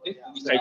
Saya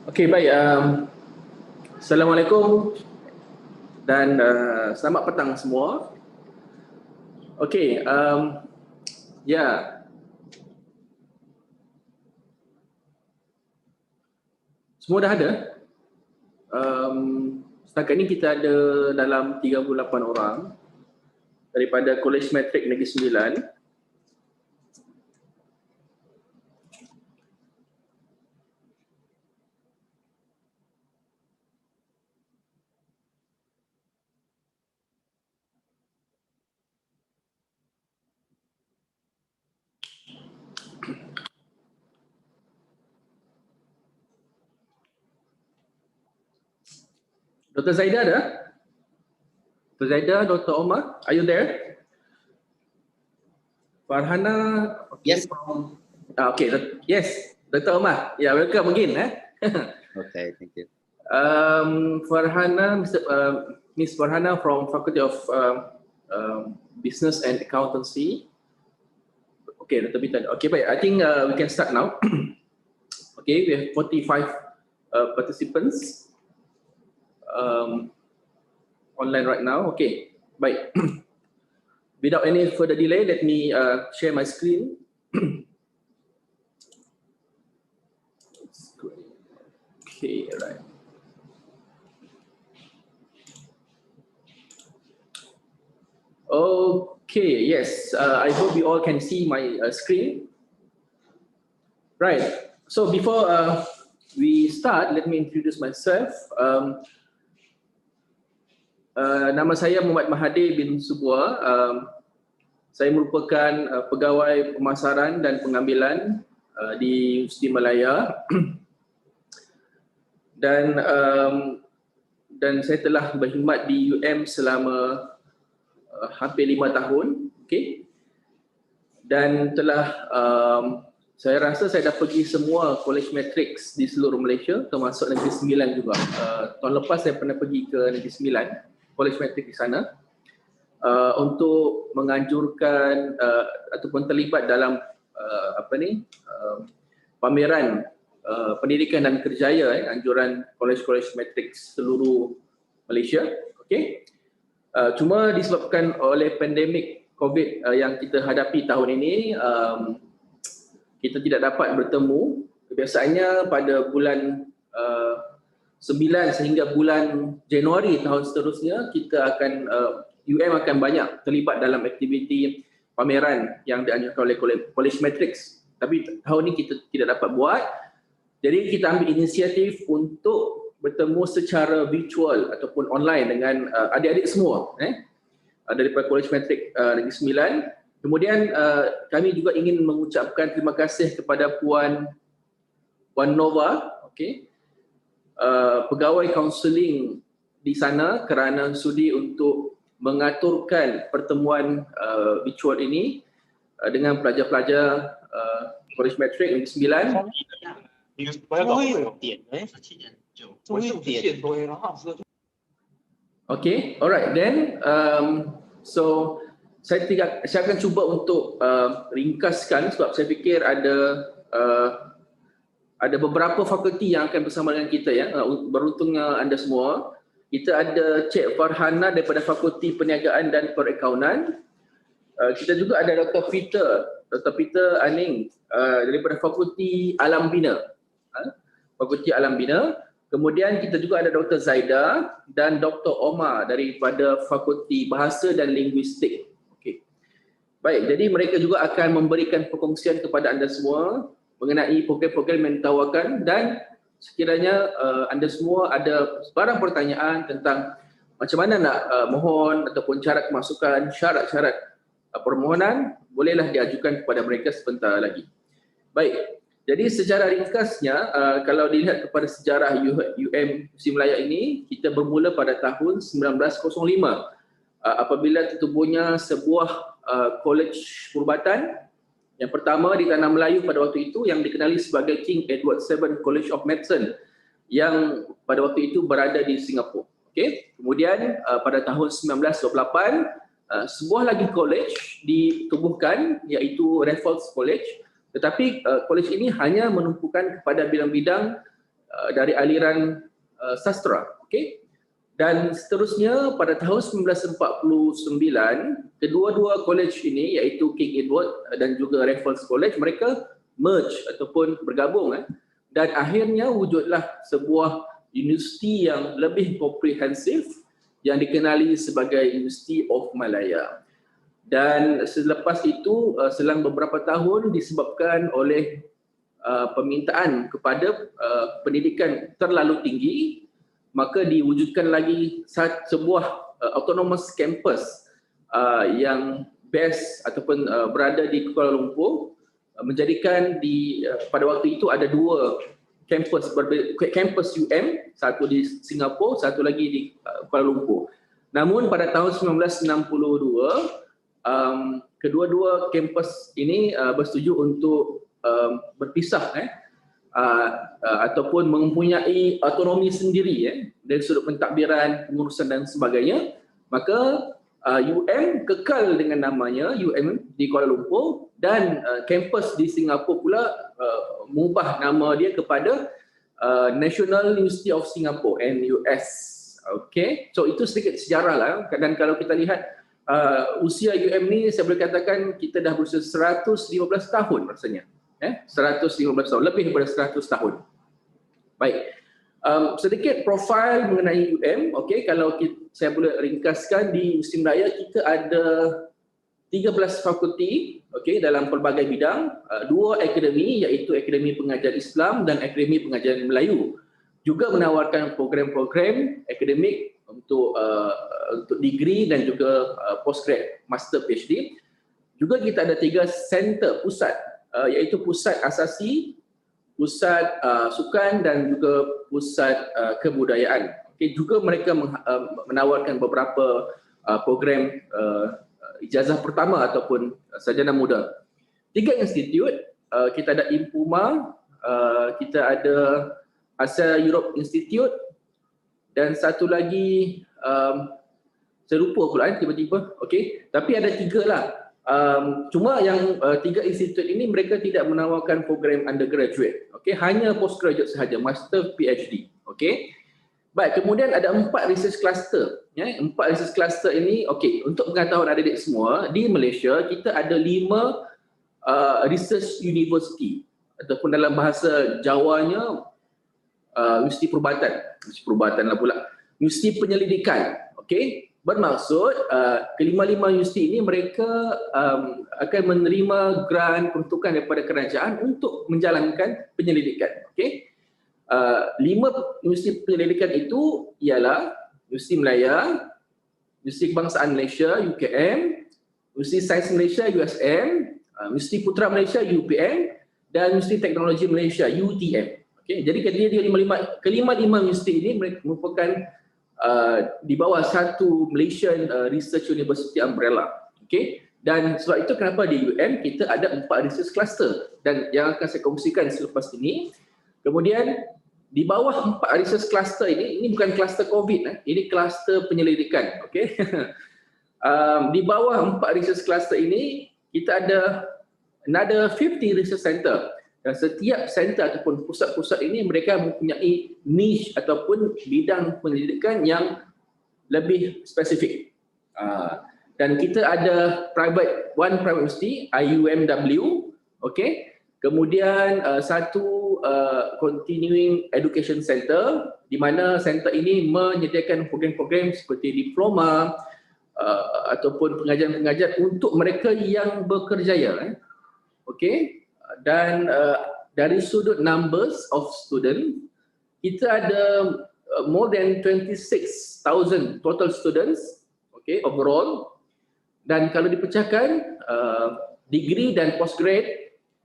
Okey, baik. Assalamualaikum Dan selamat petang semua. Okey, ya. Semua dah ada. Setakat ini kita ada dalam 38 orang daripada Kolej Matrik Negeri Sembilan. Dr. Zaida ada? Dr. Zaida, Dr. Omar, are you there? Farhana, okay, yes. Okay, yes, Dr. Omar, yeah, welcome again. Okay, thank you. Farhana, Miss Farhana from Faculty of Business and Accountancy. Okay, Dr. Bitan. Okay, baik. I think we can start now. Okay, we have 45 participants online right now. Okay, baik. Without any further delay, let me share my screen. Okay, right. Okay, yes, I hope you all can see my screen. Right, so before we start, let me introduce myself. Nama saya Muhammad Mahathir bin Subua. Saya merupakan pegawai pemasaran dan pengambilan di Universiti Malaya. Dan saya telah berkhidmat di UM selama hampir 5 tahun. Okay. Dan telah saya rasa saya dah pergi semua Kolej Matriks di seluruh Malaysia, termasuk Negeri Sembilan juga. Tahun lepas saya pernah pergi ke Negeri Sembilan, Kolej Matrik di sana, untuk menganjurkan ataupun terlibat dalam pameran pendidikan dan kerjaya, anjuran kolej-kolej matrik seluruh Malaysia. Okay. Cuma disebabkan oleh pandemik COVID yang kita hadapi tahun ini, kita tidak dapat bertemu. Biasanya pada bulan 9 sehingga bulan Januari tahun seterusnya, kita akan UM akan banyak terlibat dalam aktiviti pameran yang dianjurkan oleh Kolej Matriks. Tapi tahun ini kita tidak dapat buat. Jadi kita ambil inisiatif untuk bertemu secara virtual ataupun online dengan adik-adik semua daripada Kolej Matrik Negeri Sembilan. Kemudian kami juga ingin mengucapkan terima kasih kepada Puan Nova, okay, pegawai kaunseling di sana kerana sudi untuk mengaturkan pertemuan virtual ini dengan pelajar-pelajar Kolej Matrik Negeri Sembilan. Okay, alright then. So saya akan cuba untuk ringkaskan sebab saya fikir ada beberapa fakulti yang akan bersama dengan kita ya. Beruntungnya anda semua. Kita ada Cik Farhana daripada Fakulti Perniagaan dan Perakaunan. Kita juga ada Dr. Peter Aning daripada Fakulti Alam Bina. Fakulti Alam Bina. Kemudian kita juga ada Dr. Zaida dan Dr. Omar daripada Fakulti Bahasa dan Linguistik. Okay. Baik, jadi mereka juga akan memberikan perkongsian kepada anda semua mengenai program-program yang ditawarkan, dan sekiranya anda semua ada sebarang pertanyaan tentang macam mana nak mohon ataupun cara kemasukan, syarat-syarat permohonan, bolehlah diajukan kepada mereka sebentar lagi. Baik, jadi secara ringkasnya kalau dilihat kepada sejarah UM Universiti Malaya ini, kita bermula pada tahun 1905 apabila tertubuhnya sebuah kolej perubatan yang pertama di tanah Melayu pada waktu itu, yang dikenali sebagai King Edward VII College of Medicine, yang pada waktu itu berada di Singapura. Okay. Kemudian pada tahun 1928 sebuah lagi kolej ditubuhkan, iaitu Raffles College, tetapi kolej ini hanya menumpukan kepada bidang-bidang dari aliran sastra. Okay. Dan seterusnya pada tahun 1949, kedua-dua kolej ini iaitu King Edward dan juga Raffles College, mereka merge ataupun bergabung. Dan akhirnya wujudlah sebuah universiti yang lebih komprehensif yang dikenali sebagai University of Malaya. Dan selepas itu, selang beberapa tahun disebabkan oleh permintaan kepada pendidikan terlalu tinggi, maka diwujudkan lagi sebuah autonomous campus yang best ataupun berada di Kuala Lumpur, menjadikan pada waktu itu ada dua kampus UM, satu di Singapura, satu lagi di Kuala Lumpur. Namun pada tahun 1962 kedua-dua kampus ini bersetuju untuk berpisah ataupun mempunyai autonomi sendiri dari sudut pentadbiran, pengurusan dan sebagainya. Maka UM kekal dengan namanya UM di Kuala Lumpur, dan kampus di Singapura pula mengubah nama dia kepada National University of Singapore, NUS. Okay, so itu sedikit sejarah lah. Dan kalau kita lihat usia UM ni, saya boleh katakan kita dah berusia 115 tahun rasanya. 115 tahun, lebih daripada 100 tahun. Baik, sedikit profil mengenai UM. Okay, kalau saya boleh ringkaskan, di Universiti Malaya kita ada 13 fakulti, okay, dalam pelbagai bidang, 2 akademi iaitu Akademi Pengajaran Islam dan Akademi Pengajaran Melayu. Juga menawarkan program-program akademik untuk degree dan juga postgrad, master PhD. Juga kita ada 3 center pusat, iaitu pusat asasi, pusat sukan dan juga pusat kebudayaan. Okay, juga mereka menawarkan beberapa program ijazah pertama ataupun sarjana muda. 3 institut, kita ada Impuma, kita ada Asia Europe Institute, dan satu lagi saya lupa pula tiba-tiba. Okey, tapi ada 3 lah. Cuma yang 3 institut ini mereka tidak menawarkan program undergraduate. Okey, hanya postgraduate sahaja, master PhD. Okey. Baik, kemudian ada 4 research cluster. 4 research cluster ini, okey, untuk pengetahuan adik-adik semua, di Malaysia kita ada 5 research university, ataupun dalam bahasa Jawanya universiti perubatan lah pula. Universiti penyelidikan. Okey. Bermaksud kelima-lima universiti ini mereka akan menerima grant peruntukan daripada kerajaan untuk menjalankan penyelidikan. Okey. 5 universiti penyelidikan itu ialah Universiti Malaya, Universiti Kebangsaan Malaysia UKM, Universiti Sains Malaysia USM, Universiti Putra Malaysia UPM, dan Universiti Teknologi Malaysia UTM. Okey, jadi kelima-lima universiti ini merupakan di bawah satu Malaysian Research University umbrella. Okey, dan sebab itu kenapa di UM kita ada 4 research cluster, dan yang akan saya kongsikan selepas ini. Kemudian di bawah 4 research cluster ini bukan cluster COVID, ini cluster penyelidikan. Okey. Di bawah 4 research cluster ini kita ada another 50 research center. Dan setiap center ataupun pusat-pusat ini mereka mempunyai niche ataupun bidang penyelidikan yang lebih spesifik. Dan kita ada one private university, IUMW, okay. Kemudian satu continuing education center, di mana center ini menyediakan program-program seperti diploma ataupun pengajian-pengajian untuk mereka yang berkerjaya. Okay. Dan dari sudut numbers of student, kita ada more than 26,000 total students, okay, overall. Dan kalau dipecahkan degree dan postgrad,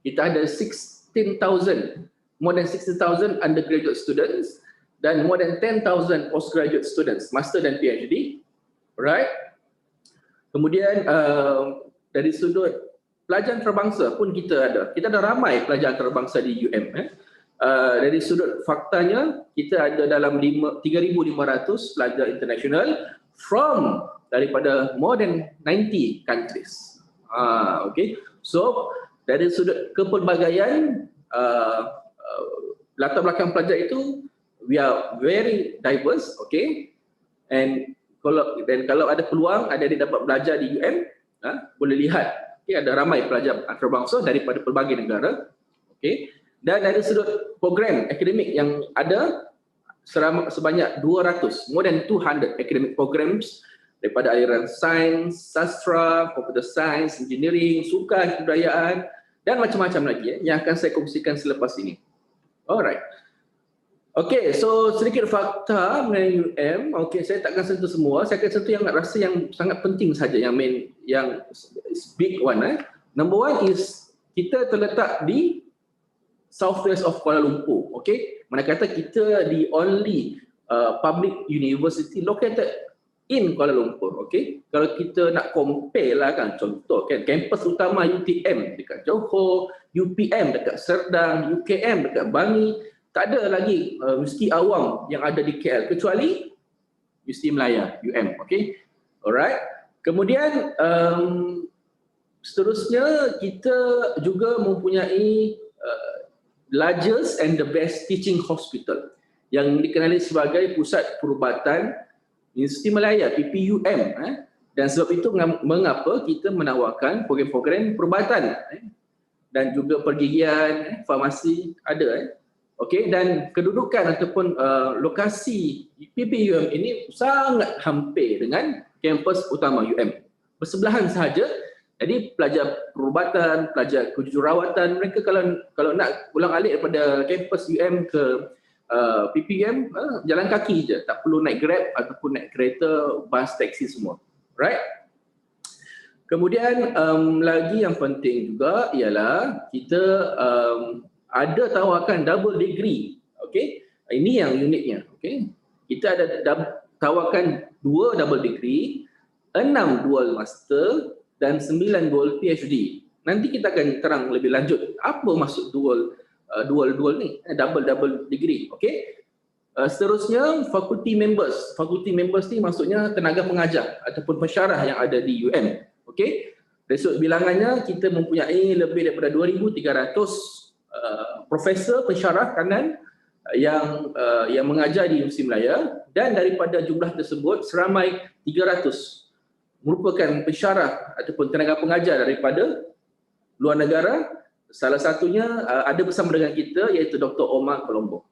kita ada 16,000, more than 16,000 undergraduate students dan more than 10,000 postgraduate students, master dan PhD. Alright. Kemudian dari sudut pelajar antarabangsa pun kita ada ramai pelajar antarabangsa di UM. Dari sudut faktanya, kita ada dalam 3,500 pelajar international daripada more than 90 countries. Okay. So dari sudut kepelbagaian latar belakang pelajar itu, we are very diverse. Okay. Kalau ada peluang adik-adik dapat belajar di UM, boleh lihat, ada ramai pelajar antarabangsa daripada pelbagai negara. Dan dari sudut program akademik yang ada sebanyak 200, more than 200 academic programs daripada aliran sains, sastra, computer science, engineering, sukan, kebudayaan dan macam-macam lagi yang akan saya kongsikan selepas ini. Alright. So sedikit fakta mengenai UM. Saya tak akan sentuh semua. Saya akan sentuh yang rasa yang sangat penting saja, yang main, yang big one. Number one is kita terletak di southwest of Kuala Lumpur. Mana kata kita the only public university located in Kuala Lumpur. Kalau kita nak compare lah kan, contoh kan, kampus utama UTM dekat Johor, UPM dekat Serdang, UKM dekat Bangi, tak ada lagi Universiti Awam yang ada di KL kecuali Universiti Melaya, UM. Alright. Kemudian seterusnya kita juga mempunyai largest and the best teaching hospital yang dikenali sebagai pusat perubatan Universiti Melaya, PPUM. Dan sebab itu mengapa kita menawarkan program-program perubatan dan juga pergigian, farmasi ada. Dan kedudukan ataupun lokasi PPUM ini sangat hampir dengan kampus utama UM. Bersebelahan sahaja. Jadi pelajar perubatan, pelajar kejururawatan, mereka kalau nak ulang-alik daripada kampus UM ke PPM, jalan kaki je, tak perlu naik Grab ataupun naik kereta, bus, taksi semua. Right? Kemudian lagi yang penting juga ialah kita ada tawarkan double degree. Ini yang uniknya. Kita ada tawarkan 2 double degree, 6 dual master dan 9 dual PhD. Nanti kita akan terang lebih lanjut apa maksud dual ni, double degree. Seterusnya faculty members. Faculty members ni maksudnya tenaga pengajar ataupun pensyarah yang ada di UM. Dari sudut bilangannya kita mempunyai lebih daripada 2,300 profesor pensyarah kanan yang mengajar di Universiti Melaya, dan daripada jumlah tersebut seramai 300 merupakan pensyarah ataupun tenaga pengajar daripada luar negara. Salah satunya ada bersama dengan kita iaitu Dr. Omar Colombo.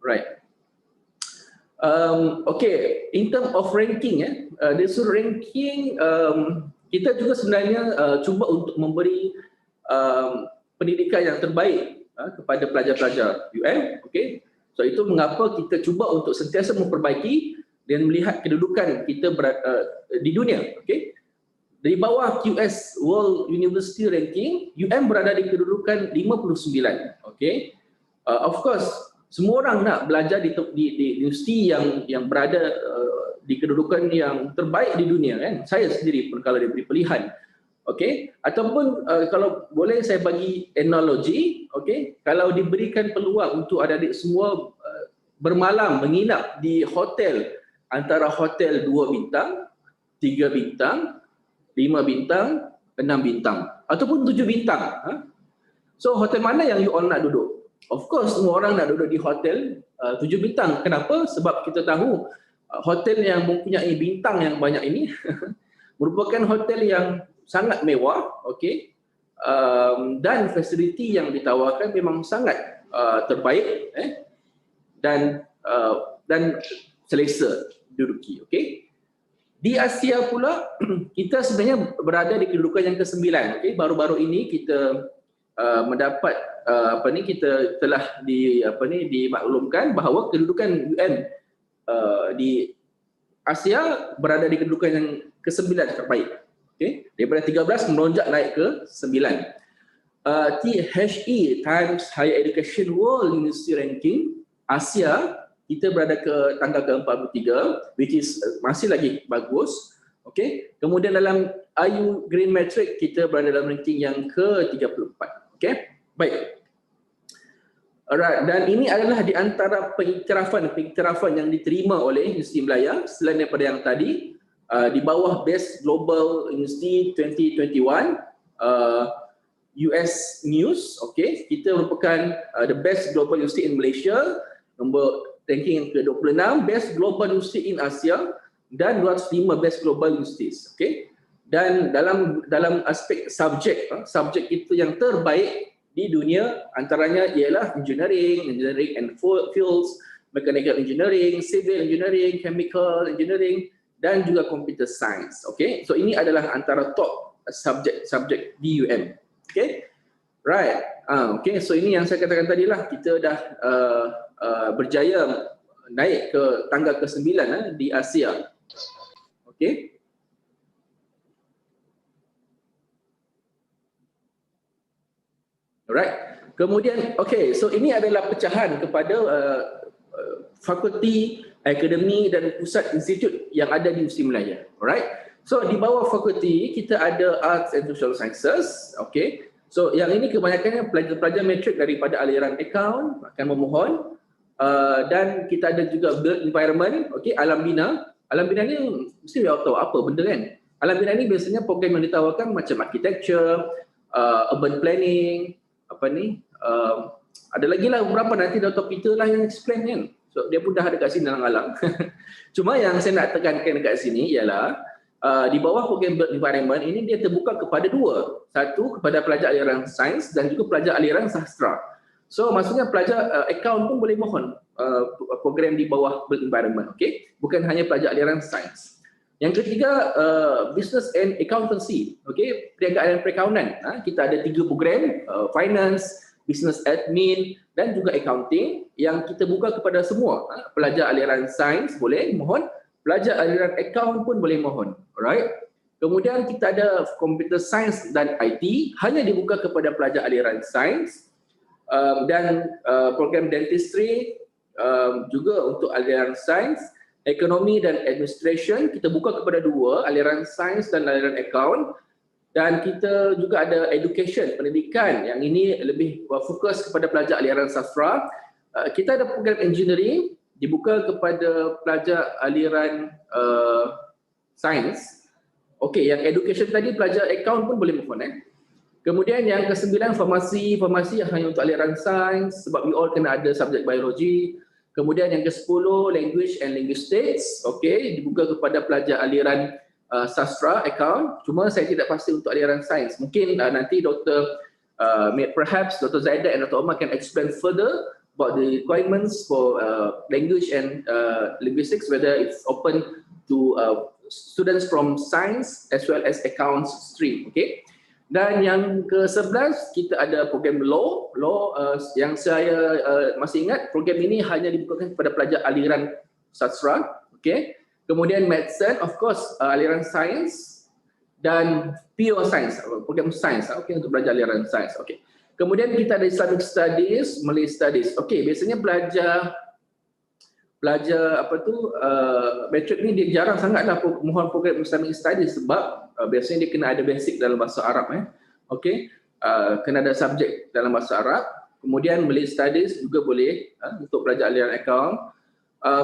Right. In term of ranking, dari sudut ranking, kita juga sebenarnya cuba untuk memberi pendidikan yang terbaik kepada pelajar-pelajar UM. So itu mengapa kita cuba untuk sentiasa memperbaiki dan melihat kedudukan kita di dunia. Di bawah QS World University Ranking, UM berada di kedudukan 59. Of course, semua orang nak belajar di universiti yang berada di kedudukan yang terbaik di dunia kan. Saya sendiri pun kalau diberi pilihan. Ataupun kalau boleh saya bagi analogi, kalau diberikan peluang untuk adik-adik semua bermalam menginap di hotel, antara hotel 2 bintang, 3 bintang, 5 bintang, 6 bintang ataupun 7 bintang. So hotel mana yang you all nak duduk? Of course semua orang nak duduk di hotel 7 bintang. Kenapa? Sebab kita tahu hotel yang mempunyai bintang yang banyak ini merupakan hotel yang sangat mewah, dan fasiliti yang ditawarkan memang sangat terbaik dan selesa duduki. Di Asia pula kita sebenarnya berada di kedudukan yang ke-9. Baru-baru ini kita mendapat kita telah dimaklumkan bahawa kedudukan UM di Asia berada di kedudukan yang ke-9 terbaik. Daripada 13 melonjak naik ke 9. THE Times Higher Education World University Ranking Asia, kita berada ke tangga ke-43, which is masih lagi bagus. Kemudian dalam IU Green Metric kita berada dalam ranking yang ke-34. Baik. Alright, dan ini adalah di antara pengiktirafan yang diterima oleh Universiti Melaya selain daripada yang tadi. Di bawah Best Global University 2021 US News, kita merupakan the best global university in Malaysia, nombor ranking yang ke-26 Best Global University in Asia dan 205 Best Global Universities. Okay. Dan dalam aspek subjek itu yang terbaik di dunia antaranya ialah engineering and fields, mechanical engineering, civil engineering, chemical engineering dan juga computer science. Okay. So ini adalah antara top subjek di UM. Okay. Right. Okay. So ini yang saya katakan tadi lah, kita dah berjaya naik ke tangga ke-9 di Asia. Okay. Alright. Kemudian, okay, so ini adalah pecahan kepada fakulti, akademi dan pusat institut yang ada di Universiti Malaya. Alright. So di bawah fakulti kita ada Arts and Social Sciences. Okay. So yang ini kebanyakannya pelajar-pelajar matrik daripada aliran account akan memohon. Dan kita ada juga built environment, okay, alam bina. Alam bina ni mesti kita tahu apa benda kan. Alam bina ni biasanya program yang ditawarkan macam architecture, urban planning, ada lagi lah beberapa, nanti Dr. Peter lah yang explain kan. So dia pun dah ada kat sini dalam alam. Cuma yang saya nak tekankan dekat sini ialah di bawah program built environment ini dia terbuka kepada dua. Satu kepada pelajar aliran sains dan juga pelajar aliran sastra. So maksudnya pelajar account pun boleh mohon program di bawah built environment, okay? Bukan hanya pelajar aliran sains. Yang ketiga business and accountancy, okay? Perniagaan dan perakaunan. Kita ada 3 program, finance, business admin dan juga accounting yang kita buka kepada semua. Pelajar aliran sains boleh mohon, pelajar aliran account pun boleh mohon. Alright. Kemudian kita ada computer science dan IT hanya dibuka kepada pelajar aliran sains. Dan program dentistry juga untuk aliran sains, ekonomi dan administration kita buka kepada 2, aliran sains dan aliran account. Dan kita juga ada education, pendidikan, yang ini lebih fokus kepada pelajar aliran sastra. Kita ada program engineering dibuka kepada pelajar aliran sains. Okey, yang education tadi pelajar account pun boleh mohon. Kemudian yang ke-9 farmasi yang hanya untuk aliran sains sebab we all kena ada subjek biologi. Kemudian yang ke-10 language and linguistics, okey, dibuka kepada pelajar aliran sastra account. Cuma saya tidak pasti untuk aliran sains. Mungkin nanti perhaps Dr. Zaidah and Dr. Omar can explain further about the requirements for language and linguistics, whether it's open to students from science as well as accounts stream, okay? Dan yang ke-11 kita ada program law yang saya masih ingat, program ini hanya dibukakan kepada pelajar aliran sastra, okay? Kemudian medicine, of course, aliran sains dan pure science, program science, okay, untuk pelajar aliran sains, okay. Kemudian kita ada Islamic Studies, Malay Studies, okay. Biasanya pelajar matrik ni dia jarang sangatlah mohon program Islamic Studies sebab biasanya dia kena ada basic dalam bahasa Arab, okey, kena ada subjek dalam bahasa Arab. Kemudian Malay Studies juga boleh untuk pelajar aliran account.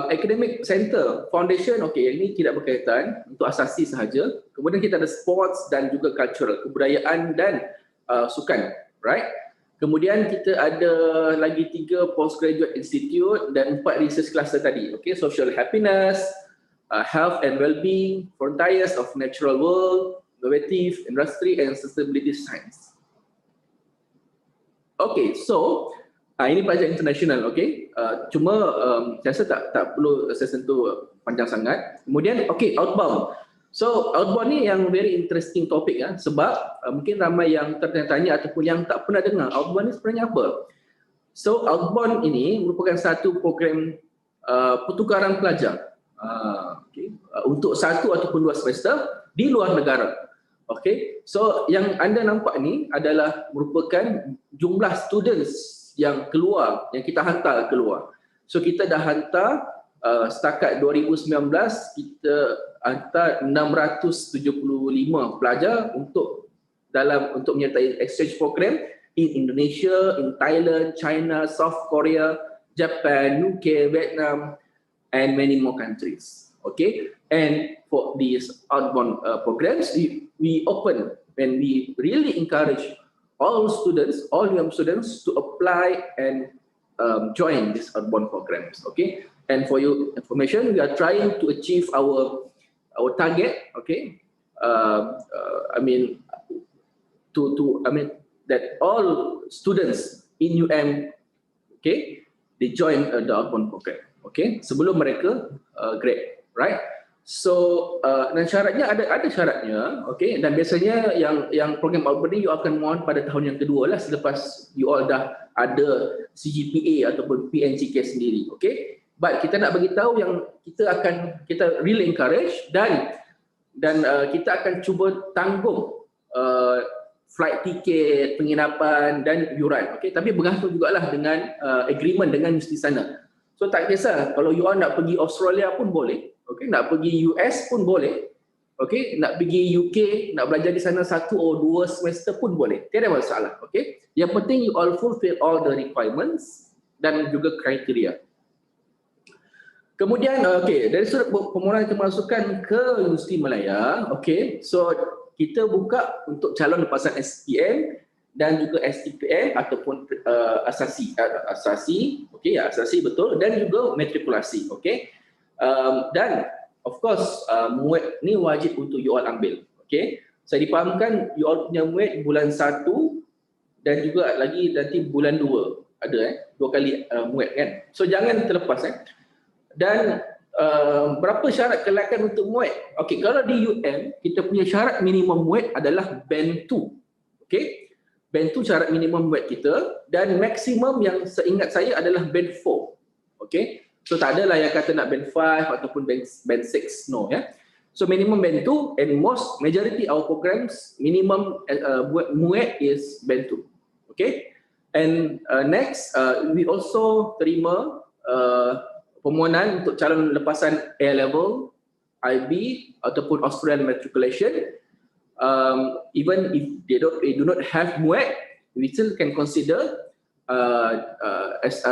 Academic Center, Foundation, okey, ini tidak berkaitan, untuk asasi sahaja. Kemudian kita ada sports dan juga cultural, kebudayaan dan sukan, right? Kemudian kita ada lagi 3 postgraduate institute dan 4 research cluster tadi, okey, social happiness, health and well-being, frontiers of natural world, innovative industry and sustainability science. Okay, so ini pelajar international, okay. Cuma saya rasa tak perlu saya sentuh panjang sangat. Kemudian, okay, outbound. So outbound ni yang very interesting topik sebab mungkin ramai yang tertanya ataupun yang tak pernah dengar outbound ni sebenarnya apa. So outbound ini merupakan satu program pertukaran pelajar. Okay, untuk 1 ataupun 2 semester di luar negara. Okay, so yang anda nampak ni adalah merupakan jumlah students yang keluar, yang kita hantar keluar. So kita dah hantar setakat 2019 kita hantar 675 pelajar untuk menyertai exchange program in Indonesia, in Thailand, China, South Korea, Japan, UK, Vietnam and many more countries. Okay, and for these outbound programs we open and we really encourage all students, all young students to apply and join this outbound programs. Okay, and for your information, we are trying to achieve our target. Okay, I mean that all students in UM, okay, they join the outbound program. Okay, sebelum mereka grad, right? So dan syaratnya ada syaratnya, okay, dan biasanya yang program outbound ni you akan mohon pada tahun yang kedua lah selepas you all dah ada CGPA ataupun PNGK sendiri, okay. But kita nak bagi tahu yang kita really encourage dan kita akan cuba tanggung flight ticket, penginapan dan yuran, okay. Tapi bergantung jugalah dengan agreement dengan universiti sana. So tak kisah kalau you all nak pergi Australia pun boleh. Okay, nak pergi US pun boleh. Okay, nak pergi UK, nak belajar di sana 1 atau 2 semester pun boleh. Tiada masalah. Okay, yang penting you all fulfill all the requirements dan juga kriteria. Kemudian, okay, dari surat permohonan kemasukan ke Universiti Malaya, okay, so kita buka untuk calon lepasan SPM dan juga STPM ataupun asasi, okay, asasi betul, dan juga matrikulasi, okay. Dan of course muid ni wajib untuk you all ambil, okay. Saya dipahamkan you all punya muid bulan 1 dan juga lagi nanti bulan 2 ada 2 kali muid kan. So jangan terlepas Dan berapa syarat kelayakan untuk muid? Okay, kalau di UM kita punya syarat minimum muid adalah band 2, okay. Band 2 syarat minimum muid kita dan maksimum yang seingat saya adalah band 4, okay. So tak adalah yang kata nak band 5 ataupun band 6, no ya. So minimum band 2 and most majority our programs minimum muid is band 2. Okay. And next we also terima permohonan untuk calon lepasan A level, IB ataupun Australian matriculation. Even if they do not have muid, we still can consider as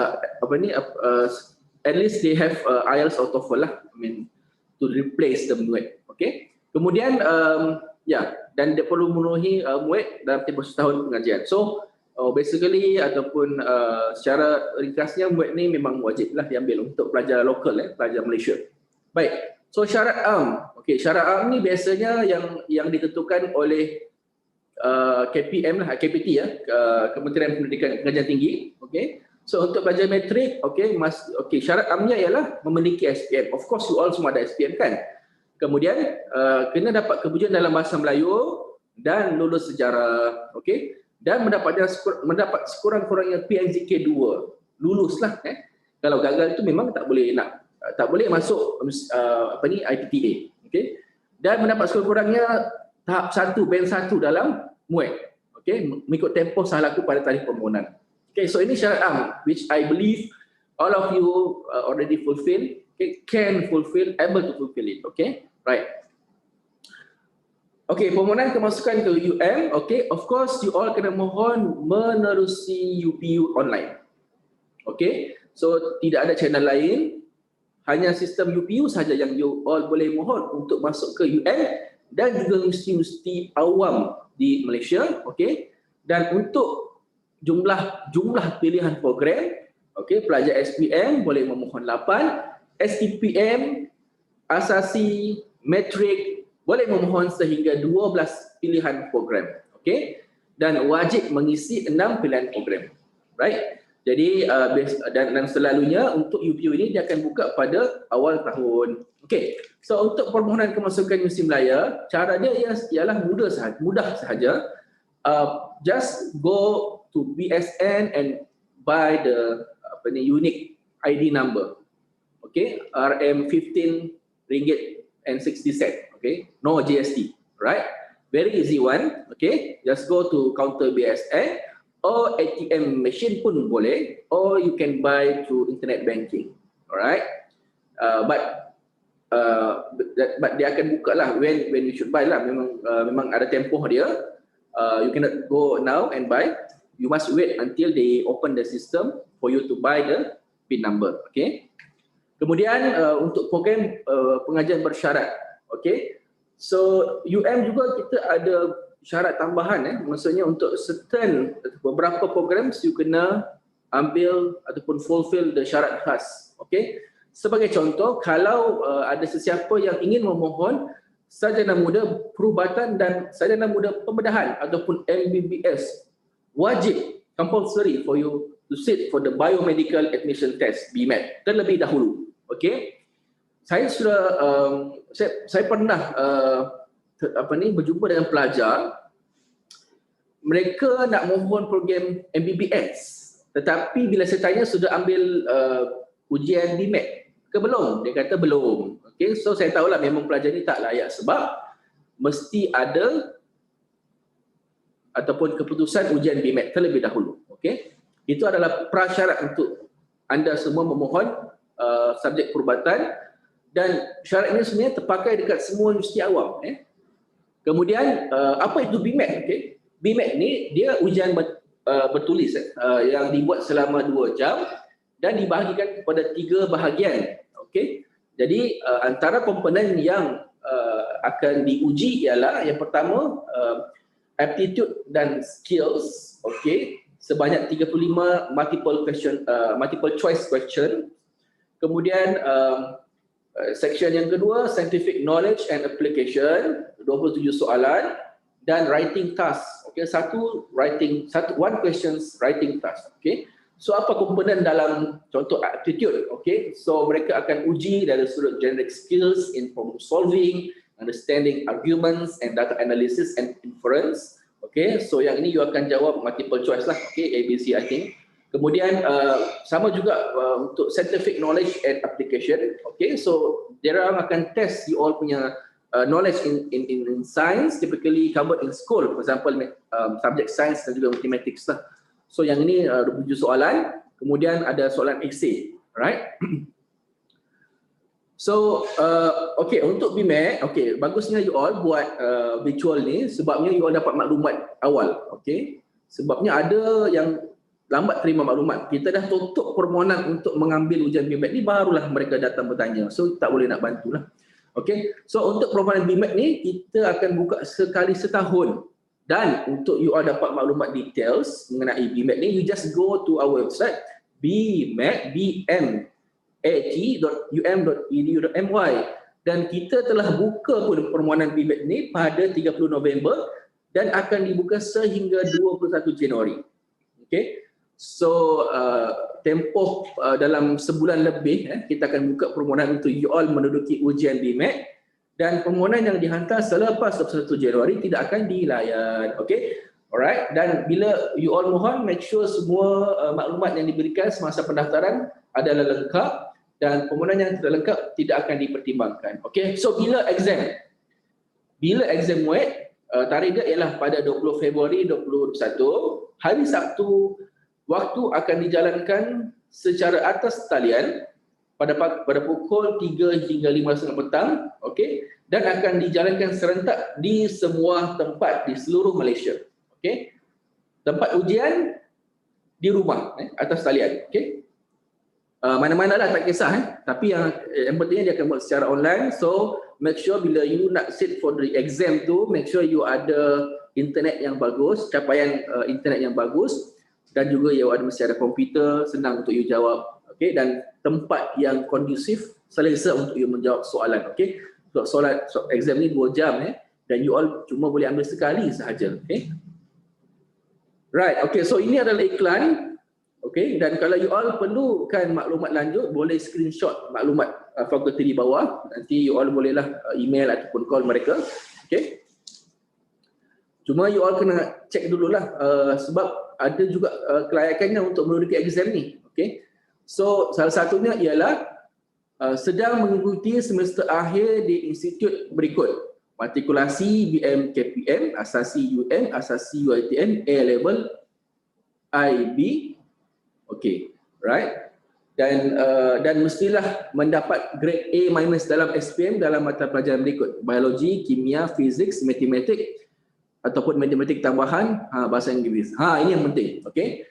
at least they have IELTS or TOEFL lah, I mean to replace the muid, okay. Kemudian dan dia perlu memenuhi muid dalam tempoh setahun pengajian. So basically ataupun secara ringkasnya muid ni memang wajib lah diambil untuk pelajar lokal, pelajar Malaysia. Baik, so syarat am, okay, syarat am ni biasanya yang ditentukan oleh KPM lah, KPT Kementerian Pendidikan Pengajian Tinggi, okay. So untuk pelajar matrik, okay, syarat amnya ialah memiliki SPM. Of course you all semua ada SPM kan. Kemudian kena dapat kepujian dalam bahasa Melayu dan lulus sejarah, okay. Dan mendapat sekurang-kurangnya PNGK 2. Luluslah Kalau gagal itu memang tak boleh masuk IPTA, okay. Dan mendapat sekurang-kurangnya tahap 1 band 1 dalam muid, okay, mengikut tempoh sah laku pada tarikh permohonan. Okay, so ini syarat am which I believe all of you already fulfill, okay, able to fulfill it, okay, right. Okay, permohonan kemasukan ke UM, okay, of course you all kena mohon menerusi UPU online, okay. So tidak ada channel lain, hanya sistem UPU saja yang you all boleh mohon untuk masuk ke UM dan juga universiti awam di Malaysia, okay. Dan untuk jumlah pilihan program, okey, pelajar SPM boleh memohon 8, STPM, asasi, matrik boleh memohon sehingga 12 pilihan program, okey, dan wajib mengisi 6 pilihan program, right. Jadi dan selalunya untuk UPU ini dia akan buka pada awal tahun. Okey, so untuk permohonan kemasukan Universiti Malaya, cara dia ialah mudah sahaja. Just go to BSN and buy the unique ID number, okay, RM15 ringgit and 60 cent, okay, no GST, right, very easy one, okay. Just go to counter BSN or ATM machine pun boleh, or you can buy through internet banking, alright. But dia akan buka lah when you should buy lah, memang ada tempoh dia. You cannot go now and buy. You must wait until they open the system for you to buy the PIN number, okay. Kemudian untuk program pengajian bersyarat, okay. So UM juga kita ada syarat tambahan, maksudnya untuk certain beberapa programs you kena ambil ataupun fulfill the syarat khas. Okey. Sebagai contoh, kalau ada sesiapa yang ingin memohon sarjana muda perubatan dan sarjana muda pembedahan ataupun MBBS, wajib compulsory for you to sit for the biomedical admission test BMAT terlebih dahulu. Okey. Saya sudah saya pernah berjumpa dengan pelajar, mereka nak mohon program MBBS, tetapi bila saya tanya sudah ambil ujian BMAT ke belum? Dia kata belum. Okay, so saya tahulah memang pelajar ni tak layak sebab mesti ada ataupun keputusan ujian BMAT terlebih dahulu. Okay, itu adalah prasyarat untuk anda semua memohon subjek perubatan, dan syarat ini sebenarnya terpakai dekat semua universiti awam. Kemudian apa itu BMAT? Okay, BMAT ni dia ujian bertulis yang dibuat selama 2 jam dan dibahagikan kepada 3 bahagian. Okey. Jadi antara komponen yang akan diuji ialah yang pertama aptitude dan skills, okey, sebanyak 35 multiple choice question. Kemudian section yang kedua scientific knowledge and application, 27 soalan, dan writing task. Okey, one questions writing task. Okey. So apa komponen dalam contoh aptitude? Okay, so mereka akan uji dari sudut generic skills in problem solving, understanding arguments and data analysis and inference. Okay, so yang ini you akan jawab multiple choice lah. Okay, ABC I think. Kemudian sama juga untuk scientific knowledge and application. Okay, so dia orang akan test you all punya knowledge in science, typically covered in school. For example, subject science dan juga mathematics lah. So yang ini 27 soalan, kemudian ada soalan essay, right? So okay, untuk BMAT, okay, bagusnya you all buat virtual ni sebabnya you all dapat maklumat awal, okay? Sebabnya ada yang lambat terima maklumat. Kita dah tutup permohonan untuk mengambil ujian BMAT ni, barulah mereka datang bertanya. So tak boleh nak bantulah. Okay, so untuk permohonan BMAT ni kita akan buka sekali setahun. Dan untuk you all dapat maklumat details mengenai BMAT ni, you just go to our website bmat.um.edu.my, dan kita telah buka pun permohonan BMAT ni pada 30 November dan akan dibuka sehingga 21 Januari. Okay, so tempoh dalam sebulan lebih kita akan buka permohonan untuk you all menduduki ujian BMAT. Dan permohonan yang dihantar selepas 21 Januari tidak akan dilayan. Okay, alright. Dan bila you all mohon, make sure semua maklumat yang diberikan semasa pendaftaran adalah lengkap dan permohonan yang tidak lengkap tidak akan dipertimbangkan. Okay, so bila exam? Bila exam muat, tarikh dia ialah pada 20 Februari 2021, hari Sabtu. Waktu akan dijalankan secara atas talian pada pukul 3 hingga 5.30 petang, okey, dan akan dijalankan serentak di semua tempat di seluruh Malaysia. Okey. Tempat ujian di rumah atas talian, okey. Mana-mana lah tak kisah tapi yang pentingnya dia akan buat secara online. So make sure bila you nak sit for the exam tu, make sure you ada internet yang bagus, capaian internet yang bagus, dan juga you mesti ada komputer senang untuk you jawab. Okay, dan tempat yang kondusif, selesa untuk you menjawab soalan. Okay, soalan exam ni 2 jam dan you all cuma boleh ambil sekali sahaja. Okay, right. Okay, so ini adalah iklan. Okay, dan kalau you all perlukan maklumat lanjut, boleh screenshot maklumat fakulti di bawah. Nanti you all bolehlah email ataupun call mereka. Okay, cuma you all kena check dululah sebab ada juga kelayakannya untuk menduduki exam ni. Okay, so salah satunya ialah sedang mengikuti semester akhir di institut berikut: Matrikulasi, BM KPM, Asasi UM, Asasi UiTM, A Level, IB. Okey, right? Dan mestilah mendapat grade A- dalam SPM dalam mata pelajaran berikut: biologi, kimia, fizik, matematik ataupun matematik tambahan, bahasa Inggeris. Ini yang penting. Okey.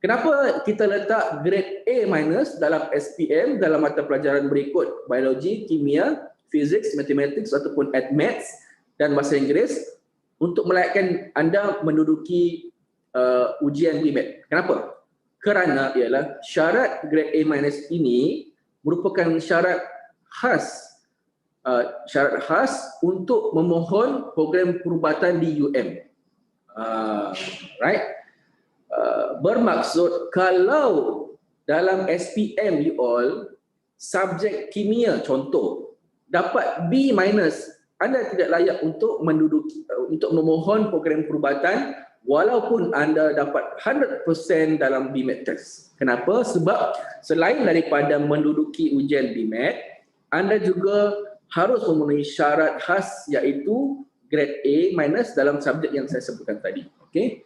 Kenapa kita letak grade A- dalam SPM dalam mata pelajaran berikut: biologi, kimia, fizik, matematik ataupun maths dan bahasa Inggeris, untuk melayakkan anda menduduki ujian BMAT. Kenapa? kerana ialah syarat grade A minus ini merupakan syarat khas untuk memohon program perubatan di UM. Right? Bermaksud kalau dalam SPM you all subjek kimia contoh dapat B minus, anda tidak layak untuk memohon program perubatan walaupun anda dapat 100% dalam BMAT test. Kenapa? Sebab selain daripada menduduki ujian BMAT, anda juga harus memenuhi syarat khas iaitu grade A minus dalam subjek yang saya sebutkan tadi. Okey.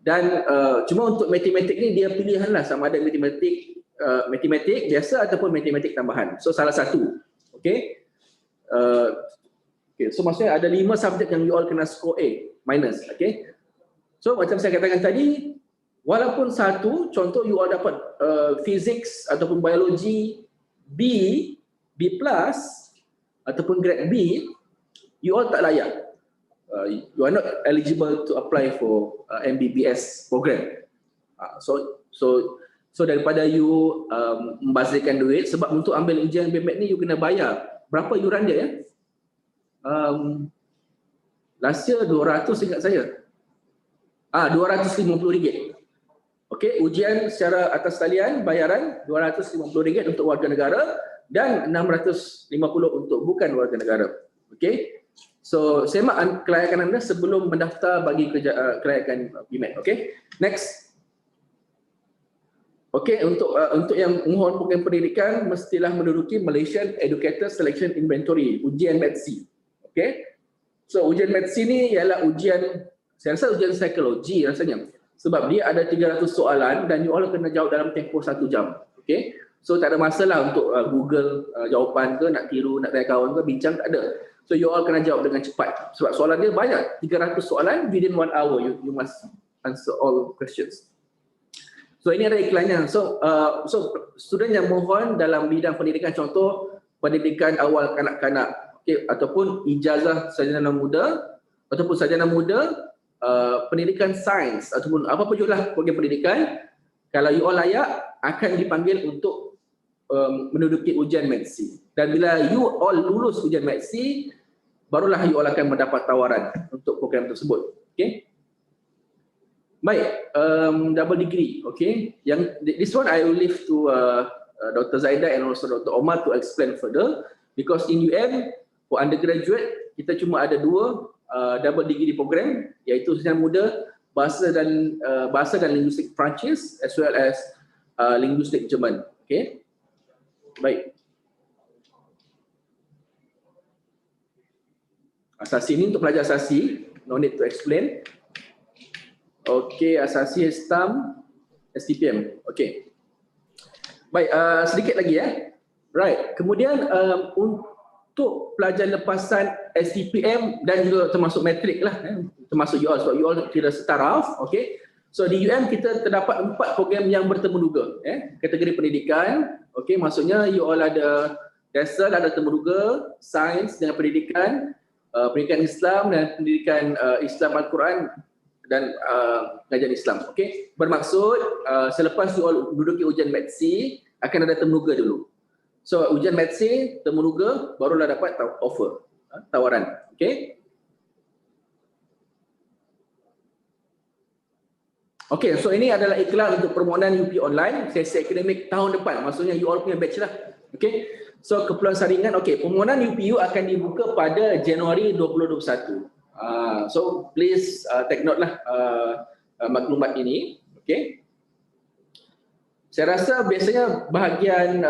Dan cuma untuk matematik ni dia pilihanlah sama ada matematik biasa ataupun matematik tambahan. So salah satu. Okey. So maksudnya ada 5 subjek yang you all kena score A minus. Okay. So macam saya katakan tadi, walaupun satu, contoh you all dapat physics ataupun biologi B plus ataupun grade B, you all tak layak. You are not eligible to apply for MBBS program. So daripada you membazirkan duit, sebab untuk ambil ujian BMAT ni you kena bayar. Berapa yuran dia ya? Last year 200 ingat saya. RM250. Okey, ujian secara atas talian bayaran RM250 untuk warga negara dan RM650 untuk bukan warga negara. Okey. So semak kelayakan anda sebelum mendaftar bagi kelayakan BMAT. Okey. Next. Okey, untuk yang mohon program pendidikan mestilah menduduki Malaysian Educator Selection Inventory, ujian MATC. Okey. So ujian MATC ni ialah ujian, saya rasa ujian psikologi rasanya. Sebab dia ada 300 soalan dan you all kena jawab dalam tempoh 1 jam. Okey. So tak ada masalah untuk Google jawapan ke, nak tiru, nak tanya kawan ke, bincang tak ada. So you all kena jawab dengan cepat. Sebab soalan dia banyak, 300 soalan within 1 hour you must answer all questions. So ini ada iklannya. So student yang mohon dalam bidang pendidikan, contoh pendidikan awal kanak-kanak, okay, ataupun ijazah sarjana muda ataupun sarjana muda, pendidikan sains ataupun apa-apa jugalah program pendidikan, kalau you all layak akan dipanggil untuk menduduki ujian MATC. Dan bila you all lulus ujian MATC, barulah you all akan mendapat tawaran untuk program tersebut. Okay. Baik, double degree, okay. Yang this one I will leave to Dr. Zaida and also Dr. Omar to explain further, because in UM for undergraduate kita cuma ada 2 double degree program, iaitu sarjana muda bahasa dan linguistik Perancis as well as linguistik Jerman. Okay. Baik. Asasi ini untuk pelajar asasi, no need to explain. Okey, asasi STAM, STPM. Okey. Baik, sedikit lagi ya. Right. Kemudian untuk pelajar lepasan STPM dan juga termasuk matrik lah, termasuk you all, so you all kira setaraf. Okey. So di UM kita terdapat 4 program yang bertemu duga, kategori pendidikan. Okey, maksudnya you all ada dasar, ada temuduga, sains dengan pendidikan, pendidikan Islam dan pendidikan Islam Al-Quran dan pengajian Islam. Okey, bermaksud selepas you all duduki ujian MATC akan ada temuduga dulu. So ujian MATC, temuduga, barulah dapat offer, tawaran. Okey. Okey, so ini adalah iklan untuk permohonan UP online sesi akademik tahun depan. Maksudnya you all punya batch lah. Okey. So keperluan saringan, okey, permohonan UPU akan dibuka pada Januari 2021. So please take note lah maklumat ini. Okey. Saya rasa biasanya bahagian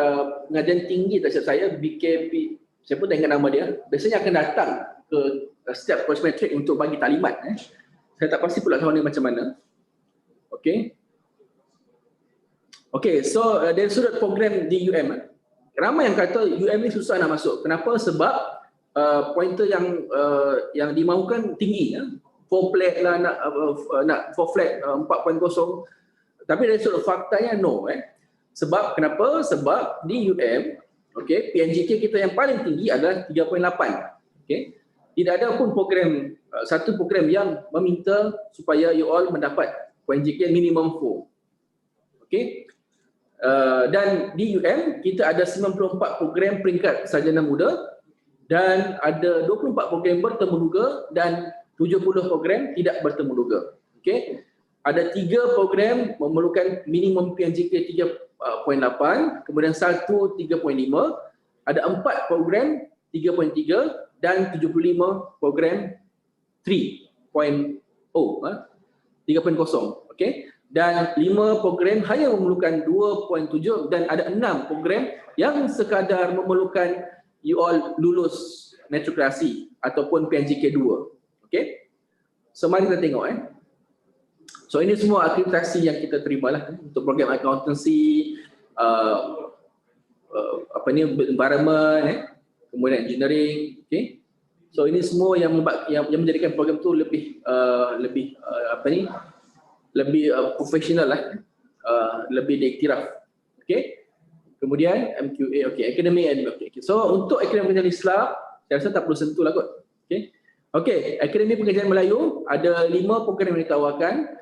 pengajian tinggi tak silap saya, BKP, saya pun tak ingat nama dia, biasanya akan datang ke setiap course metric untuk bagi taklimat. Saya tak pasti pula tahun ni macam mana. Okey. Okey, so dari sudut program di UM, ramai yang kata UM ni susah nak masuk. Kenapa? Sebab pointer yang dimahukan tinggi, 4 flat lah, nak 4 flat 4.0. Tapi dari sudut faktanya no. Sebab kenapa? Sebab di UM, okey, PNGK kita yang paling tinggi adalah 3.8. Okey. Tidak ada pun program, satu program yang meminta supaya you all mendapat PNGK minimum 4. Okey. Dan di UM kita ada 94 program peringkat sarjana muda dan ada 24 program bertemuduga dan 70 program tidak bertemuduga. Okey. Ada 3 program memerlukan minimum PNJK 3.8, kemudian 1 3.5, ada 4 program 3.3 dan 75 program 3.0, 3.0. Okey. Dan 5 program hanya memerlukan 2.7 dan ada 6 program yang sekadar memerlukan you all lulus matrikulasi ataupun PNJK 2. Okey. So mari kita tengok So ini semua akreditasi yang kita terimalah untuk program accountancy, environment, kemudian engineering, okey. So ini semua yang menjadikan program tu lebih profesional lebih diiktiraf. Okey. Kemudian MQA, okey, academic and okay. So untuk akademi pengajian Islam saya rasa tak perlu sentuh lah kot. Okey. Okey, akademi pengajian Melayu ada 5 program yang ditawarkan.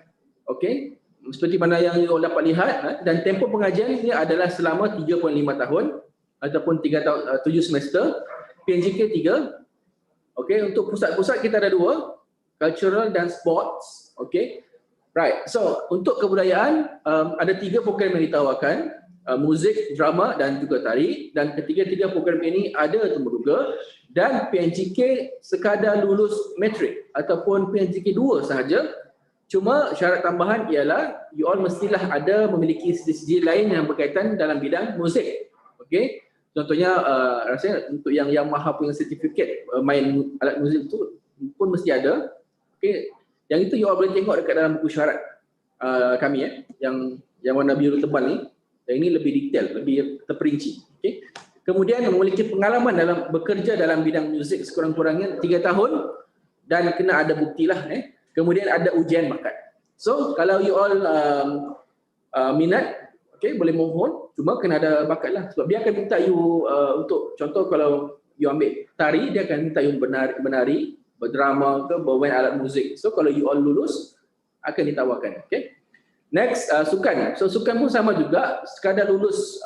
Okey, seperti mana yang you dapat lihat, dan tempoh pengajian ini adalah selama 3.5 tahun ataupun 7 semester, PNJK 3. Okey, untuk pusat-pusat kita ada 2, cultural dan sports. Okey. Right. So, untuk kebudayaan ada 3 program yang ditawarkan, muzik, drama dan juga tari, dan ketiga-tiga program ini ada temuduga dan PNJK sekadar lulus matrik ataupun PNJK 2 sahaja. Cuma syarat tambahan ialah you all mestilah ada memiliki sijil lain yang berkaitan dalam bidang muzik. Okey. Contohnya rasanya untuk yang Yamaha punya sertifikat main alat muzik tu pun mesti ada. Okey. Yang itu you all boleh tengok dekat dalam buku syarat kami yang warna biru tebal ni. Yang ini lebih detail, lebih terperinci. Okey. Kemudian memiliki pengalaman dalam bekerja dalam bidang muzik sekurang-kurangnya 3 tahun dan kena ada buktilah Kemudian ada ujian bakat. So kalau you all minat, okay, boleh mohon, cuma kena ada bakat lah. Sebab dia akan minta you untuk contoh kalau you ambil tari, dia akan minta you menari, berdrama ke, bermain alat muzik. So kalau you all lulus, akan ditawarkan. Okay. Next, sukan. So sukan pun sama juga, sekadar lulus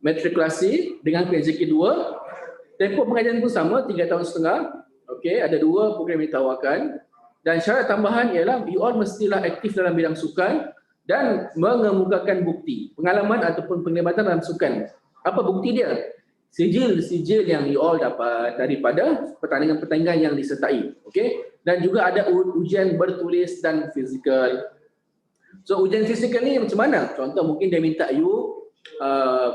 matrikulasi dengan PNJK 2. Tempoh pengajian pun sama, 3 tahun setengah. Okay, ada 2 program yang ditawarkan. Dan syarat tambahan ialah you all mestilah aktif dalam bidang sukan dan mengemukakan bukti pengalaman ataupun penglibatan dalam sukan. Apa bukti dia? Sijil-sijil yang you all dapat daripada pertandingan-pertandingan yang disertai. Okey? Dan juga ada ujian bertulis dan fizikal. So ujian fizikal ni macam mana? Contoh mungkin dia minta you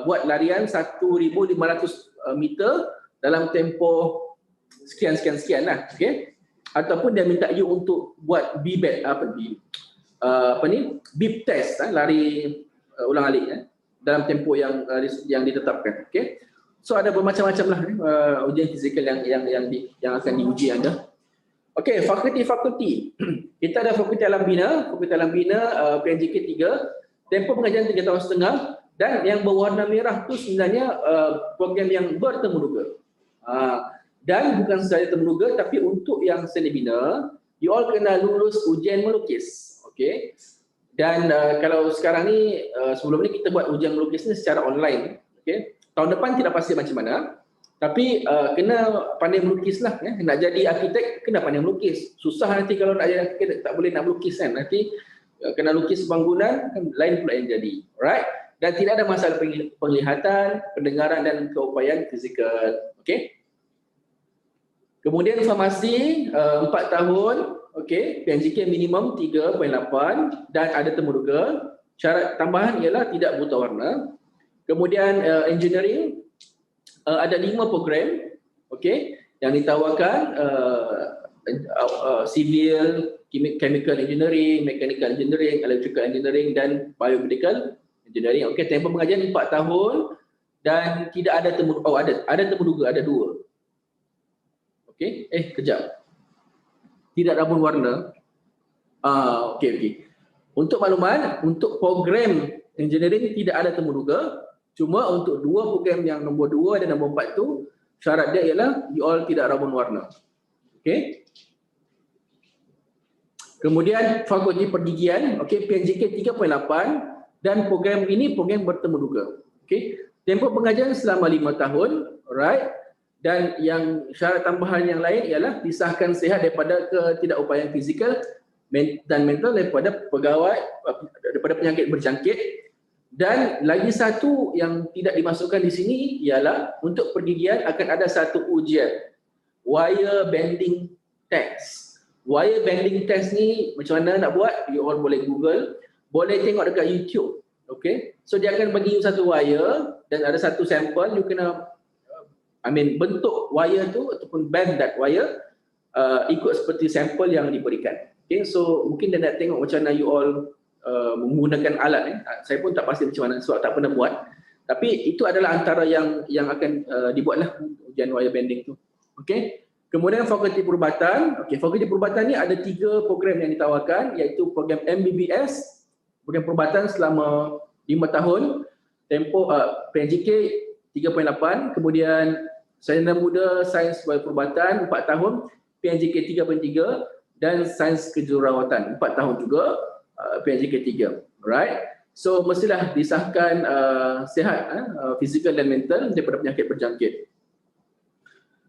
buat larian 1,500 meter dalam tempoh sekian-sekian lah. Okey? Ataupun dia minta you untuk buat BBAT bib test lari ulang alik dalam tempoh yang ditetapkan. Okey. So ada bermacam-macam lah ujian fizikal yang akan diuji anda. Okey, fakulti. Kita ada fakulti alam bina, PNJK 3, tempoh pengajian 3 tahun setengah dan yang berwarna merah tu sebenarnya program yang bertemuduga. Dan bukan sahaja temuduga tapi untuk yang seni bina, you all kena lulus ujian melukis. Okey. Dan kalau sekarang ni sebelum ni kita buat ujian melukis ni secara online. Okey. Tahun depan tidak pasti macam mana. Tapi kena pandai melukis lah. Nak jadi arkitek kena pandai melukis. Susah nanti kalau nak jadi arkitek tak boleh nak melukis kan. Nanti kena lukis bangunan kan lain pula yang jadi. Alright. Dan tidak ada masalah penglihatan, pendengaran dan keupayaan fizikal. Okey. Kemudian farmasi 4 tahun, okey, PNJK minimum 3.8 dan ada temuduga. Syarat tambahan ialah tidak buta warna. Kemudian engineering ada 5 program, okey, yang ditawarkan civil, chemical engineering, mechanical engineering, electrical engineering dan biomedical engineering. Okey, tempoh pengajian 4 tahun dan tidak ada temuduga. Ada temuduga, ada 2. Okey, kejap. Tidak rabun warna. Okey. Untuk makluman, untuk program engineering tidak ada temuduga. Cuma untuk 2 program yang nombor 2 dan nombor 4 tu syarat dia ialah you all tidak rabun warna. Okey. Kemudian fakulti pergigian, okey, PNJK 3.8 dan program ini program bertemu duga. Okey. Tempoh pengajian selama 5 tahun, alright. Dan yang syarat tambahan yang lain ialah disahkan sihat daripada ketidakupayaan fizikal dan mental daripada pegawai daripada penyakit berjangkit. Dan lagi satu yang tidak dimasukkan di sini ialah untuk pergigian akan ada satu ujian wire bending test. Wire bending test ni macam mana nak buat? You all boleh Google, boleh tengok dekat YouTube. Okay, so dia akan bagi you satu wire dan ada satu sampel, you kena bentuk wire tu ataupun bend that wire ikut seperti sampel yang diberikan. Okay, so mungkin dia nak tengok macam mana you all menggunakan alat. Saya pun tak pasti macam mana sebab tak pernah buat. Tapi itu adalah antara yang akan dibuatlah ujian wire bending tu. Okay. Kemudian fakulti perubatan. Okay, fakulti perubatan ni ada 3 program yang ditawarkan, iaitu program MBBS, program perubatan selama 5 tahun, tempoh PNJK 3.8, kemudian sarjana muda sains perubatan 4 tahun, PNJK 3.3, dan sains kejururawatan 4 tahun juga, PNJK 3. Alright. So mestilah disahkan sihat fizikal dan mental daripada penyakit berjangkit.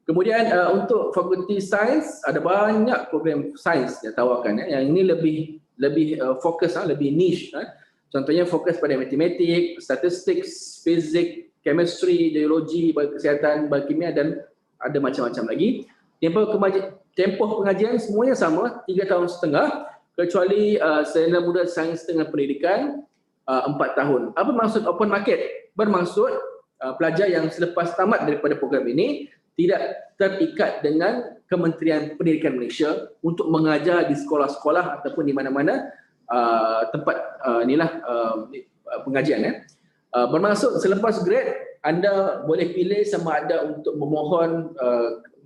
Kemudian untuk fakulti sains ada banyak program sains yang tawarkan. Yang ini lebih fokus, lebih niche. Contohnya fokus pada matematik, statistik, fizik, chemistry, geologi, biokesihatan, biokimia dan ada macam-macam lagi. Tempoh pengajian semuanya sama, 3 tahun setengah, kecuali sarjana muda sains dengan pendidikan 4 tahun. Apa maksud open market? Bermaksud pelajar yang selepas tamat daripada program ini tidak terikat dengan Kementerian Pendidikan Malaysia untuk mengajar di sekolah-sekolah ataupun di mana-mana tempat pengajian. Bermaksud selepas grad anda boleh pilih sama ada untuk memohon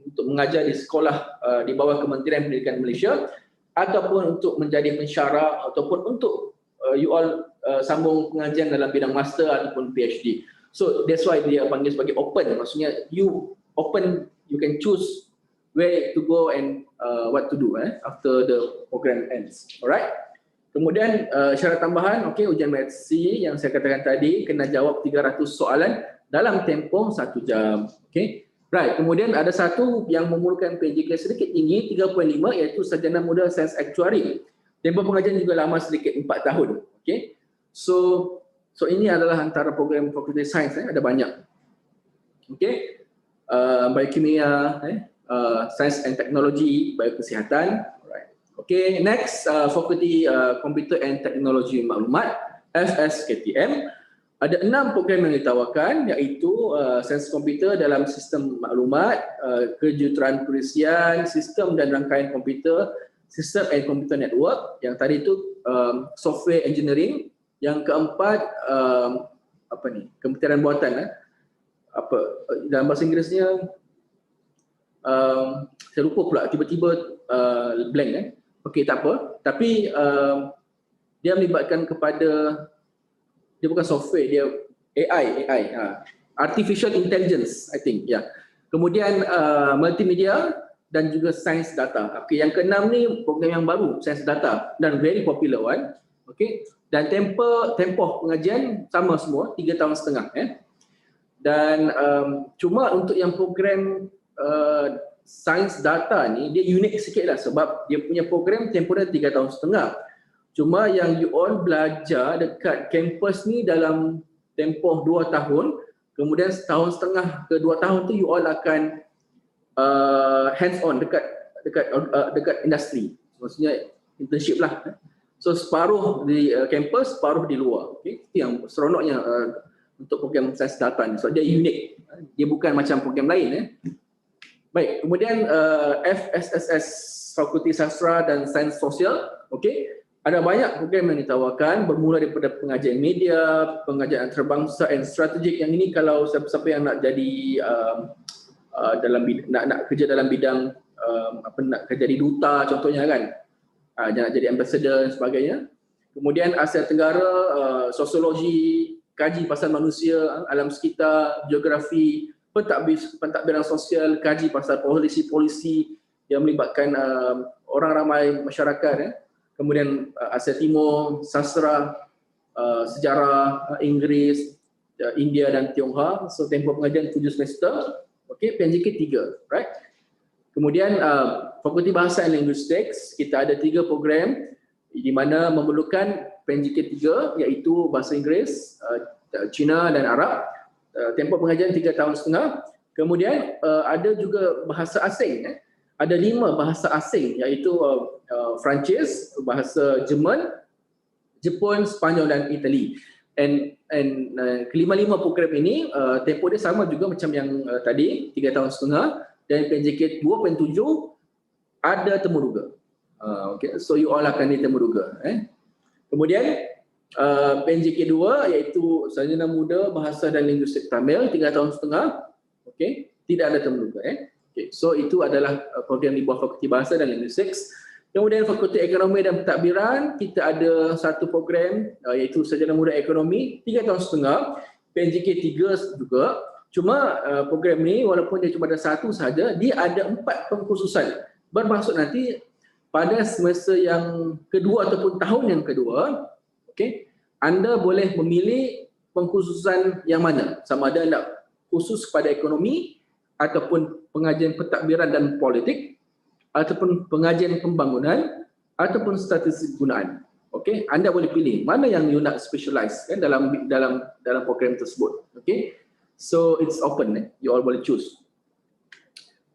untuk mengajar di sekolah di bawah Kementerian Pendidikan Malaysia ataupun untuk menjadi pensyarah ataupun untuk you all sambung pengajian dalam bidang master ataupun PhD. So that's why dia panggil sebagai open. Maksudnya you open, you can choose where to go and what to do after the program ends. Alright. Kemudian syarat tambahan, okay, ujian matematik yang saya katakan tadi kena jawab 300 soalan dalam tempoh 1 jam. Okay. Right. Kemudian ada satu yang memerlukan PJK sedikit tinggi 3.5 iaitu sarjana muda sains aktuari. Tempoh pengajian juga lama sedikit 4 tahun. Okay. So ini adalah antara program fakulti sains, ada banyak. Okay. Biokimia, sains and teknologi, biokesihatan. Alright. Okay, next fakulti Computer and Teknologi Maklumat, FSKTM. Ada 6 program yang ditawarkan, iaitu sains komputer dalam sistem maklumat, kejuruteraan perisian, sistem dan rangkaian komputer, sistem and computer network. Yang tadi itu software engineering. Yang keempat kemetiran buatan. Dalam bahasa Inggerisnya saya lupa pula, tiba-tiba blank. Okey, tak apa. Tapi dia melibatkan kepada, dia bukan software, dia AI, artificial intelligence, I think. Ya. Kemudian multimedia dan juga sains data. Okey, yang keenam ni program yang baru, sains data dan very popular one. Okey, dan tempoh pengajian sama semua, 3 tahun setengah. Dan cuma untuk yang program sains data ni dia unik sikit lah sebab dia punya program tempoh dia 3 tahun setengah. Cuma yang you all belajar dekat kampus ni dalam tempoh 2 tahun, kemudian setahun setengah ke 2 tahun tu you all akan hands on dekat industri. Maksudnya internship lah. So separuh di kampus, separuh di luar. Okay? Itu yang seronoknya untuk program sains data ni. So dia unik. Dia bukan macam program lain. Baik, kemudian FSSS Fakulti Sastra dan Sains Sosial. Okey. Ada banyak program yang ditawarkan bermula daripada pengajian media, pengajian antarabangsa dan strategik. Yang ini kalau siapa-siapa yang nak jadi nak kerja dalam bidang nak kerja di duta contohnya kan. Nak jadi ambassador dan sebagainya. Kemudian Asia Tenggara, sosiologi, kaji pasal manusia, alam sekitar, geografi, pentadbiran sosial, kaji pasal polisi-polisi yang melibatkan orang ramai masyarakat. Kemudian Asia Timur, sastra, sejarah Inggeris, India dan Tionghoa. So tempoh pengajian 7 semester. Okey, PNJK 3, right? Kemudian Fakulti Bahasa dan Linguistics, kita ada 3 program di mana memerlukan PNJK 3 iaitu Bahasa Inggeris, Cina dan Arab. Tempoh pengajian 3 tahun setengah. Kemudian ada juga bahasa asing. Ada 5 bahasa asing iaitu Perancis, bahasa Jerman, Jepun, Sepanyol dan Itali. And kelima-lima program ini tempoh dia sama juga macam yang tadi 3 tahun setengah, dan PNJK 2.7 ada temuruga. Okay, so you all akan ditemuruga. Kemudian PNJK 2 iaitu sarjana muda bahasa dan linguistik Tamil 3 tahun setengah. Okey, tidak ada temuruga. Okay, so itu adalah program di bawah Fakulti Bahasa dan Linguistik. Kemudian Fakulti Ekonomi dan Pentadbiran, kita ada satu program iaitu sarjana muda ekonomi 3 tahun setengah, PNJK 3 juga. Cuma program ni walaupun dia cuma ada satu sahaja, dia ada 4 pengkhususan. Bermaksud nanti pada semester yang kedua ataupun tahun yang kedua, okey, anda boleh memilih pengkhususan yang mana. Sama ada nak khusus kepada ekonomi ataupun pengajian pentadbiran dan politik ataupun pengajian pembangunan ataupun statistik gunaan. Okey, anda boleh pilih mana yang you nak specialize kan dalam program tersebut. Okey. So it's open, you all boleh choose.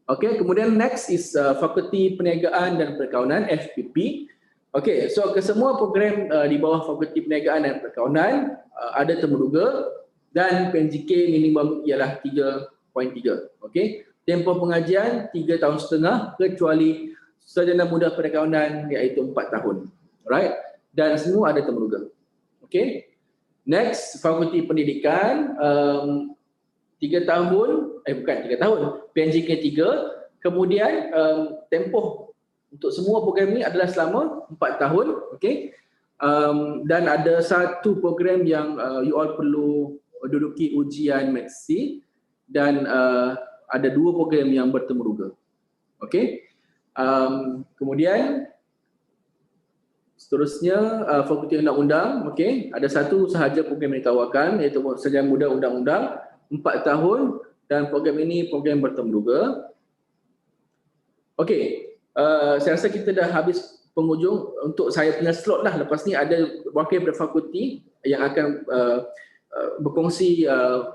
Okay, kemudian next is Fakulti Perniagaan dan Perkawanan, FPP. Okay, so kesemua program di bawah Fakulti Perniagaan dan Perkawanan ada temuruga dan PNJK minimum ialah 3.3. Okay, tempoh pengajian 3 tahun setengah kecuali sarjana muda perkawanan iaitu 4 tahun. Alright, dan semua ada temuruga. Okay, next Fakulti Pendidikan 3 tahun, bukan 3 tahun, PNJK 3, kemudian tempoh untuk semua program ni adalah selama 4 tahun, okey. Dan ada satu program yang you all perlu duduki ujian Matrikulasi dan ada 2 program yang bertemuruga. Okey. Kemudian seterusnya Fakulti Undang-Undang, okey, ada satu sahaja program yang ditawarkan iaitu sarjana muda undang-undang 4 tahun dan program ini program bertemuruga. Okey, saya rasa kita dah habis penghujung untuk saya punya slot lah. Lepas ni ada wakil dari fakulti yang akan berkongsi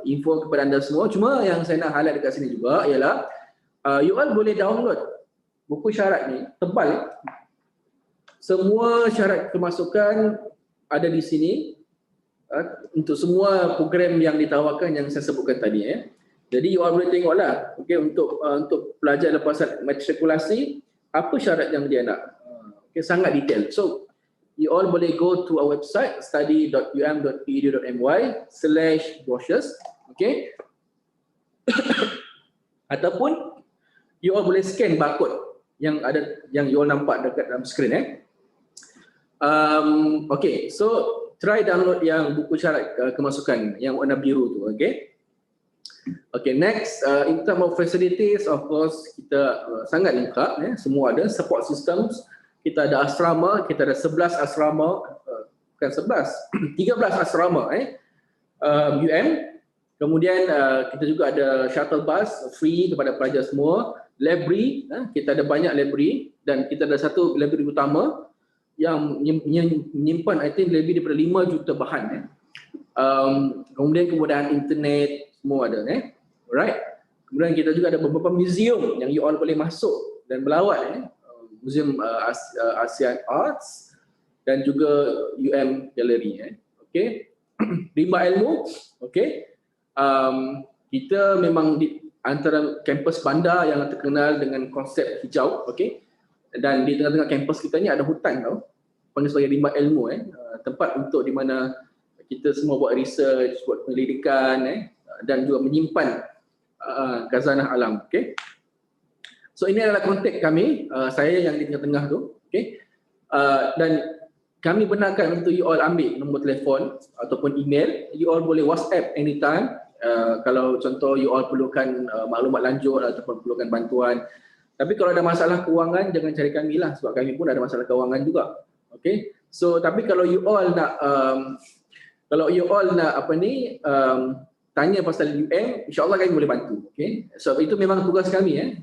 info kepada anda semua. Cuma yang saya nak highlight dekat sini juga ialah you all boleh download buku syarat ni, tebal. Semua syarat kemasukan ada di sini. Untuk semua program yang ditawarkan yang saya sebutkan tadi. Jadi you all boleh tengoklah, okay, untuk pelajar lepasan matrikulasi apa syarat yang dia nak. Okay, sangat detail. So you all boleh go to our website study.um.edu.my/brochures, okay. Ataupun you all boleh scan barcode yang ada, yang you all nampak dekat dalam skrin. Okay, so try download yang buku syarat kemasukan yang warna biru tu, okay. Okay, next in terms of facilities, of course kita sangat lengkap, semua ada support systems. Kita ada asrama, kita ada 11 asrama, bukan 11, 13 asrama UM. Kemudian kita juga ada shuttle bus free kepada pelajar semua. Library, kita ada banyak library dan kita ada satu library utama yang menyimpan I think lebih daripada 5 juta bahan. Kemudian kemudahan internet semua ada. Alright. Kemudian kita juga ada beberapa museum yang you all boleh masuk dan melawat. Museum ASEAN Arts dan juga UM Gallery. Okay. Rimba ilmu. Okay. Kita memang di antara kampus bandar yang terkenal dengan konsep hijau. Okay. Dan di tengah-tengah kampus kita ni ada hutan tau, panggil sebagai rimba ilmu, tempat untuk di mana kita semua buat research, buat penyelidikan dan juga menyimpan khazanah alam. Okay. So ini adalah kontak kami, saya yang di tengah-tengah tu. Okay. Dan kami benarkan untuk you all ambil nombor telefon ataupun email. You all boleh WhatsApp anytime kalau contoh you all perlukan maklumat lanjut ataupun perlukan bantuan. Tapi kalau ada masalah kewangan, jangan cari kami lah sebab kami pun ada masalah kewangan juga. Okay. So tapi kalau you all nak Kalau you all nak apa ni tanya pasal UM, insyaAllah kami boleh bantu. Okay? So itu memang tugas kami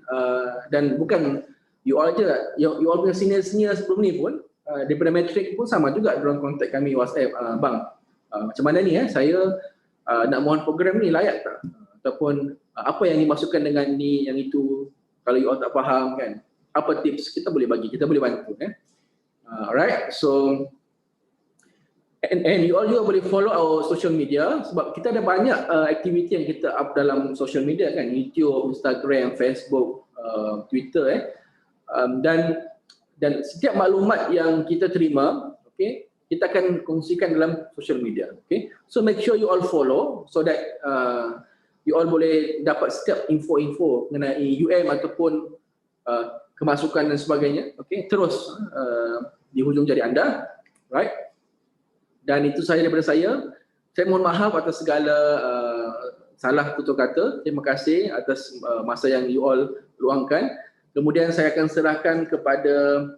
dan bukan you all je, you all punya senior sebelum ni pun daripada Matrik pun sama juga dalam kontak kami WhatsApp, bang macam mana ni saya nak mohon program ni layak tak? Ataupun apa yang dimasukkan dengan ni, yang itu, kalau you all tak faham kan, apa tips kita boleh bagi, kita boleh bantu alright, so and you all juga boleh follow our social media sebab kita ada banyak aktiviti yang kita up dalam social media kan, YouTube, Instagram, Facebook, Twitter dan setiap maklumat yang kita terima, okay, kita akan kongsikan dalam social media, okay. So make sure you all follow so that you all boleh dapat setiap info-info mengenai UM ataupun kemasukan dan sebagainya, okay, terus di hujung jari anda, right. Dan itu sahaja daripada saya. Saya mohon maaf atas segala salah tutur kata. Terima kasih atas masa yang you all luangkan. Kemudian saya akan serahkan kepada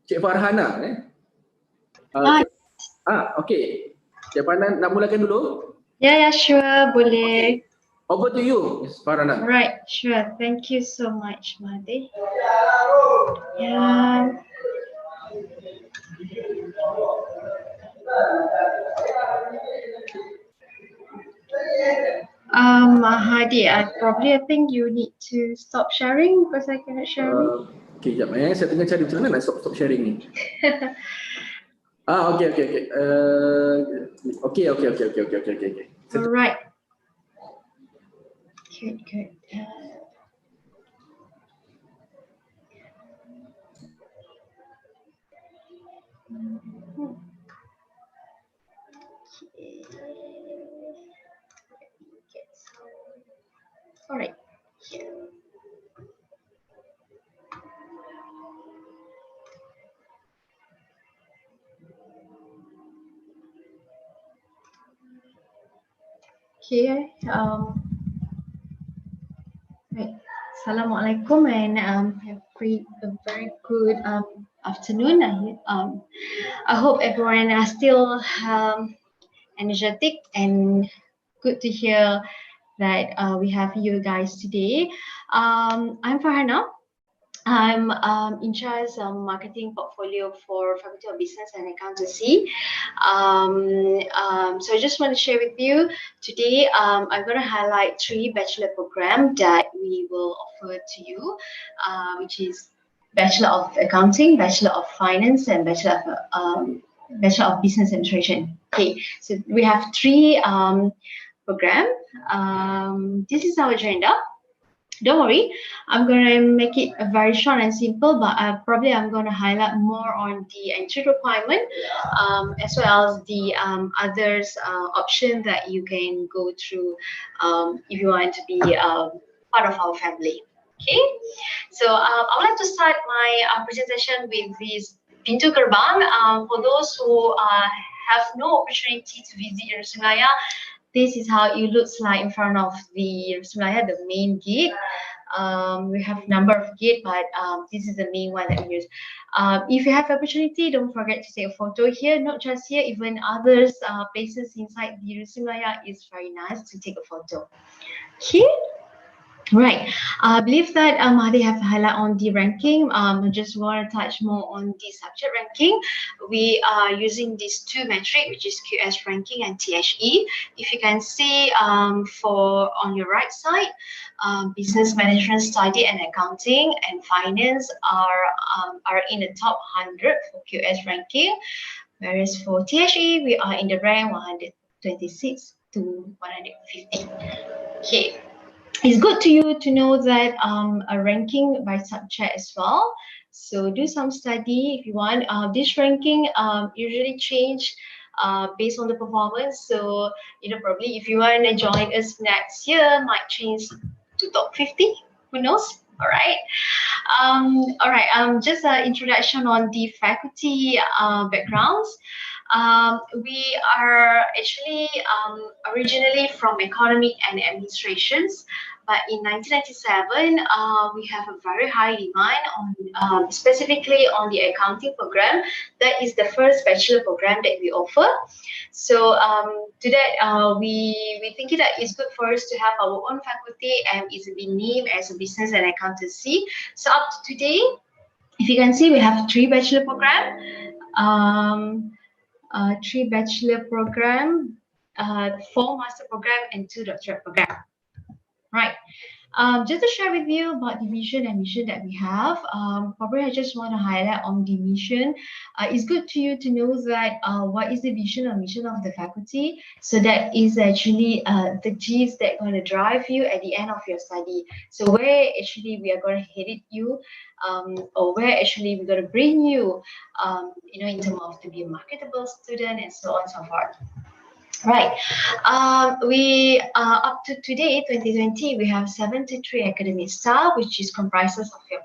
Cik Farhana. Okey. Cik Farhana nak mulakan dulu? Ya, sure, boleh. Okay. Over to you, Ms. Farhana. Right, sure. Thank you so much, Mahdi. Yeah. Hadi, I think you need to stop sharing because I cannot share. Okay, sekejap saya tengah cari macam mana nak stop sharing ni. Okay. Okay. Alright. Good. Alright. Okay. Right. Assalamualaikum and have a very good afternoon. I hope everyone are still energetic and good to hear that we have you guys today. I'm Farhana. I'm in charge of marketing portfolio for Faculty of Business and Accountancy. So I just want to share with you today. I'm going to highlight 3 bachelor programs that we will offer to you, which is Bachelor of Accounting, Bachelor of Finance, and Bachelor of Business Administration. Okay, so we have 3 programs. This is our agenda. Don't worry, I'm going to make it very short and simple, but probably I'm going to highlight more on the entry requirement as well as the others option that you can go through if you want to be part of our family. Okay, so I would like to start my presentation with this Pintu Gerbang. For those who have no opportunity to visit Yerusalem, this is how it looks like in front of the Sembilan, the main gate. We have number of gate, but this is the main one that we use. If you have opportunity, don't forget to take a photo here. Not just here, even others places inside the Sembilan is very nice to take a photo. Okay. Right, I believe that they have highlight on the ranking. I just want to touch more on the subject ranking. We are using these 2 metric, which is QS ranking and THE. If you can see for on your right side, business management study and accounting and finance are in the top 100 for QS ranking, whereas for THE we are in the rank 126 to 150. Okay. It's good to you to know that a ranking by subject as well. So do some study if you want. This ranking usually change based on the performance. So probably if you want to join us next year, might change to top 50. Who knows? All right. Just an introduction on the faculty backgrounds. We are actually originally from economic and administrations. But in 1997, we have a very high demand on specifically on the accounting program. That is the first bachelor program that we offer. So to that, we think that it's good for us to have our own faculty, and it's been named as a business and accountancy. So up to today, if you can see, we have 3 bachelor program, 3 bachelor program, 4 master program, and 2 doctorate program. Right. Just to share with you about the vision and mission that we have, probably I just want to highlight on the mission. It's good to you to know that what is the vision or mission of the faculty. So that is actually the G's that are going to drive you at the end of your study. So where actually we are going to head you, or where actually we're going to bring you, in terms of to be a marketable student and so on and so forth. Right. We up to today, 2020, we have 73 academic staff, which is comprises of your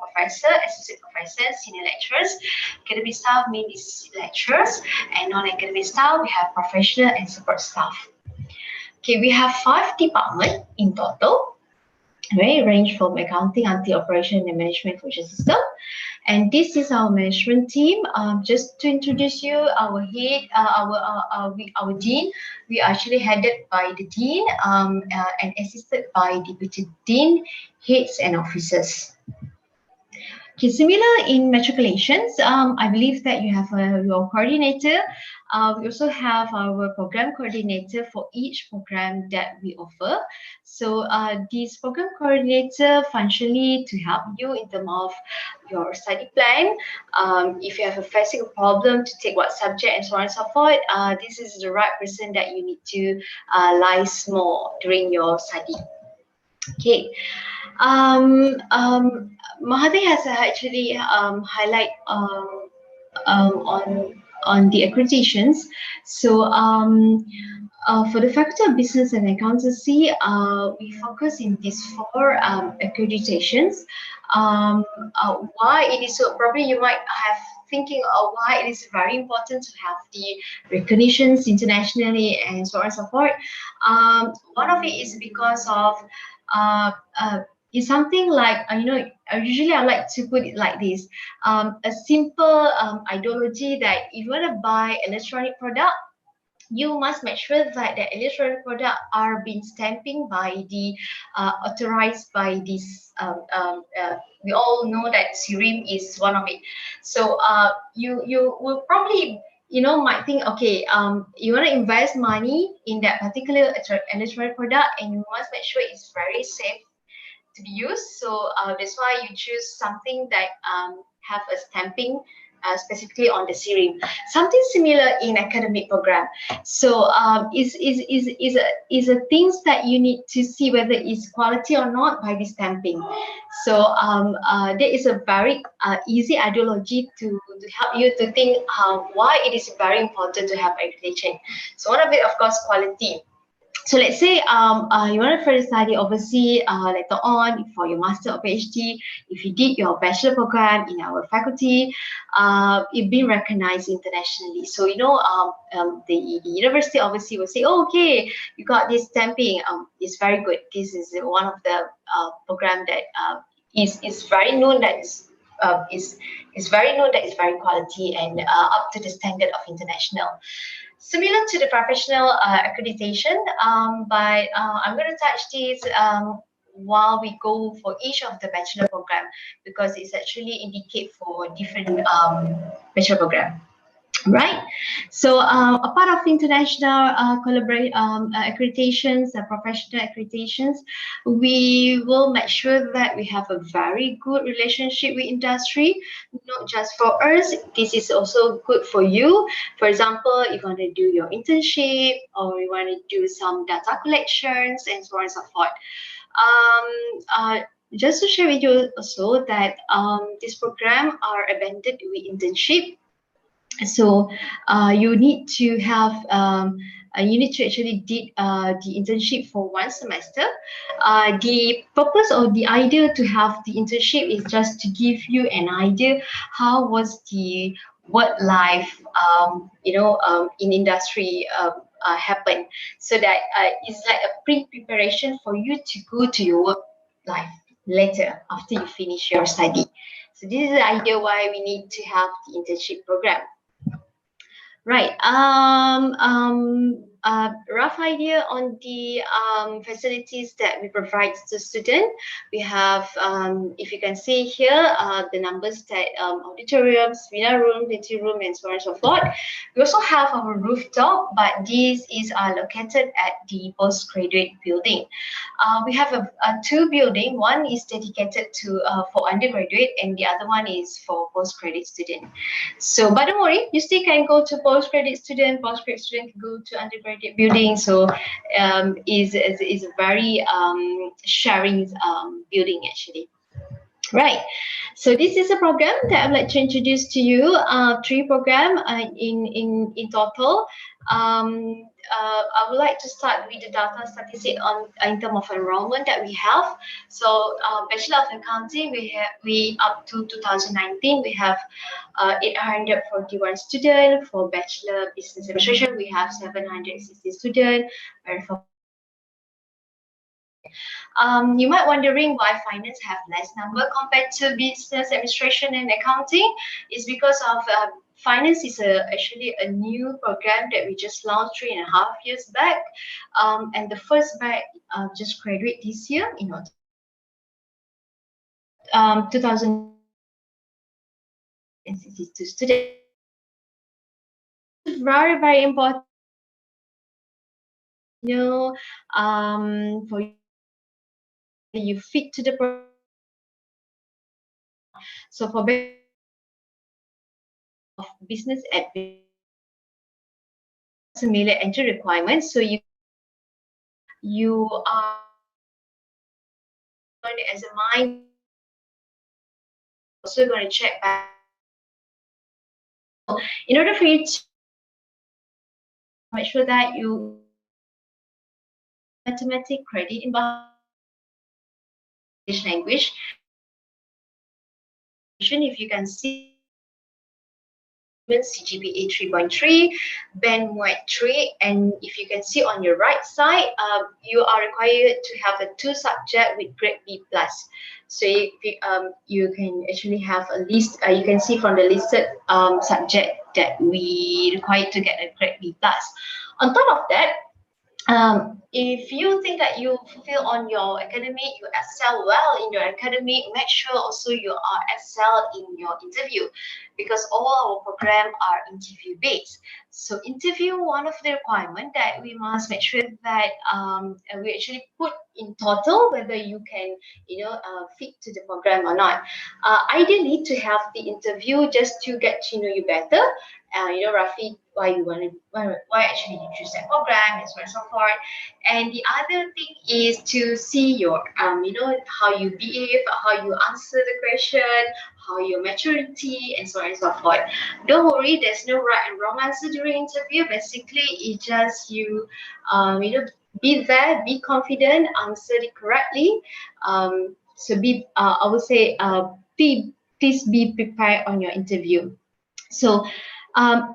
professor, associate professors, senior lecturers. Academic staff means lecturers, and non-academic staff we have professional and support staff. Okay, we have 5 departments in total. Right, range from accounting until operation and management information system. And this is our management team. Just to introduce you, our head, our dean, we are actually headed by the dean and assisted by deputy dean, heads and officers. Okay, similar in matriculations, I believe that you have your coordinator. We also have our program coordinator for each program that we offer. So this program coordinator functionally to help you in terms of your study plan. If you have facing a problem to take what subject and so on and so forth, this is the right person that you need to liaise more during your study. Okay. Mahathir has actually highlight on the accreditations. So for the Faculty of Business and Accountancy, we focus in these 4 accreditations. Why it is so? Probably you might have thinking of why it is very important to have the recognitions internationally and so on and so forth. One of it is because of it's something like, usually I like to put it like this, a simple ideology that if you want to buy electronic product, you must make sure that the electronic product are being stamping by the authorized by this. We all know that Siri is one of it. So you will probably might think, okay, you want to invest money in that particular electronic product, and you must make sure it's very safe to be used. So that's why you choose something that have a stamping specifically on the Siri. Something similar in academic program. So is a things that you need to see whether it's quality or not by the stamping. So there is a very easy ideology to help you to think why it is very important to have accreditation. So one of it, of course, quality. So let's say you want to further study overseas later on for your master or PhD. If you did your bachelor program in our faculty, it's been recognized internationally. So the university obviously will say, oh, okay, you got this stamping. It's very good. This is one of the program that is very known that is very known that is very quality and up to the standard of international. Similar to the professional accreditation, but I'm going to touch this while we go for each of the bachelor program, because it's actually indicate for different bachelor program. Right. So a part of international accreditations, professional accreditations, we will make sure that we have a very good relationship with industry, not just for us. This is also good for you. For example, if you want to do your internship or you want to do some data collections and so on and so forth. Just to share with you also that this program are abandoned with internship. So you need to have you need to actually did the internship for 1 semester. The purpose or the idea to have the internship is just to give you an idea how was the work life, in industry happen, so that it's like a pre-preparation for you to go to your work life later after you finish your study. So this is the idea why we need to have the internship program. Right. Rough idea on the facilities that we provide to students. We have, if you can see here, the numbers that auditorium, seminar room, meeting room, and so on and so forth. We also have our rooftop, but this is located at the postgraduate building. We have a two building. One is dedicated to for undergraduate, and the other one is for postgraduate student. So, but don't worry, you still can go to postgraduate student can go to undergraduate building. So, is a very sharing building actually. Right. So this is a program that I'd like to introduce to you. Three program in total. I would like to start with the data statistic on in terms of enrollment that we have. So Bachelor of Accounting, we up to 2019 we have 841 students. For Bachelor Business Administration, we have 760 students. And for you might wondering why finance have less number compared to business administration and accounting. It's because of finance is actually a new program that we just launched 3.5 years back, and the first batch just graduate this year, 2062 students. Very, very important. For you fit to the program. So for business admin, similar entry requirements. So you are as a mind also going to check back. In order for you to make sure that you mathematics credit in English language. If you can see CGPA 3.3, bandwidth 3, and if you can see on your right side, you are required to have a 2 subject with grade B plus. So you can actually have a list. You can see from the listed subject that we required to get a grade B plus. On top of that, if you think that you fulfill on your academic, you excel well in your academic, make sure also you are excel in your interview, because all our programs are interview based. So interview, one of the requirements that we must make sure that we actually put in total whether you can fit to the program or not. Ideally to have the interview just to get to know you better, roughly why actually you choose that program and so on and so forth. And the other thing is to see your how you behave, how you answer the question, how your maturity, and so on and so forth. Don't worry, there's no right and wrong answer during interview. Basically, it's just you be there, be confident, answer it correctly. So I would say please be prepared on your interview. So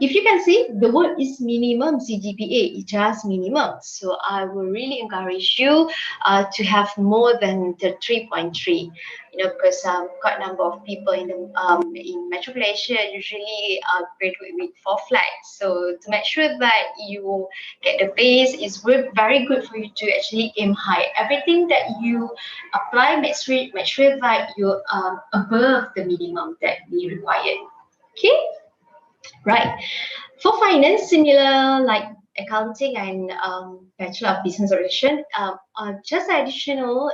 if you can see, the word is minimum CGPA, it's just minimum. So I will really encourage you to have more than the 3.3, because quite a number of people in matriculation usually graduate with 4 flat. So to make sure that you get the base, is very good for you to actually aim high. Everything that you apply, make sure that you're above the minimum that we require. Okay. Right. For finance, similar like accounting and Bachelor of Business Administration, just additional,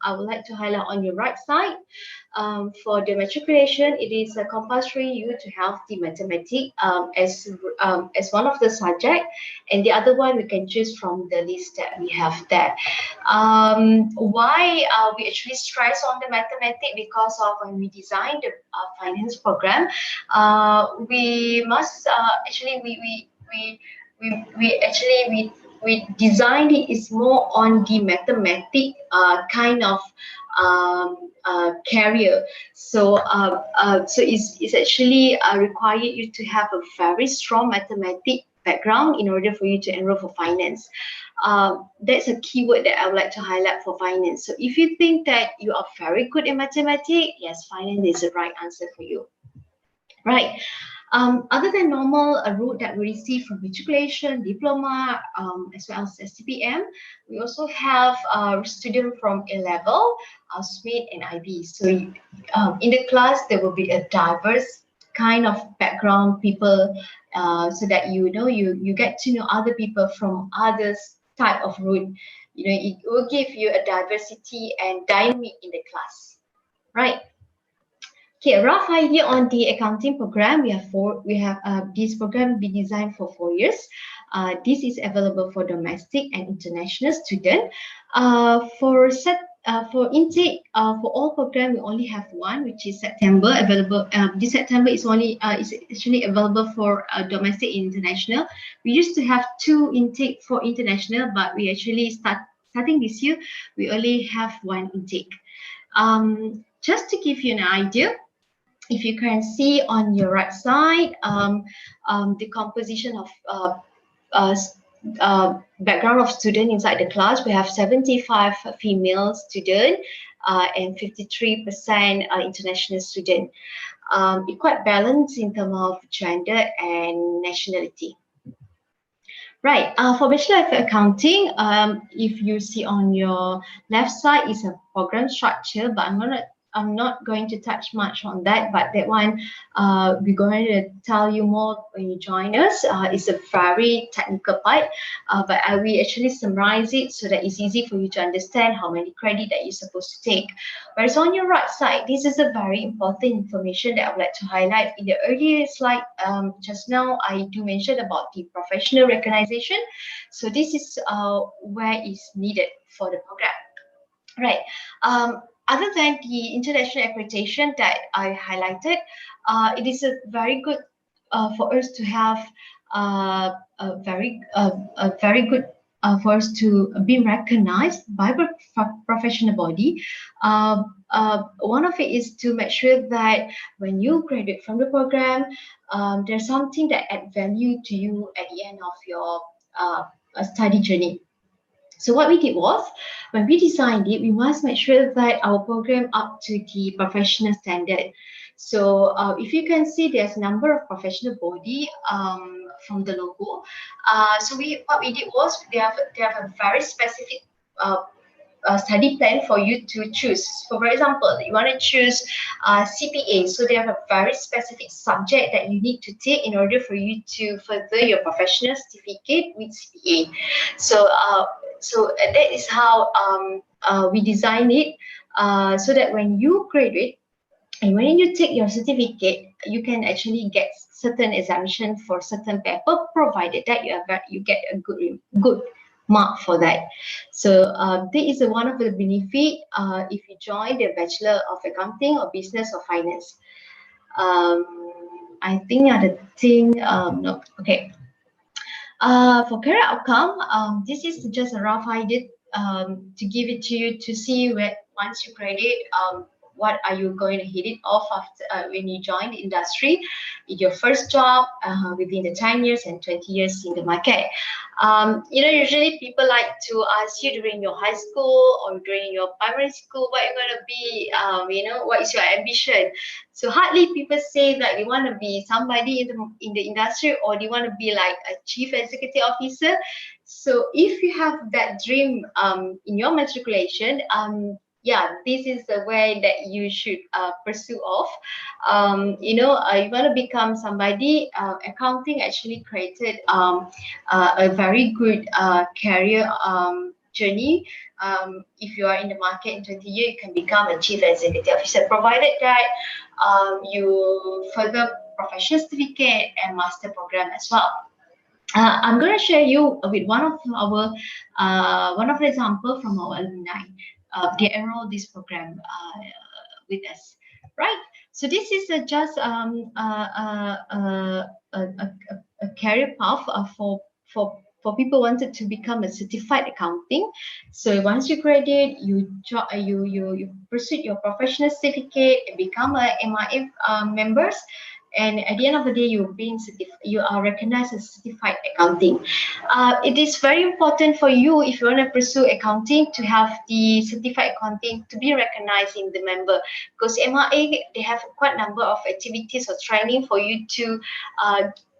I would like to highlight on your right side. For the matriculation, it is compulsory you to have the mathematics as one of the subject, and the other one we can choose from the list that we have there. Why we actually stress on the mathematics? Because of when we designed the finance program, we must actually we we designed it is more on the mathematic kind of career. So it's actually require you to have a very strong mathematic background in order for you to enroll for finance. That's a keyword that I would like to highlight for finance. So if you think that you are very good in mathematics, yes, finance is the right answer for you. Right. Other than normal route that we receive from matriculation, diploma, as well as STPM, we also have students from A-level, SMIT, and IB. So in the class, there will be a diverse kind of background people, so that you get to know other people from others type of route. It will give you a diversity and dynamic in the class, right? Okay, a rough idea on the accounting program. We have this program be designed for 4 years. This is available for domestic and international student. For intake for all program, we only have one, which is September available. This September is actually available for domestic and international. We used to have 2 intake for international, but we actually starting this year, we only have 1 intake. Just to give you an idea, if you can see on your right side, the composition of background of student inside the class, we have 75 female student and 53% international student. It's quite balanced in terms of gender and nationality. Right, for Bachelor of Accounting, if you see on your left side is a program structure, but I'm not going to touch much on that, but that one we're going to tell you more when you join us. It's a very technical part, but I will actually summarize it so that it's easy for you to understand how many credit that you're supposed to take. Whereas on your right side, this is a very important information that I would like to highlight. In the earlier slide, just now, I do mention about the professional recognition. So this is where is needed for the program. Right. Other than the international accreditation that I highlighted, it is a very good for us to have a very good for us to be recognized by professional body. One of it is to make sure that when you graduate from the program, there's something that add value to you at the end of your study journey. So what we did was, when we designed it, we must make sure that our program up to the professional standard. So if you can see, there's a number of professional body from the logo. So what we did was, they have a very specific study plan for you to choose. So for example, you want to choose CPA, so they have a very specific subject that you need to take in order for you to further your professional certificate with CPA. So that is how we design it, so that when you graduate and when you take your certificate, you can actually get certain exemption for certain paper, provided that you get a good mark for that. So this is one of the benefit if you join the Bachelor of Accounting or Business or Finance. I think other thing, no, okay. For career outcome, this is just a rough idea to give it to you to see where once you graduate, what are you going to hit it off after when you join the industry, your first job within the 10 years and 20 years in the market. Usually people like to ask you during your high school or during your primary school, what you're going to be, what is your ambition. So hardly people say that they want to be somebody in the industry, or they want to be like a chief executive officer. So if you have that dream in your matriculation, this is the way that you should pursue of. You want to become somebody. Accounting actually created a very good career journey. If you are in the market in 20 years, you can become a chief executive officer, provided that you further professional certificate and master program as well. I'm going to share you with one of the example from our alumni. They enroll this program with us, right? So this is just a career path for for people wanted to become a certified accounting. So once you graduate, you pursue your professional certificate, become a MIF members, and at the end of the day, you are recognized as certified accounting. It is very important for you, if you want to pursue accounting, to have the certified accounting to be recognized in the member, because MIA, they have quite a number of activities or training for you to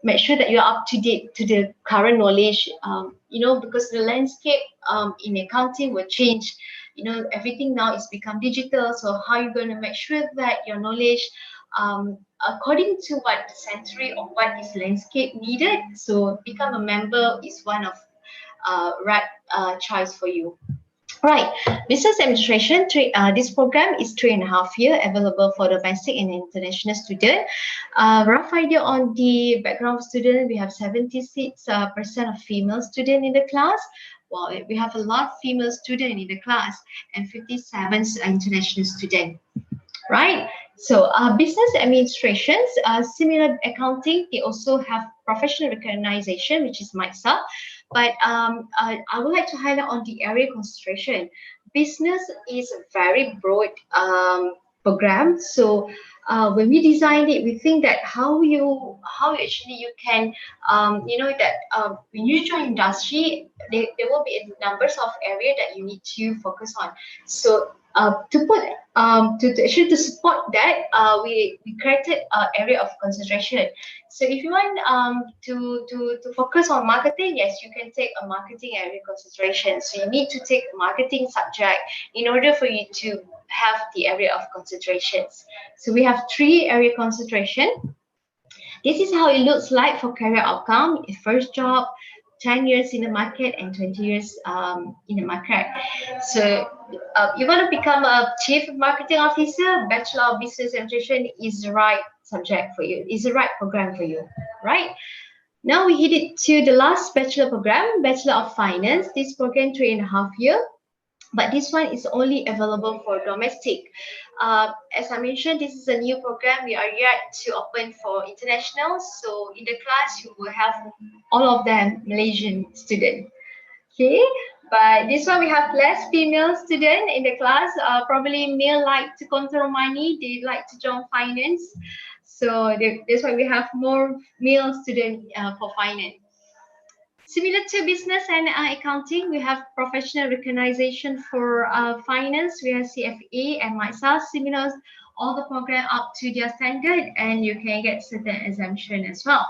make sure that you're up to date to the current knowledge, because the landscape in accounting will change. Everything now is become digital, so how you're going to make sure that your knowledge according to what the century or what is landscape needed. So become a member is one of right choice for you. Right, business administration. This program is 3.5 years, available for domestic and international student. Rough idea on the background of student: we have 76% of female student in the class. Well, we have a lot of female student in the class, and 57 international student. Right. So business administrations, similar accounting, they also have professional recognition, which is Masuk. But I would like to highlight on the area concentration. Business is a very broad program. So when we designed it, we think that how actually you can, when you join industry, there will be numbers of area that you need to focus on. So to support that, we created an area of concentration. So if you want to focus on marketing, yes, you can take a marketing area concentration. So you need to take a marketing subject in order for you to have the area of concentrations. So we have 3 area concentration. This is how it looks like for career outcome: first job, 10 years in the market, and 20 years in the market. So you want to become a chief marketing officer, Bachelor of Business Administration is the right subject for you, is the right program for you, right? Now we hit it to the last bachelor program, Bachelor of Finance. This program 3.5 years. But this one is only available for domestic. As I mentioned, this is a new program. We are yet to open for international. So in the class, you will have all of them Malaysian students. Okay, but this one we have less female student in the class. Probably male like to control money. They like to join finance. So that's why we have more male student for finance. Similar to business and accounting, we have professional recognition for finance. We have CFA and Masuk. Similar, all the program up to their standard, and you can get certain exemption as well.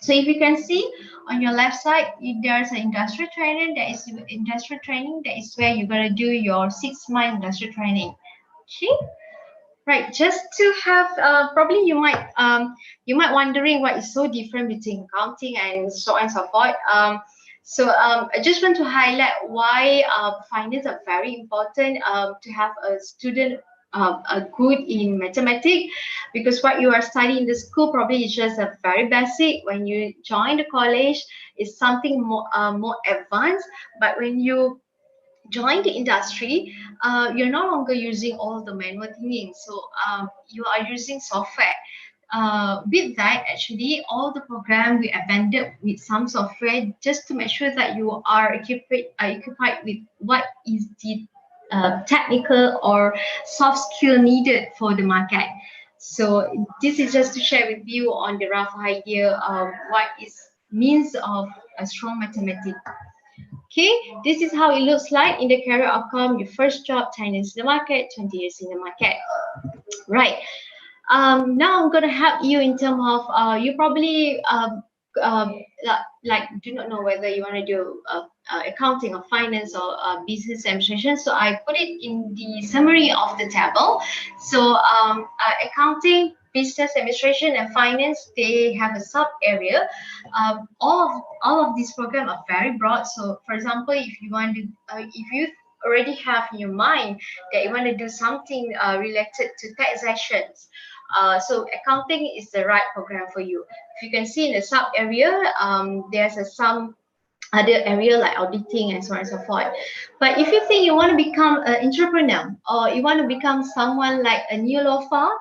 So if you can see on your left side, there's an industrial training. That is industrial training. That is where you're gonna do your 6-month industrial training. Okay. Right, just to have probably you might wondering what is so different between accounting and so on and so forth. I just want to highlight why finance are very important to have a student good in mathematics, because what you are studying in the school probably is just a very basic. When you join the college, it's something more advanced. But when you join the industry, you're no longer using all the manual thinking. So you are using software. With that, actually, all the program we abandoned with some software just to make sure that you are occupied with what is the technical or soft skill needed for the market. So this is just to share with you on the rough idea of what is means of a strong mathematics. Okay, this is how it looks like in the career outcome. Your first job, 10 years in the market, 20 years in the market. Right. Now I'm going to help you in terms of you probably do not know whether you want to do accounting or finance or business administration. So I put it in the summary of the table. So accounting, business administration, and finance, they have a sub area. All of these programs are very broad. So for example, if you want to if you already have in your mind that you want to do something related to taxations, so accounting is the right program for you. If you can see in the sub area, there's some other area like auditing and so on and so forth. But if you think you want to become an entrepreneur or you want to become someone like a new law firm,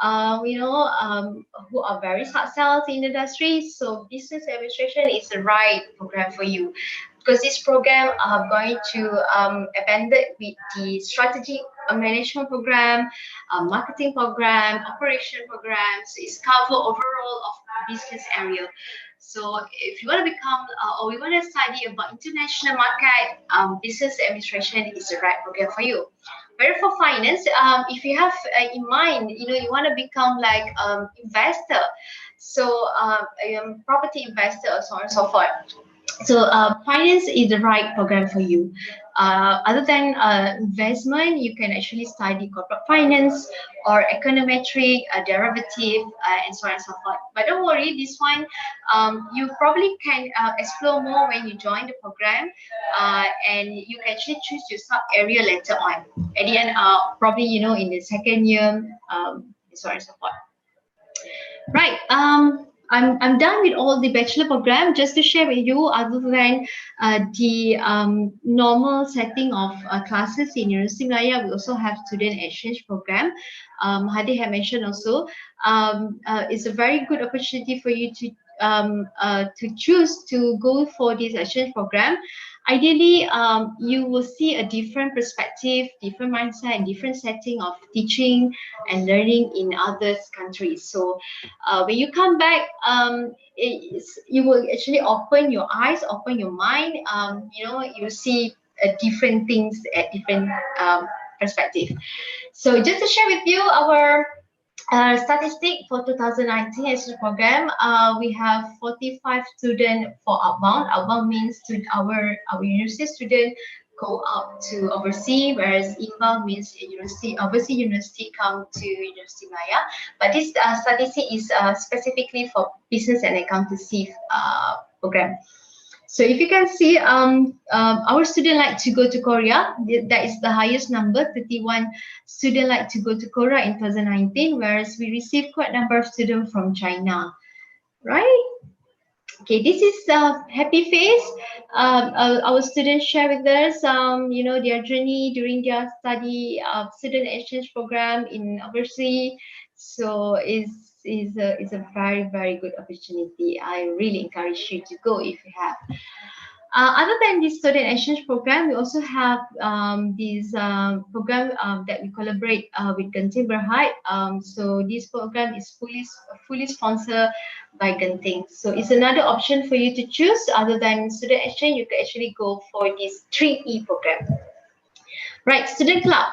who are very successful in the industry. So business administration is the right program for you, because this program are going to abandon with the strategic management program, marketing program, operation programs. It's cover overall of business area. So if you want to become or you want to study about international market, business administration is the right program for you. Whereas for finance, if you have in mind, you want to become like investor, so property investor, so on and so forth. So finance is the right program for you. Other than investment, you can actually study corporate finance or econometric, derivative, and so on and so forth. But don't worry, this one you probably can explore more when you join the program, and you can actually choose your sub area later on. At the end, probably in the second year, and so on and so forth. Right. I'm done with all the bachelor program. Just to share with you, other than the normal setting of classes in University Malaya, we also have student exchange program. Hadi had mentioned also, it's a very good opportunity for you to choose to go for this exchange program. Ideally, you will see a different perspective, different mindset, and different setting of teaching and learning in other countries. So when you come back, you will actually open your eyes, open your mind. You see different things at different perspective. So just to share with you our statistic for 2019 as a program, we have 45 students for outbound. Outbound means to our university student go out to overseas, whereas inbound means overseas university come to University Malaya. But this statistic is specifically for business and accountancy program. So if you can see, our student like to go to Korea. That is the highest number. 31 students like to go to Korea in 2019, whereas we received quite a number of students from China, right? Okay, this is happy face. Our students share with us, their journey during their study student exchange program in overseas. So is a very, very good opportunity. I really encourage you to go if you have. Other than this student exchange program, we also have this program that we collaborate with Genting Berhad. So this program is fully sponsored by Genting. So it's another option for you to choose. Other than student exchange, you can actually go for this 3E program. Right, student club.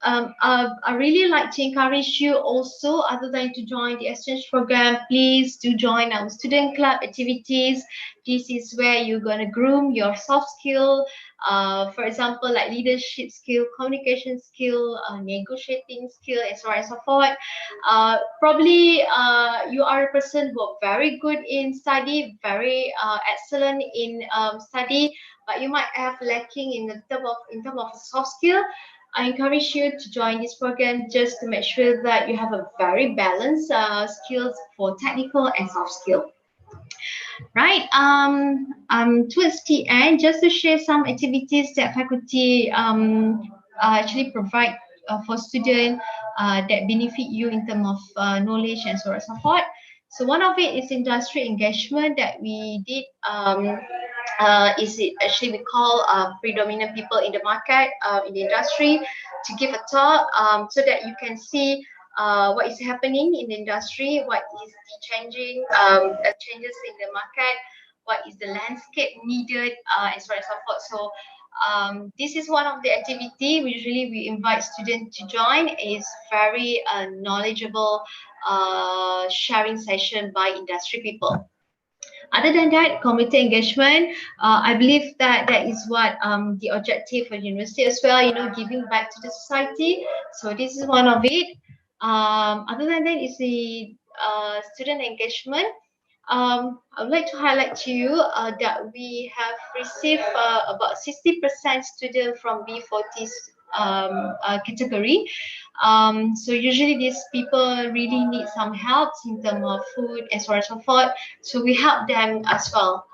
I really like to encourage you also, other than to join the exchange program, please do join our student club activities. This is where you're going to groom your soft skill, for example, like leadership skill, communication skill, negotiating skill, and so on and so forth. Probably you are a person who are very good in study, very excellent in study, but you might have lacking in terms of soft skill. I encourage you to join this program just to make sure that you have a very balanced skills for technical and soft skill. Right. Towards the end, just to share some activities that faculty actually provide for students that benefit you in terms of knowledge and so on and so forth. So one of it is industry engagement that we did. Is it actually we call predominant people in the market, in the industry, to give a talk so that you can see what is happening in the industry, what is the changing changes in the market, what is the landscape needed, and so on and so forth. So this is one of the activity usually we invite students to join. Is very knowledgeable sharing session by industry people. Other than that, community engagement, I believe that is what the objective for the university as well, giving back to the society. So this is one of it. Other than that is the student engagement. I would like to highlight to you that we have received about 60% students from B40 category. So usually these people really need some help in terms of food and so on and so forth. So we help them as well.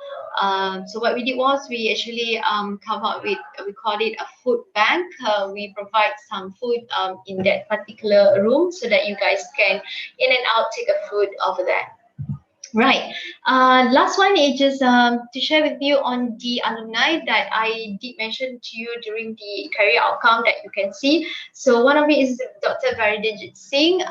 So what we did was we actually come up with, we call it a food bank. We provide some food in that particular room so that you guys can in and out take a food over there. Right. Last one is just to share with you on the alumni that I did mention to you during the career outcome that you can see. So one of it is Dr. Varidajit Singh.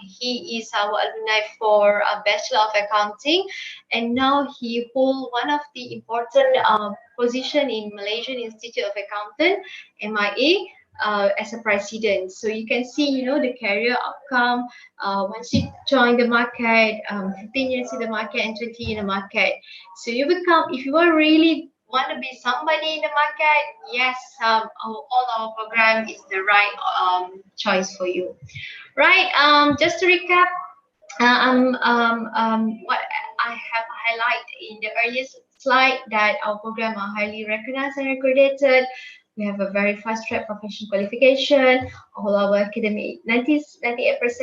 He is our alumni for a Bachelor of Accounting, and now he holds one of the important position in Malaysian Institute of Accountant (MIA). As a president, so you can see, you know, the career outcome once you join the market, 15 years in the market and 20 in the market. So you become, if you are really want to be somebody in the market, yes, all our program is the right choice for you. Right. Just to recap, what I have highlighted in the earliest slide, that our program are highly recognized and accredited. We have a very fast track professional qualification. All our academic, 98%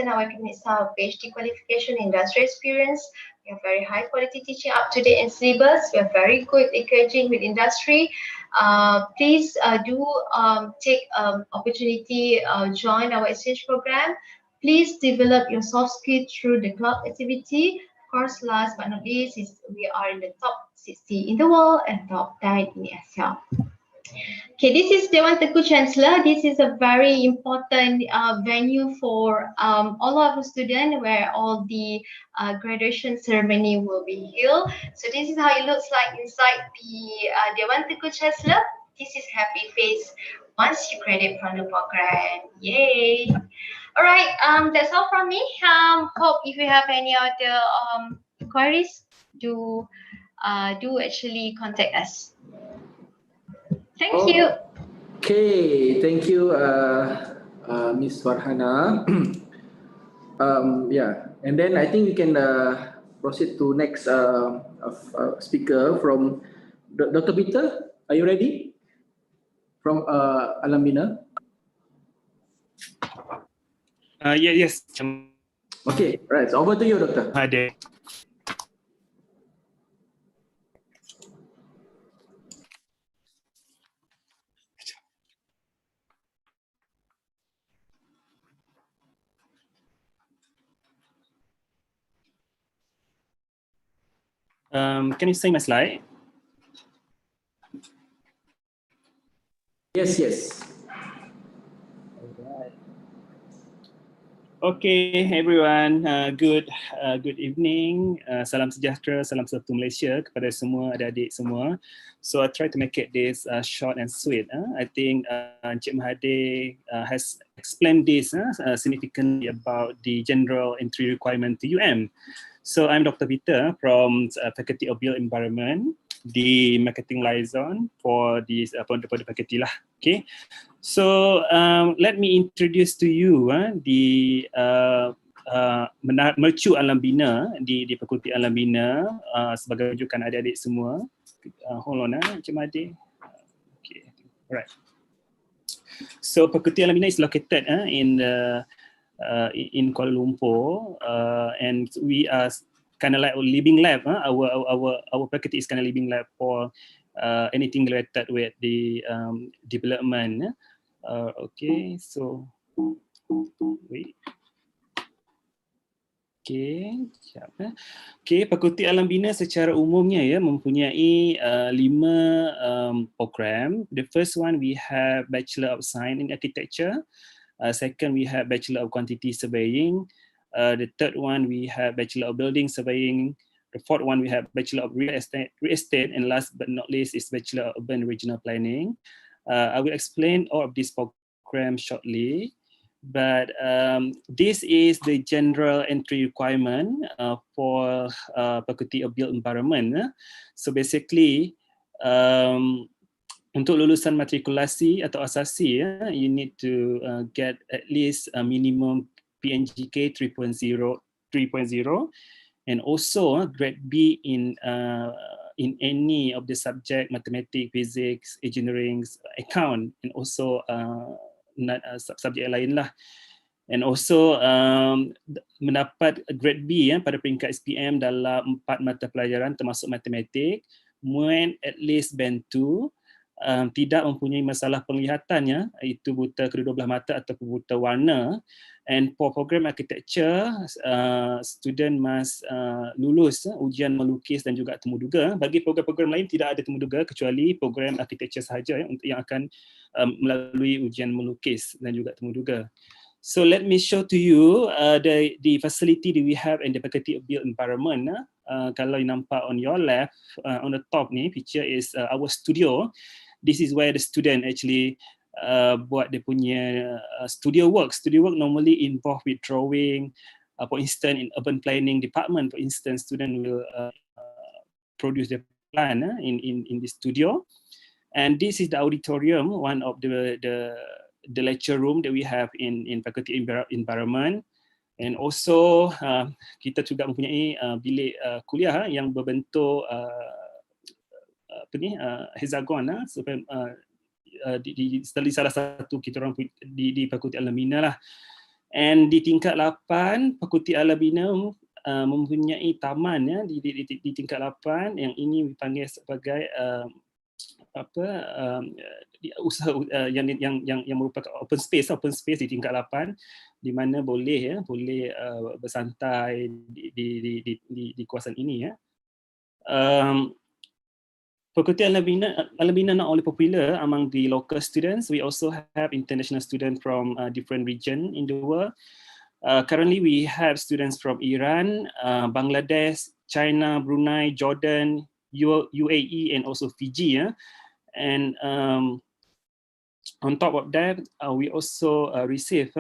of our academic staff have PhD qualification, industry experience. We have very high quality teaching, up to date in syllabus. We are very good engaging with industry. Please do take opportunity, join our exchange program. Please develop your soft skills through the club activity. Of course, last but not least, is we are in the top 60 in the world and top 10 in Asia. Okay, this is Dewan Teku Chancellor. This is a very important venue for all of our students, where all the graduation ceremony will be held. So this is how it looks like inside the Dewan Teku Chancellor. This is happy face once you graduate from the program. Yay! All right, that's all from me. Hope if you have any other inquiries, do actually contact us. Thank you. Okay, thank you, Miss Farhana. Yeah, and then I think we can proceed to next speaker from Dr. Peter. Are you ready? From Alambina. Yes. Okay, right. So over to you, Doctor. Hi there. Can you see my slide? Yes. Okay, everyone. Good evening. Salam sejahtera, salam satu Malaysia kepada semua adik-adik semua. So I try to make it this short and sweet. I think Encik Mahathir has explained this significantly about the general entry requirement to UM. So I'm Dr. Peter from Faculty of Built Environment, the marketing liaison for this faculty lah. Okay. So let me introduce to you the Mercu Alam Bina di Fakulti Alam Bina sebagai rujukan adik-adik semua. Hold on, Encik Mahathir. Okay, alright. So Fakulti Alam Bina is located in Kuala Lumpur, and we are kind of like a living lab. Our faculty is kind of living lab for anything related with the development. Okay, so wait. Okay, siap. Okay, Fakulti Alam Bina secara umumnya mempunyai 5 program. The first one we have Bachelor of Science in Architecture. Second, we have Bachelor of Quantity Surveying. The third one, we have Bachelor of Building Surveying. The fourth one, we have Bachelor of Real Estate. And last but not least is Bachelor of Urban Regional Planning. I will explain all of these programs shortly. But this is the general entry requirement for Faculty of Built Environment. So basically, untuk lulusan matrikulasi atau asasi, you need to get at least a minimum PNGK 3.0, and also grade B in any of the subject, mathematics, physics, engineering, account, and also subjek yang lain lah. And also mendapat grade B pada peringkat SPM dalam 4 mata pelajaran termasuk matematik, when at least band 2, tidak mempunyai masalah penglihatannya, itu buta kedua belah mata ataupun buta warna. And for program architecture, student must lulus ujian melukis dan juga temuduga. Bagi program-program lain tidak ada temuduga kecuali program architecture sahaja yang akan melalui ujian melukis dan juga temuduga. So let me show to you the facility that we have in the Faculty of Built Environment. Kalau you nampak on your left, on the top ni, picture is our studio. This is where the student actually buat dia punya studio work. Studio work normally involved with drawing. For instance, in urban planning department, for instance, student will produce the plan in the studio. And this is the auditorium, one of the lecture room that we have in Faculty Environment. And also kita juga mempunyai bilik kuliah yang berbentuk hexagon, di salah satu kita orang di Fakulti Alam Bina lah. And di tingkat 8 Fakulti Alam Bina mempunyai taman di tingkat 8 yang ini dipanggil sebagai usaha yang merupakan open space di tingkat 8, di mana boleh bersantai di kawasan ini ya. Fakulti Alam Bina not only popular among the local students, we also have international students from different regions in the world. Currently we have students from Iran, Bangladesh, China, Brunei, Jordan, UAE and also Fiji. And on top of that, we also receive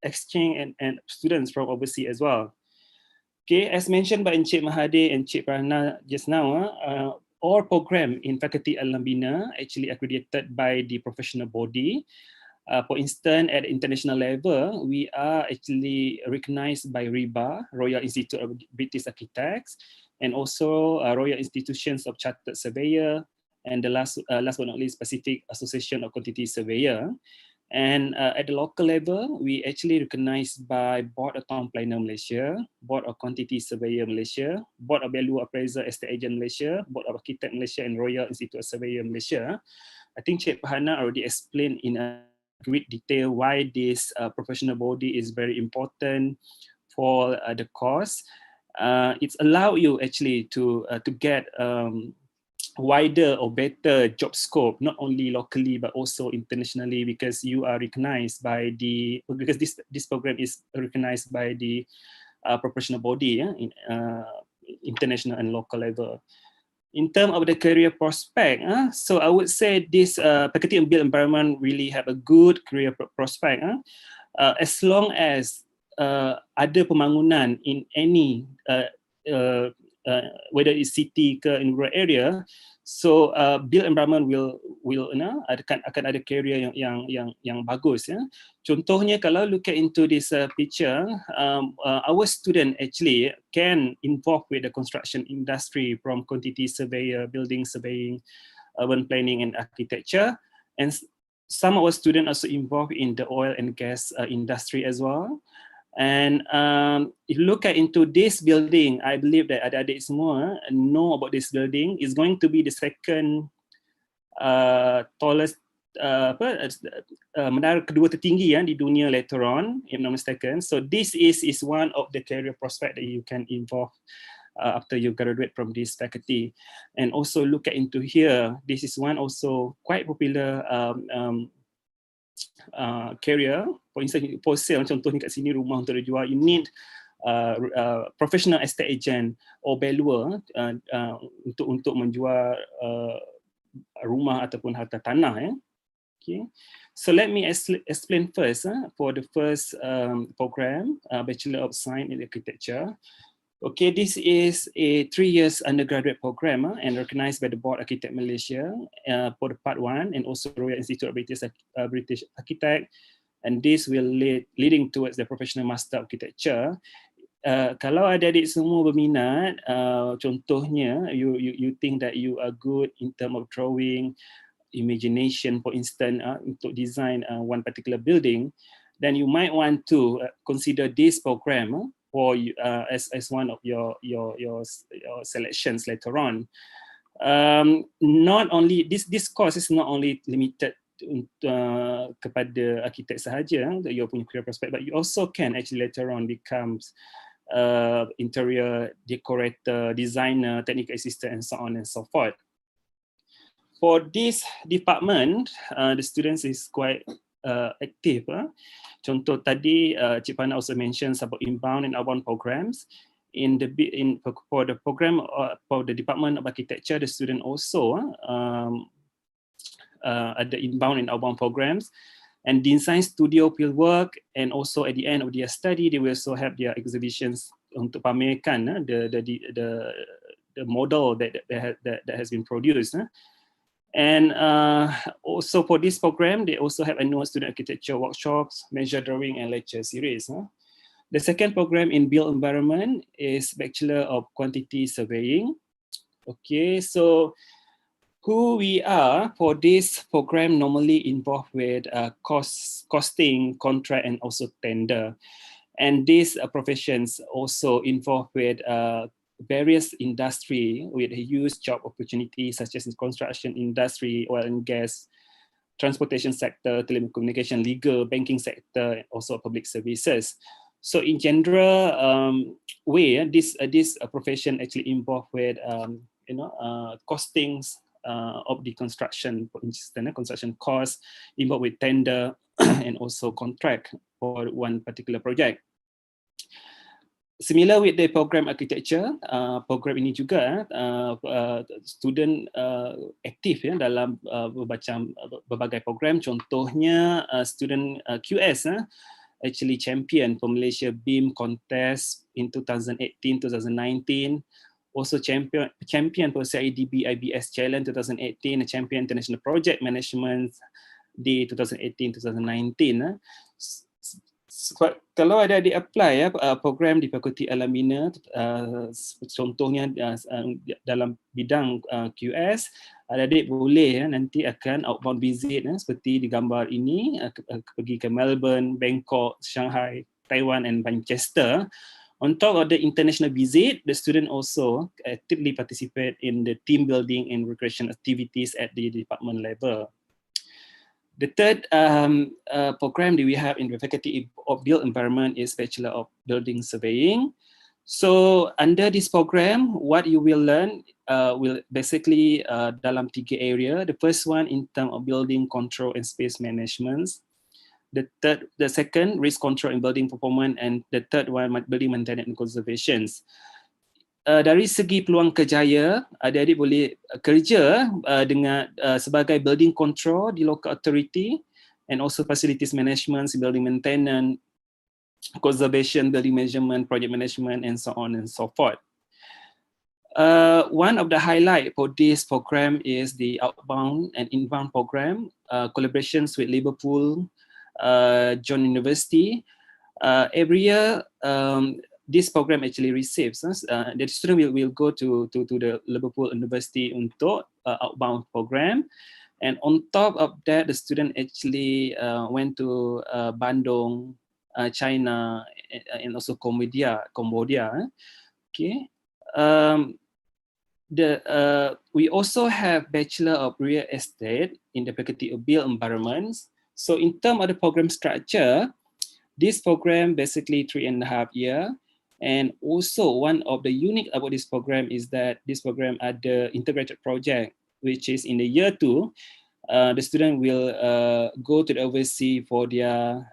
exchange and students from overseas as well. Okay, as mentioned by Encik Mahathir and Encik Prana just now, all program in Faculty Alam Bina actually accredited by the professional body. For instance, at international level, we are actually recognized by RIBA, Royal Institute of British Architects, and also Royal Institutions of Chartered Surveyor, and the last but not least, Pacific Association of Quantity Surveyor. And at the local level, we actually recognized by Board of Town Planner Malaysia, Board of Quantity Surveyor Malaysia, Board of Value Appraiser Estate Agent Malaysia, Board of Architect Malaysia, and Royal Institute of Surveyor Malaysia. I think Cik Hana already explained in great detail why this professional body is very important for the course. It's allowed you actually to get wider or better job scope, not only locally but also internationally, because you are recognized by because this program is recognized by the professional body in international and local level. In terms of the career prospect, so I would say this Faculty of Built Environment really have a good career prospect as long as ada pembangunan in any whether it's city ke in rural area, so built environment will akan ada career yang bagus ya. Contohnya kalau look at into this picture, our student actually can involve with the construction industry from quantity surveyor, building surveying, urban planning and architecture, and some of our students also involved in the oil and gas industry as well. And if you look at into this building, I believe that adik-adik semua know about this building. It's going to be the second tallest menara kedua tertinggi di dunia later on, if not mistaken. So this is one of the career prospect that you can involve after you graduate from this faculty. And also look at into here, this is one also quite popular career. For instance, for sale, contohnya kat sini rumah untuk dijual, you need professional estate agent or valuer untuk menjual rumah ataupun harta tanah. Okay. So let me explain first for the first program, Bachelor of Science in Architecture. Okay, this is a 3 years undergraduate program and recognized by the Board Architect Malaysia for the part 1 and also Royal Institute of British Architect, and this will leading towards the professional master architecture. Kalau adik-adik semua berminat, contohnya you think that you are good in term of drawing, imagination, for instance, untuk design one particular building, then you might want to consider this program for as one of your selections later on. Not only this course is not only limited kepada arkitek sahaja, your punya career prospect, but you also can actually later on becomes interior decorator, designer, technical assistant, and so on and so forth. For this department, the students is quite active. Contoh tadi, Cik Pana also mentions about inbound and outbound programs. For the program for the Department of Architecture, the student also ada inbound and outbound programs, and design studio fieldwork, and also at the end of their study, they will also have their exhibitions untuk pamerkan the model that has been produced. And also for this program, they also have annual student architecture workshops, measure drawing, and lecture series. The second program in built environment is Bachelor of Quantity Surveying. Okay, so who we are for this program normally involved with costing, contract, and also tender. And these professions also involved with various industry with a huge job opportunities such as in construction industry, oil and gas, transportation sector, telecommunication, legal, banking sector, and also public services. So in general way, this profession actually involved with costings of the construction, for instance, construction cost, involved with tender and also contract for one particular project. Similar with the program architecture, program ini juga student aktif dalam berbagai program. Contohnya student QS actually champion for Malaysia BIM contest in 2018-2019. Also champion for CIDB IBS Challenge 2018, champion international project management di 2018-2019. Kalau ada di-apply program di Fakulti Alam Bina, contohnya dalam bidang QS, adik-adik boleh nanti akan outbound visit seperti di gambar ini, pergi ke Melbourne, Bangkok, Shanghai, Taiwan, and Manchester. On top of the international visit, the student also actively participate in the team building and recreation activities at the department level. The third program that we have in the Faculty of Built Environment is Bachelor of Building Surveying. So under this program, what you will learn will basically dalam 3 area. The first one in terms of building control and space management. The second, risk control and building performance, and the third one, building maintenance and conservations. Dari segi peluang kerjaya, adik-adik boleh kerja dengan sebagai building control di local authority, and also facilities management, building maintenance, conservation, building management, project management, and so on and so forth. One of the highlight for this program is the outbound and inbound program, collaborations with Liverpool, John University. Every year, this program actually receives, the student will go to the Liverpool University untuk outbound program. And on top of that, the student actually went to Bandung, China, and also Cambodia. Okay. We also have Bachelor of Real Estate in the Faculty of Built Environments. So in terms of the program structure, this program basically 3.5 years. And also one of the unique about this program is that this program ada integrated project, which is in the year 2, the student will go to the overseas for their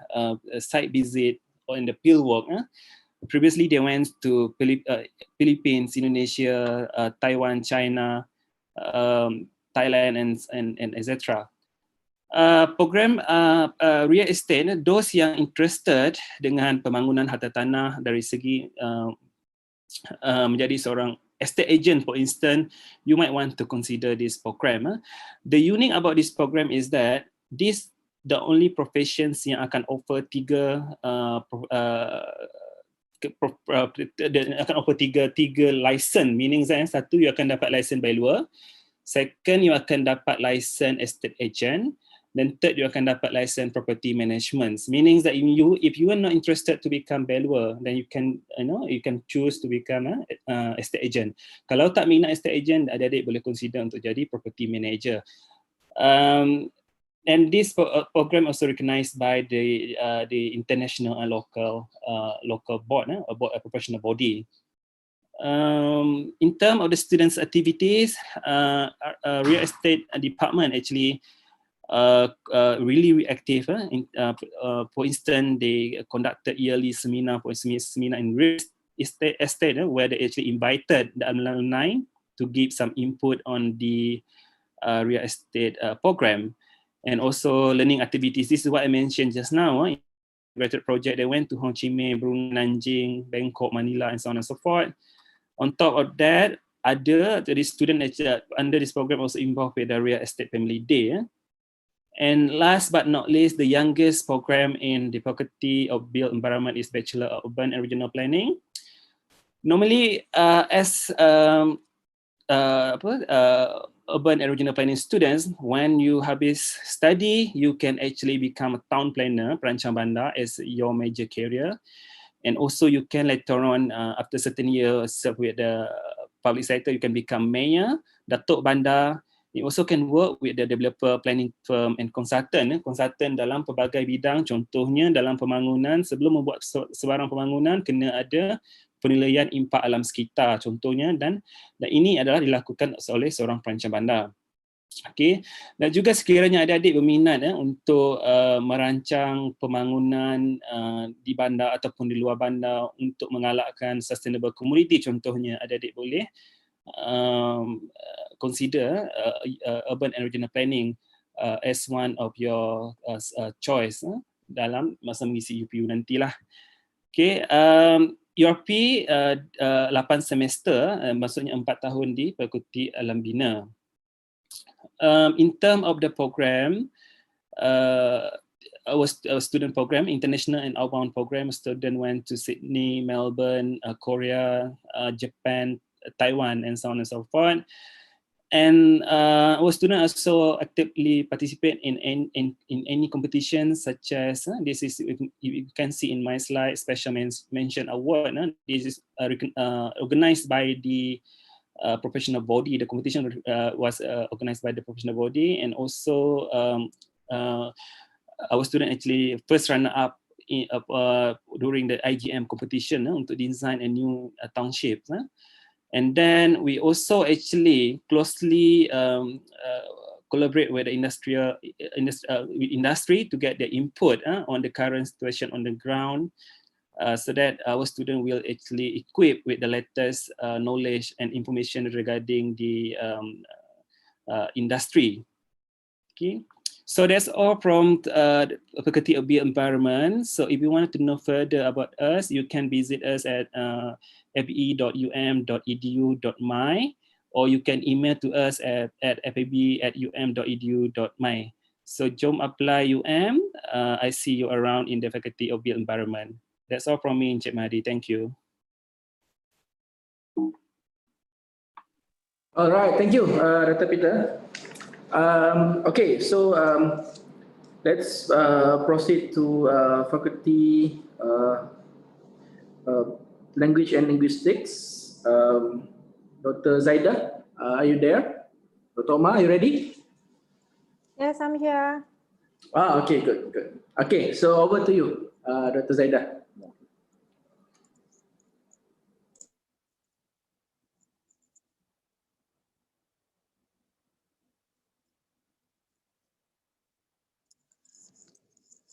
site visit or in the field work. Previously, they went to Philippines, Indonesia, Taiwan, China, Thailand, and etc. Program real estate, those yang interested dengan pembangunan harta tanah dari segi menjadi seorang estate agent, for instance, you might want to consider this program. The unique about this program is that this the only professions yang akan offer tiga license, meaning satu you akan dapat license by luar, Second, you akan dapat license estate agent. Then third, you akan dapat license property management. Meaning that if you are not interested to become valuer, then you can choose to become estate agent. Kalau tak minat estate agent, adik-adik boleh consider untuk jadi property manager. And this program also recognized by the international and local board, a professional body. In terms of the students' activities, real estate department actually really active. For instance, they conducted yearly seminar in real estate where they actually invited the alumni to give some input on the real estate program, and also learning activities. This is what I mentioned just now. Graduate project, they went to Ho Chi Minh, Brunei, Nanjing, Bangkok, Manila, and so on and so forth. On top of that, the student under this program also involved with the real estate family day. And last but not least, the youngest program in the Faculty of Built Environment is Bachelor of Urban and Regional Planning. Normally, as urban and regional planning students, when you habis study, you can actually become a town planner, perancang bandar, as your major career. And also you can later on, after certain years serve with the public sector, you can become mayor, datuk bandar. You also can work with the developer, planning firm and consultant. Consultant dalam pelbagai bidang, contohnya dalam pembangunan, sebelum membuat sebarang pembangunan, kena ada penilaian impak alam sekitar contohnya, dan ini adalah dilakukan oleh seorang perancang bandar. Okay. Dan juga sekiranya adik-adik berminat untuk merancang pembangunan di bandar ataupun di luar bandar untuk mengalakkan sustainable community contohnya, adik-adik boleh consider urban and regional planning as one of your choice dalam masa mengisi UPU nantilah. Okay, URP 8 semester, maksudnya 4 tahun di Fakulti Alam Bina. In terms of the program, our student program, international and outbound program, student went to Sydney, Melbourne, Korea, Japan, Taiwan, and so on and so forth. And our students also actively participate in any competition, such as this is, you can see in my slide, special mention award. This is organized by the professional body. The competition was organized by the professional body, and also our student actually first runner up during the IGM competition untuk design a new township. And then we also actually closely collaborate with the industry to get their input on the current situation on the ground, so that our student will actually equip with the latest knowledge and information regarding the industry. Okay. So that's all from the Faculty of Built Environment. So if you want to know further about us, you can visit us at fab.um.edu.my, or you can email to us at fab@um.edu.my. So jom apply UM. I see you around in the Faculty of Built Environment. That's all from me, Encik Mahdi. Thank you. All right, thank you, Dr. Peter. Okay, so let's proceed to Faculty Language and Linguistics. Dr. Zaida, are you there? Dr. Omar, are you ready? Yes, I'm here. Okay, good. Okay, so over to you, Dr. Zaida.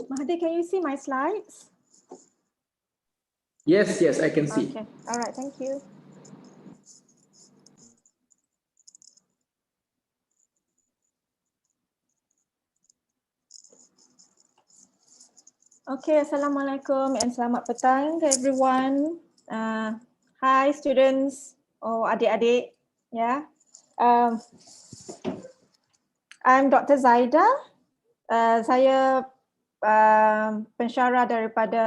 Mahdi, can you see my slides? Yes, I can see. Okay, all right, thank you. Okay, Assalamualaikum and selamat petang to everyone. Hi students, adik-adik, yeah. I'm Dr. Zaida. Saya pensyarah daripada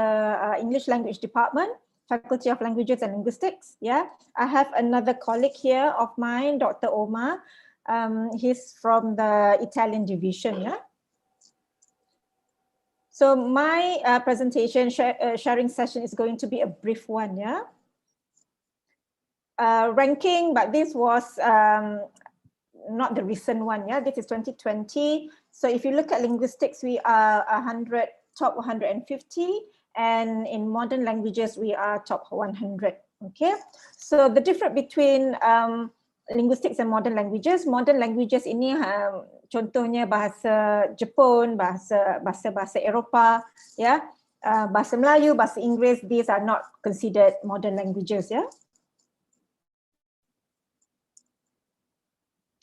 English Language Department, Faculty of Languages and Linguistics. Yeah, I have another colleague here of mine, Dr. Omar. He's from the Italian division. Yeah. So my presentation sharing session is going to be a brief one. Yeah. Ranking, but this was not the recent one. Yeah, this is 2020. So if you look at linguistics, we are top 150, and in modern languages we are top 100. Okay, so the difference between linguistics and modern languages ini contohnya bahasa Jepun, bahasa Eropah, ya, bahasa Melayu, bahasa Inggeris. These are not considered modern languages. Ya.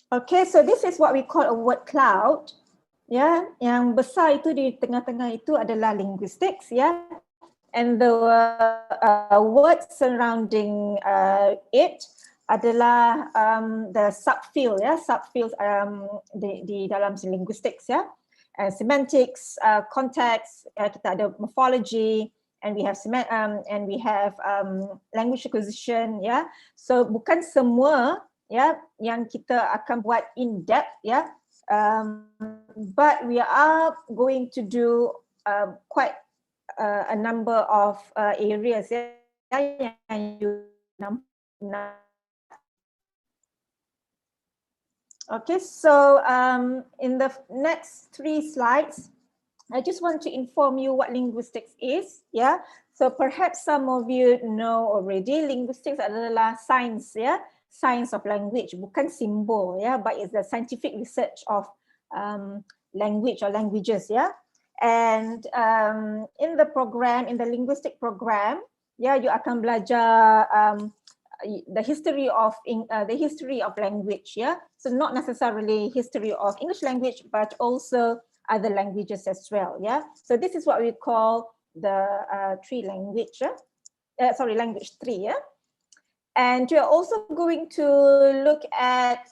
Okay, so this is what we call a word cloud. Ya, yang besar itu di tengah-tengah itu adalah linguistics, ya, and the words surrounding it adalah the subfield, ya, subfields di dalam linguistics, ya, semantics, context, kita ada morphology, and we have language acquisition, ya. So bukan semua, ya, yang kita akan buat in depth, ya. But we are going to do quite a number of areas, yang you okay, so in the next 3 slides, I just want to inform you what linguistics is. Yeah, so perhaps some of you know already, linguistics adalah science, ya, science of language, bukan simbol, ya, but it's the scientific research of language or languages, ya. And in the program, in the linguistic program, yeah, you akan belajar the history of language, yeah. So not necessarily history of English language, but also other languages as well, yeah. So this is what we call the language 3, yeah. And you're also going to look at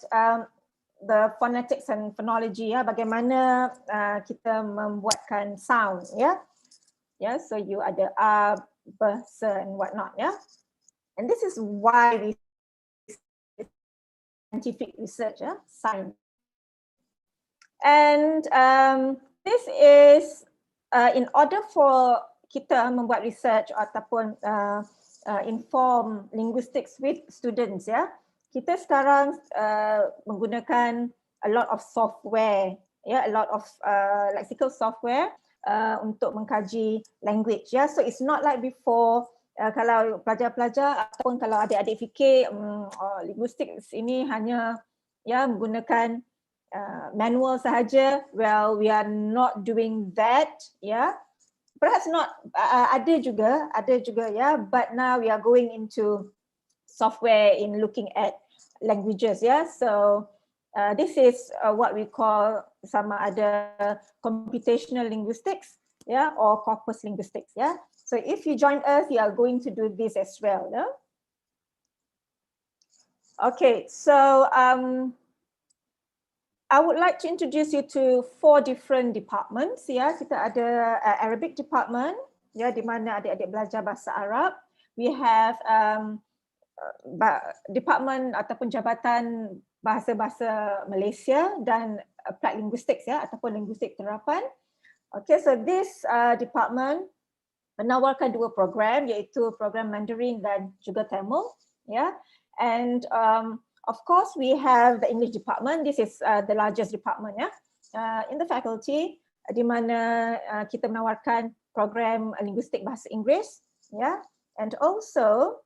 the phonetics and phonology, ya, bagaimana kita membuatkan sound, ya. Yeah, so you ada a, b, s, and whatnot, ya. And this is why we scientific research, ya, science. And this is in order for kita membuat research ataupun inform linguistics with students, ya. Kita sekarang menggunakan a lot of software, ya, a lot of lexical software untuk mengkaji language, ya. So it's not like before, kalau pelajar-pelajar ataupun kalau adik-adik fikir linguistics ini hanya, ya, menggunakan manual sahaja. Well, we are not doing that, ya. Perhaps not, ada juga, ya, but now we are going into software in looking at languages, yeah. So this is what we call sama ada computational linguistics, yeah, or corpus linguistics, yeah. So if you join us, you are going to do this as well, yeah. Okay, so I would like to introduce you to 4 different departments, ya. Kita ada Arabic department, ya, di mana adik-adik belajar bahasa Arab. We have department ataupun jabatan bahasa-bahasa Malaysia dan applied linguistics, ya, ataupun linguistik terapan. Okay, so this department menawarkan 2 program, iaitu program Mandarin dan juga Tamil, ya. And of course we have the English department. This is the largest department, ya, in the faculty, di mana kita menawarkan program linguistik bahasa Inggeris, ya. And also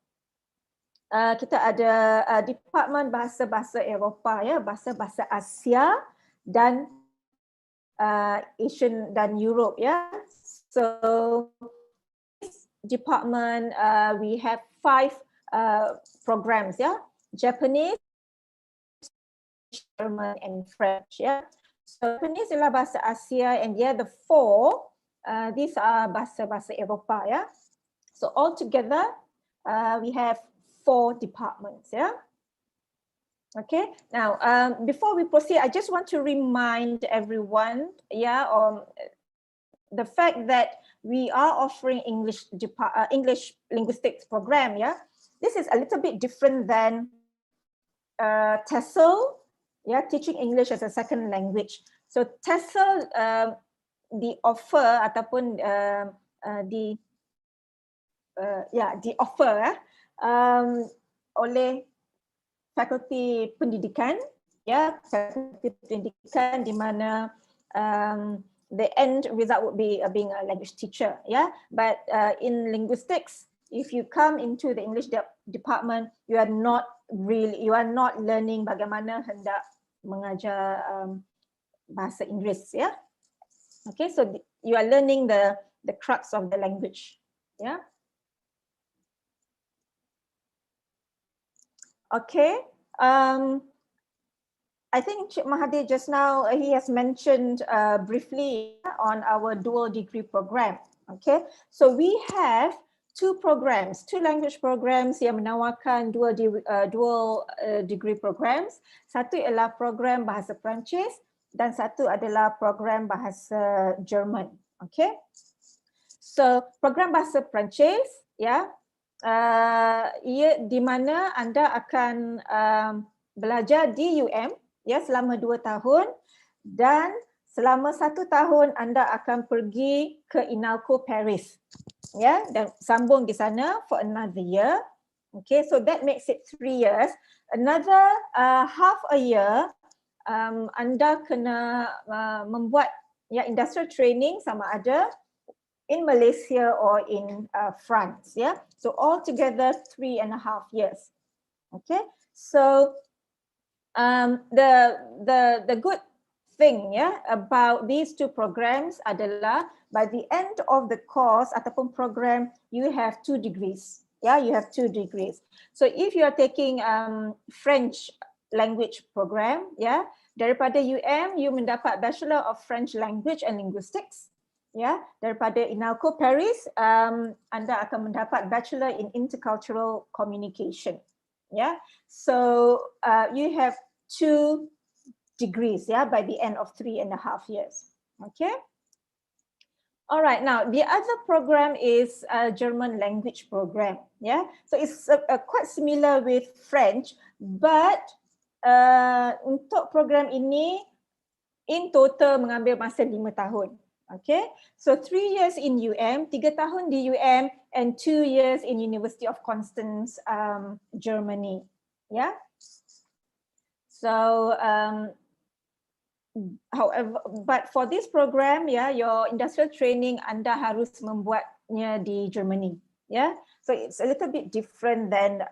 kita ada department bahasa-bahasa Eropah, ya, bahasa-bahasa Asia dan Asian dan Europe, ya. So this department we have 5 programs, ya, Japanese, German, and French, ya. So Japanese adalah bahasa Asia, and the other 4 these are bahasa-bahasa Eropah, ya. So all together we have 4 departments, yeah. Okay, now before we proceed, I just want to remind everyone, yeah, the fact that we are offering English linguistics program, yeah. This is a little bit different than TESOL, yeah, teaching English as a second language. So TESOL di offer ataupun di offer oleh fakulti pendidikan, ya, fakulti pendidikan di mana the end result would be being a language teacher, yeah. But in linguistics, if you come into the English department, you are not learning bagaimana hendak mengajar bahasa Inggeris, ya. Okay, so you are learning the crux of the language, yeah. Okay, I think Cik Mahathir just now, he has mentioned briefly on our dual degree program. Okay, so we have two language programs yang menawarkan dual degree programs. Satu ialah program bahasa Perancis dan satu adalah program bahasa Jerman. Okay, so program bahasa Perancis, ya, ia di mana anda akan belajar di UM, ya, selama 2 tahun, dan selama 1 tahun anda akan pergi ke INALCO Paris, ya, dan sambung di sana for another year. Okay, so that makes it 3 years. Another half a year, anda kena membuat, ya, industrial training sama ada in Malaysia or in France, yeah. So altogether 3.5 years. Okay, so the good thing, yeah, about these two programs adalah by the end of the course ataupun program, you have 2 degrees. Yeah, you have 2 degrees. So if you are taking French language program, yeah, daripada UM, you mendapat Bachelor of French Language and Linguistics. Ya, daripada INALCO Paris, anda akan mendapat Bachelor in Intercultural Communication. Ya, so you have 2 degrees, ya, by the end of 3.5 years. Okay. All right. Now the other program is a German language program. Yeah, so it's quite similar with French, but untuk program ini in total mengambil masa 5 tahun. Okay, so 3 years in UM, 3 tahun di UM, and 2 years in University of Constance, Germany. Yeah. So, however, but for this program, yeah, your industrial training anda harus membuatnya di Germany. Yeah, so it's a little bit different than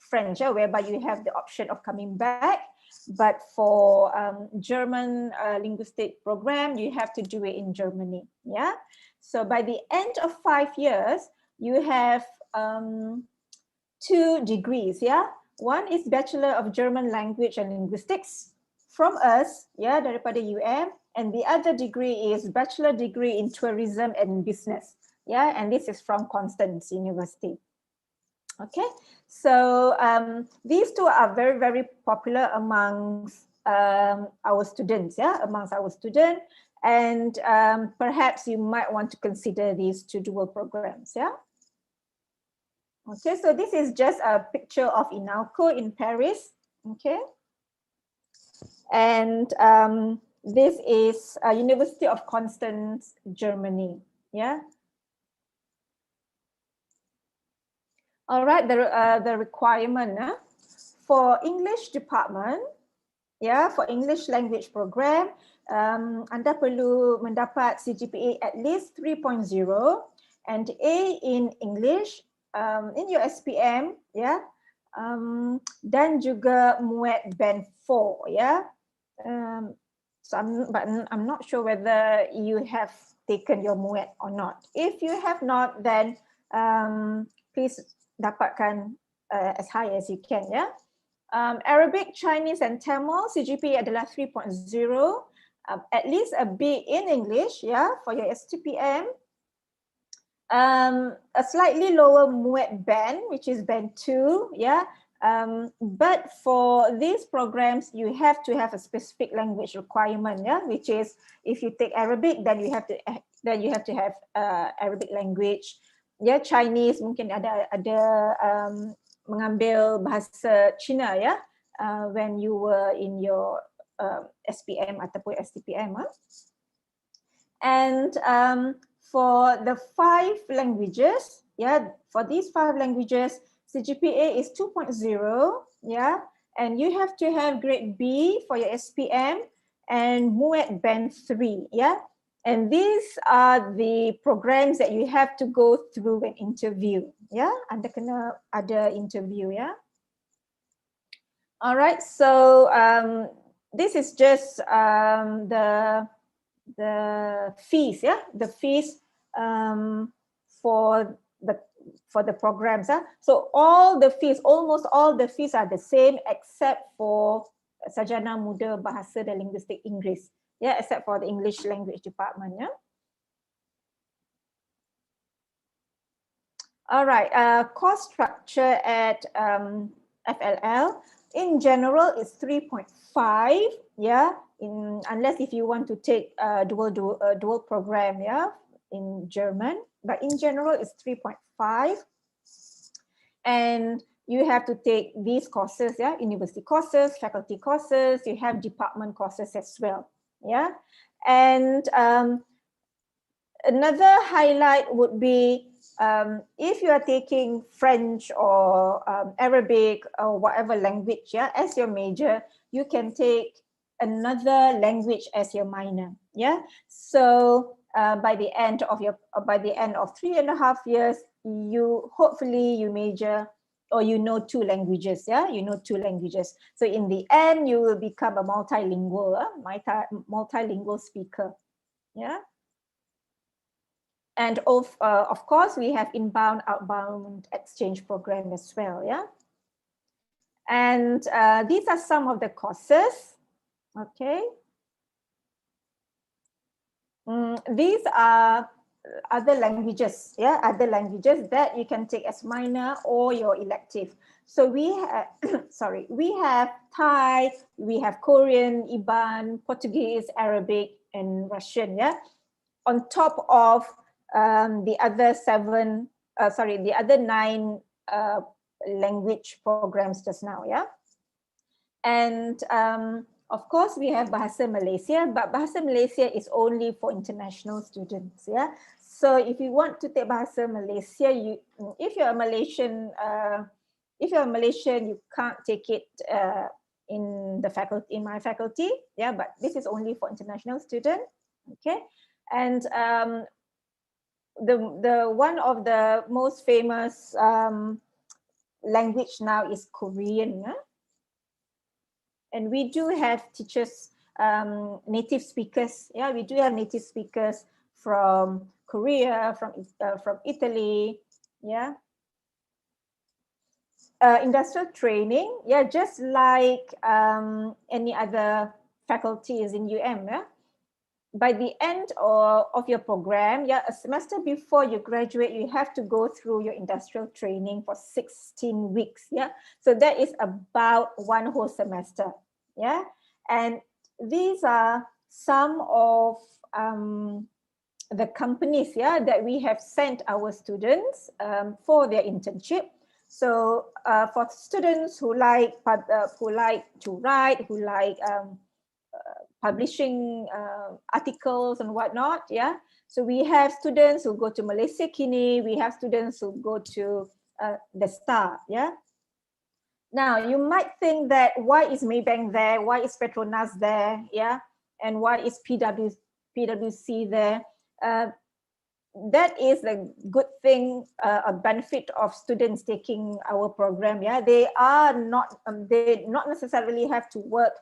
French, whereby you have the option of coming back. But for German linguistic program, you have to do it in Germany. Yeah. So by the end of 5 years, you have 2 degrees. Yeah. One is Bachelor of German Language and Linguistics from us, yeah, daripada UM, and the other degree is Bachelor degree in Tourism and Business. Yeah, and this is from Constance University. Okay, so these two are very, very popular amongst our students, yeah, amongst our students, and perhaps you might want to consider these 2 dual programs, yeah. Okay, so this is just a picture of INALCO in Paris, okay, and this is University of Constance, Germany, yeah. All right, the requirement for English department, yeah, for English language program, anda perlu mendapat CGPA at least 3.0 and A in English, in your SPM, yeah, dan juga MUET Band 4, yeah. So I'm not sure whether you have taken your MUET or not. If you have not, then please dapatkan as high as you can, ya. Arabic, Chinese and Tamil, CGPA adalah 3.0, at least a B in English, ya, for your STPM. A slightly lower MUET band, which is band 2, yeah. But for these programs, you have to have a specific language requirement, yeah, which is if you take Arabic, then you have to have Arabic language. Ya, Chinese mungkin ada mengambil bahasa Cina, ya, when you were in your SPM ataupun STPM. And for the 5 languages, yeah, for these 5 languages, CGPA is 2.0, yeah, and you have to have grade B for your SPM and MUET band 3, yeah. And these are the programs that you have to go through an interview, yeah. Anda kena ada interview, yeah. All right, so this is just the fees, yeah, the fees for the programs. So all the fees, almost all the fees are the same except for Sarjana Muda Bahasa dan Linguistik Inggeris, yeah, except for the English language department. Yeah. All right, course structure at FLL in general is 3.5, yeah, unless if you want to take dual program, yeah, in German, but in general it's 3.5, and you have to take these courses, yeah, university courses, faculty courses, you have department courses as well, yeah. And another highlight would be if you are taking French or Arabic or whatever language, yeah, as your major, you can take another language as your minor, yeah. So by the end of 3.5 years, you hopefully you major or you know 2 languages, yeah, you know 2 languages. So in the end, you will become a multilingual, multilingual speaker, yeah. And of course, we have inbound, outbound exchange program as well, yeah. And these are some of the courses, okay. These are other languages, yeah, other languages that you can take as minor or your elective. So we have, sorry, we have Thai, we have Korean, Iban, Portuguese, Arabic, and Russian, yeah, on top of the other 9 language programs just now, yeah. And of course, we have Bahasa Malaysia, but Bahasa Malaysia is only for international students, yeah. So if you want to take Bahasa Malaysia, if you're a Malaysian, you can't take it in my faculty, yeah. But this is only for international students, okay. And the one of the most famous language now is Korean, yeah? And we do have teachers, native speakers, yeah, we do have native speakers from Korea, from Italy, yeah. Industrial training, yeah, just like any other faculties in UM, yeah. By the end of your program, yeah, a semester before you graduate, you have to go through your industrial training for 16 weeks, yeah. So that is about 1 whole semester, yeah. And these are some of the companies, yeah, that we have sent our students for their internship. So for students who like to write, who like publishing articles and whatnot, yeah. So we have students who go to Malaysia Kini, we have students who go to the Star, yeah. Now you might think that why is Maybank there, why is Petronas there, yeah, and why is PwC there? That is a good thing, a benefit of students taking our program, yeah. They not necessarily have to work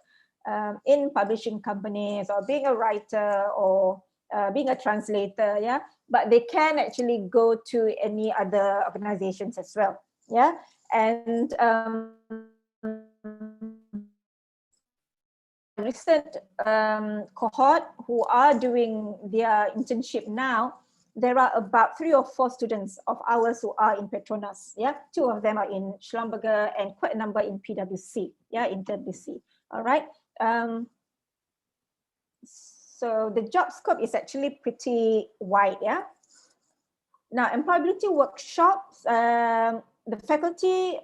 in publishing companies or being a writer or being a translator, yeah, but they can actually go to any other organizations as well, yeah. And recent cohort who are doing their internship now, there are about 3 or 4 students of ours who are in Petronas, yeah. 2 of them are in Schlumberger and quite a number in PwC, yeah, in PwC, all right. So the job scope is actually pretty wide, yeah. Now, employability workshops, the faculty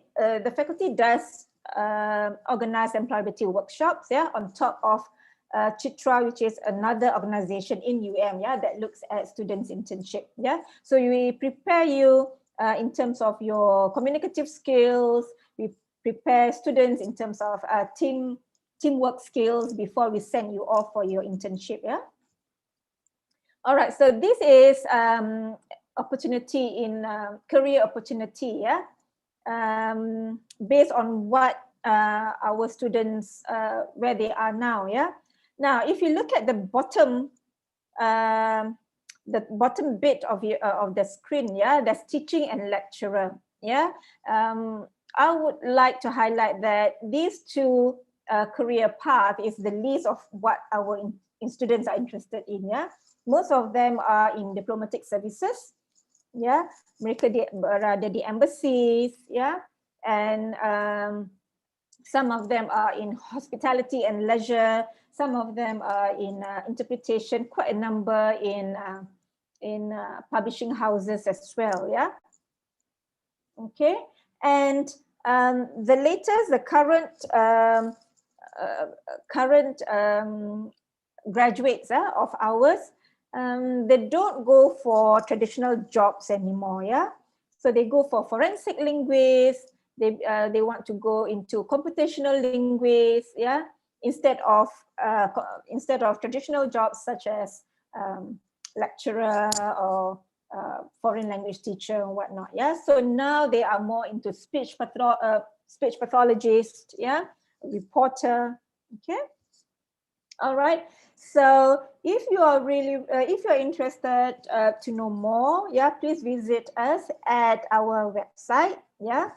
does organize employability workshops, yeah, on top of Chitra, which is another organization in UM, yeah, that looks at students' internship, yeah. So we prepare you in terms of your communicative skills. We prepare students in terms of teamwork skills before we send you off for your internship, yeah. All right, so this is opportunity in career opportunity, yeah, based on what our students where they are now, yeah. Now, if you look at the bottom bit of the screen, yeah, that's teaching and lecturer, yeah. I would like to highlight that these two career path is the least of what our students are interested in, yeah. Most of them are in diplomatic services, yeah. Mereka berada di embassies, yeah, and some of them are in hospitality and leisure. Some of them are in interpretation. Quite a number in publishing houses as well. Yeah. Okay. And the latest, the current graduates of ours, they don't go for traditional jobs anymore. Yeah. So they go for forensic linguists. They want to go into computational linguists, yeah, instead of traditional jobs such as lecturer or foreign language teacher and whatnot, yeah. So now they are more into speech pathologist, yeah, reporter, okay. All right. So if you are really, if you're interested to know more, yeah, please visit us at our website, yeah.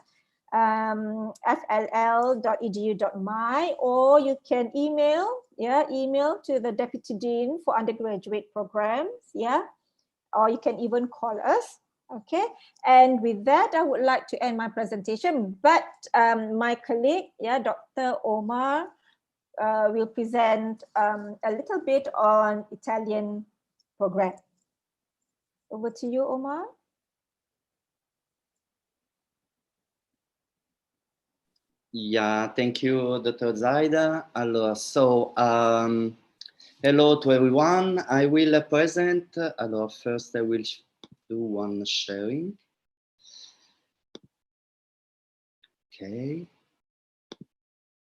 fll.edu.my, or you can email to the Deputy Dean for undergraduate programs, yeah, or you can even call us, okay. And with that, I would like to end my presentation, but my colleague, yeah, Dr. Omar, will present a little bit on Italian program. Over to you, Omar. Yeah, thank you, Dr. Zaida. Allora, so, hello to everyone. I will present, first I will do one sharing.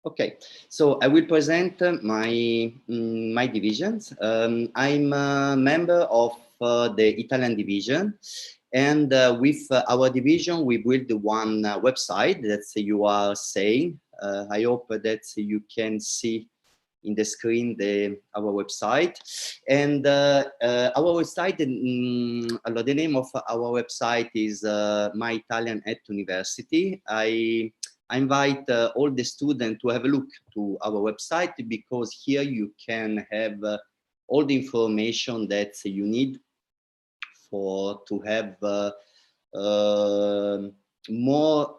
Okay, so I will present my divisions. I'm a member of the Italian division, and with our division, we built one website that you are seeing. I hope that you can see in the screen our website. And our website, the name of our website is My Italian at University. I invite all the students to have a look to our website, because here you can have all the information that you need to have more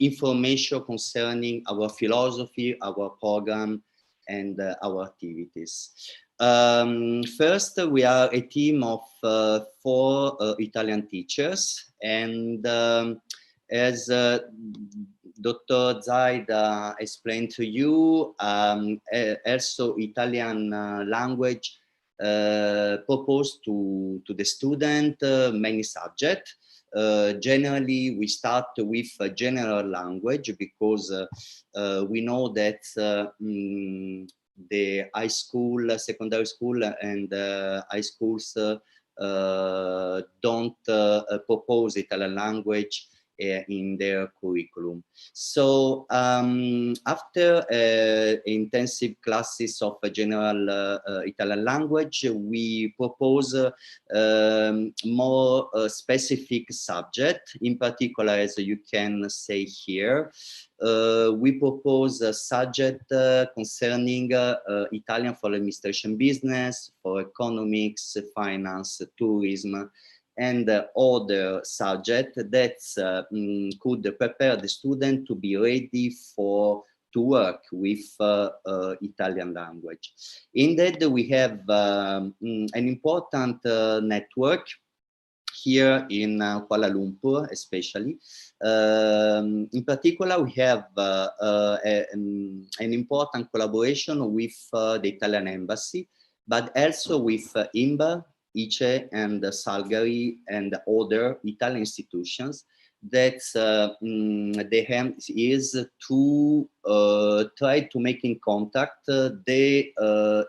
information concerning our philosophy, our program, and our activities. First, we are a team of 4 Italian teachers, and as Dr. Zaida explained to you, also Italian language proposed to the student many subjects. Generally, we start with general language, because we know that the high school, secondary school, and high schools don't propose Italian language in their curriculum. So after intensive classes of general Italian language, we propose more specific subject. In particular, as you can say here, we propose a subject concerning Italian for administration business, for economics, finance, tourism, and other subject that could prepare the student to be ready to work with Italian language. Indeed, we have an important network here in Kuala Lumpur, especially. In particular, we have an important collaboration with the Italian Embassy, but also with IMBA, ICE, and Salgari, and other Italian institutions that the aim is to try to make in contact the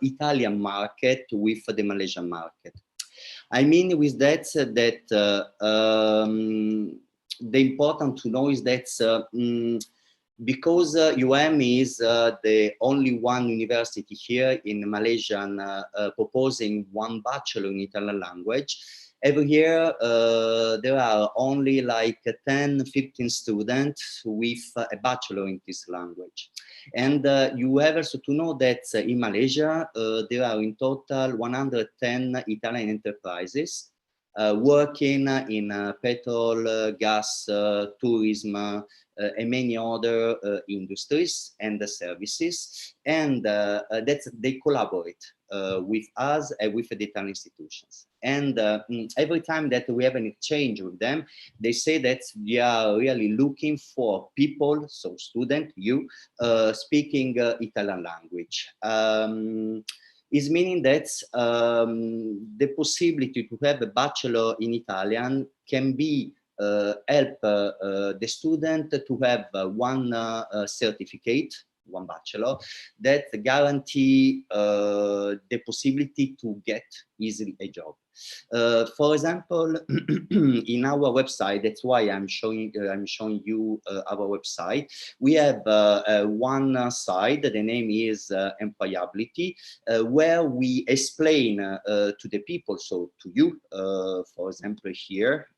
Italian market with the Malaysian market. I mean with that the important to know is that because UM is the only one university here in Malaysia proposing one bachelor in Italian language, every year there are only like 10-15 students with a bachelor in this language. And you have also to know that in Malaysia there are in total 110 Italian enterprises working in petrol, gas, tourism, and many other industries and services, and that they collaborate with us and with the Italian institutions. And every time that we have an exchange with them, they say that they are really looking for people, so student, you, speaking Italian language. Is meaning that the possibility to have a bachelor in Italian can be help the student to have one certificate, one bachelor, that guarantee the possibility to get easily a job. For example, in our website, that's why I'm showing you our website. We have one side. The name is employability, where we explain to the people, so to you, for example, here,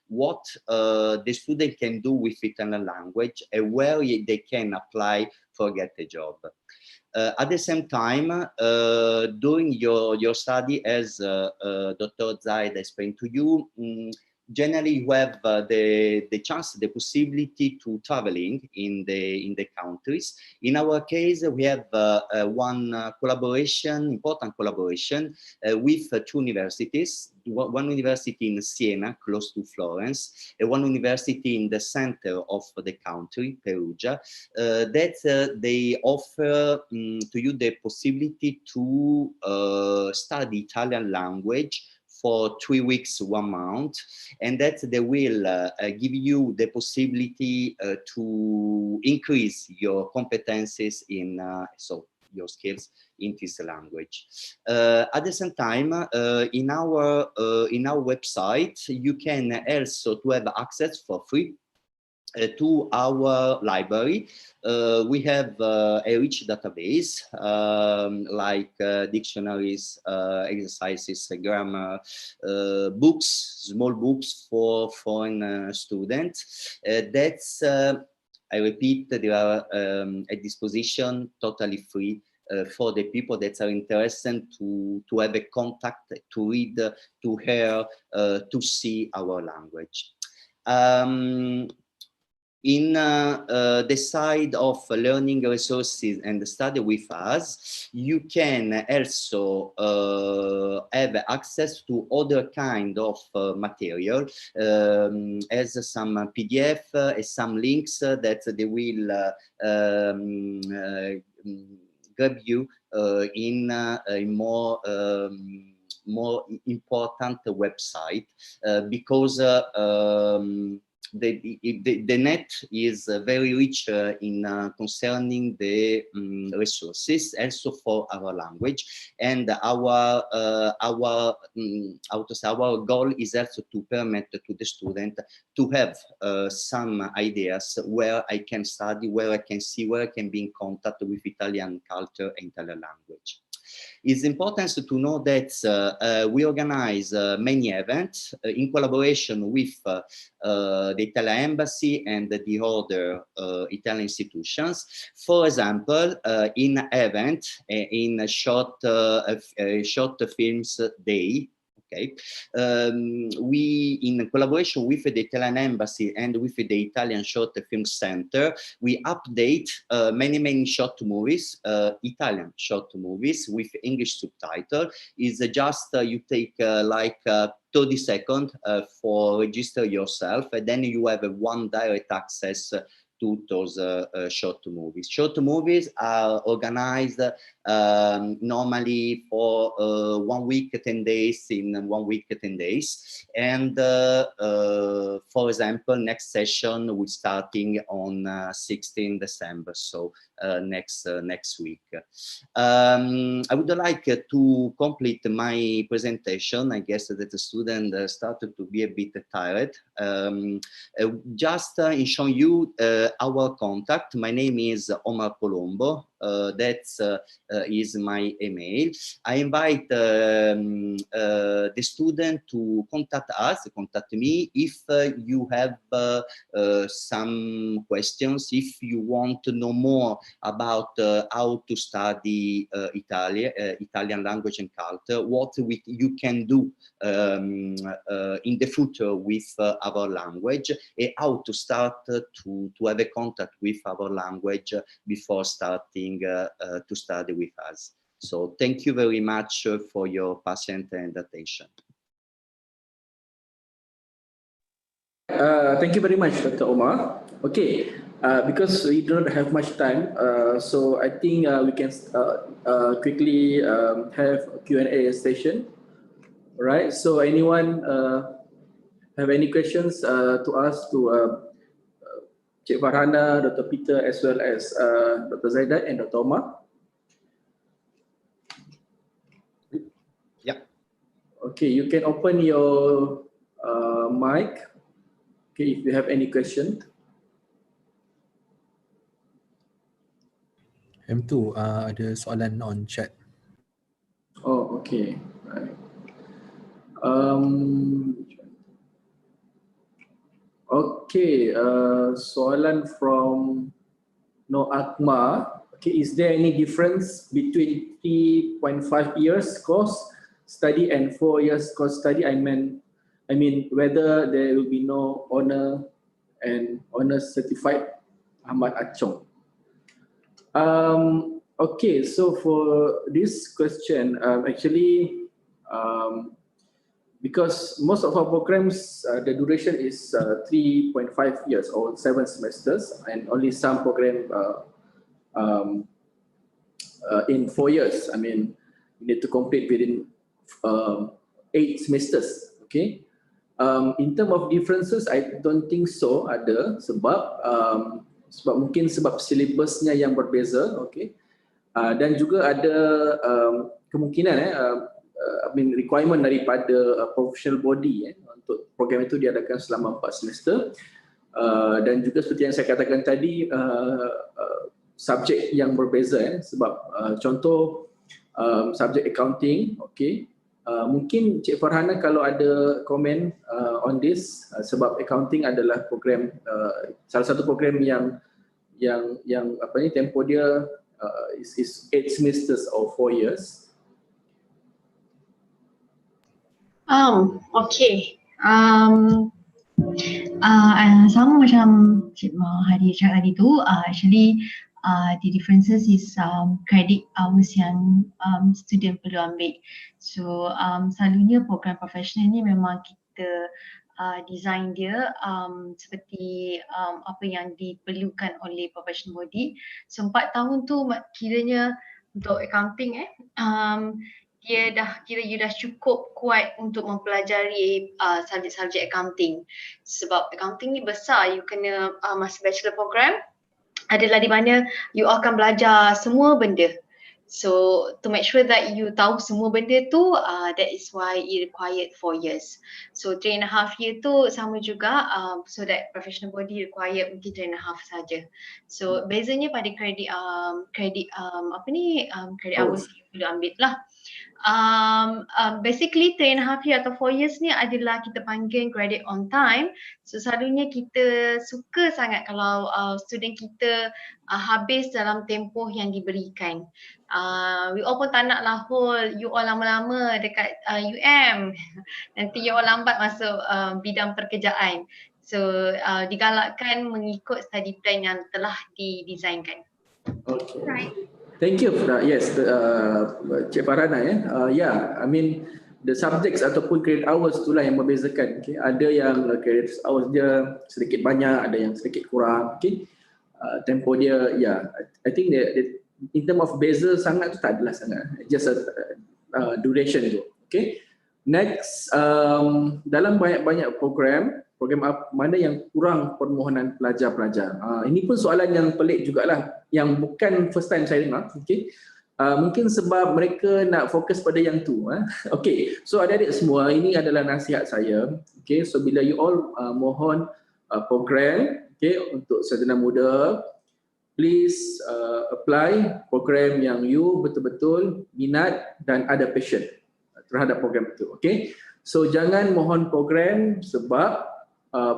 what the student can do with Italian language and where they can apply for get a job. At the same time, during your study, as Dr. Zaid explained to you, generally you have the chance, the possibility to traveling in the countries. In our case, we have one important collaboration with two universities. One university in Siena, close to Florence, and one university in the center of the country, Perugia, that they offer to you the possibility to study Italian language for 3 weeks, 1 month, and that they will give you the possibility to increase your competencies in so your skills in this language. At the same time, in our website, you can also to have access for free to our library. We have a rich database like dictionaries, exercises, grammar, books, small books for foreign students. That's, I repeat, they are at disposition totally free for the people that are interested to have a contact, to read, to hear, to see our language. In the side of learning resources and study with us, you can also have access to other kind of material, as some PDF, some links that they will grab you in a more important website, because the net is very rich in concerning the resources, also for our language, and our goal is also to permit to the student to have some ideas where I can study, where I can see, where I can be in contact with Italian culture and Italian language. It's important to know that we organize many events in collaboration with the Italian Embassy and the other Italian institutions. For example, in event, in short films day, Okay, we, in collaboration with the Italian Embassy and with the Italian Short Film Center, we update many short movies, Italian short movies with English subtitle. Is just you take like 30 seconds for register yourself, and then you have one direct access to those short movies. Short movies are organized normally for 1 week, 10 days, in 1 week, 10 days. And for example, next session we're starting on 16 December, so next week. I would like to complete my presentation. I guess that the student started to be a bit tired. Just in showing you our contact. My name is Omar Colombo. That's is my email. I invite the student to contact us, contact me if you have some questions, if you want to know more about how to study Italian language and culture, what you can do in the future with our language, and how to start to have a contact with our language before starting to study with us. So thank you very much for your patience and attention. Thank you very much, Dr. Omar. Okay, because we do not have much time, so I think we can quickly have a Q&A session. All right, so anyone have any questions to ask to Cik Farhana, Dr. Peter, as well as Dr. Zaidat and Dr. Omar? Yeah. Okay, you can open your mic. Okay, if you have any question. M2, ada soalan on chat. Oh, okay. Right. Okay, soalan from No Akma. Okay, is there any difference between 3.5 years course study and 4 years course study? I mean whether there will be no honor and honor certified. Ahmad Achong. Okay, so for this question, actually, because most of our programs, the duration is 3.5 years or 7 semesters, and only some program in 4 years. I mean, you need to complete within 8 semesters. Okay. In terms of differences, I don't think so ada, sebab mungkin sebab silibusnya yang berbeza. Okay. Dan juga ada kemungkinan requirement daripada professional body untuk program itu diadakan selama 4 semester, dan juga seperti yang saya katakan tadi, subjek yang berbeza, sebab contoh subjek accounting. Okay, mungkin Cik Farhana kalau ada komen on this, sebab accounting adalah program salah satu program yang apa ni, tempoh dia is 8 semesters or 4 years. Okay. Sama macam Cik Hadi cakap tadi tu, actually the differences is credit hours yang student perlu ambil. So selalunya program profesional ni memang kita design dia seperti apa yang diperlukan oleh professional body. So 4 tahun tu kiranya untuk accounting dia dah kira you dah cukup kuat untuk mempelajari subjek-subjek accounting. Sebab accounting ni besar, you kena masa bachelor program adalah di mana you akan belajar semua benda. So to make sure that you tahu semua benda tu, that is why it required 4 years. So 3.5 year tu sama juga, so that professional body required mungkin 3.5 saja. So bezanya pada credit hours you perlu ambil lah. Basically 3.5 year atau 4 years ni adalah kita panggil graduate on time. So selalunya kita suka sangat kalau student kita habis dalam tempoh yang diberikan. We all pun tak nak lah you all lama-lama dekat UM. Nanti you all lambat masuk bidang pekerjaan. So digalakkan mengikut study plan yang telah didesainkan. Okay. Right. Thank you. Yes, Cik Farhana ya. Yeah, I mean the subjects ataupun credit hours itulah yang membezakan. Okay. Ada yang credit hours dia sedikit banyak, ada yang sedikit kurang. Okay. Tempo dia, yeah. I think in term of beza sangat tu tak adalah sangat. Just a duration tu. Okay. Next, dalam banyak program mana yang kurang permohonan pelajar-pelajar? Ini pun soalan yang pelik jugalah, yang bukan first time saya dengar. Okay. Mungkin sebab mereka nak fokus pada yang tu. Okay, so adik-adik semua, ini adalah nasihat saya. Okay, so bila you all mohon program, okay, untuk sarjana muda, please apply program yang you betul-betul minat dan ada passion terhadap program itu. Okay, so jangan mohon program sebab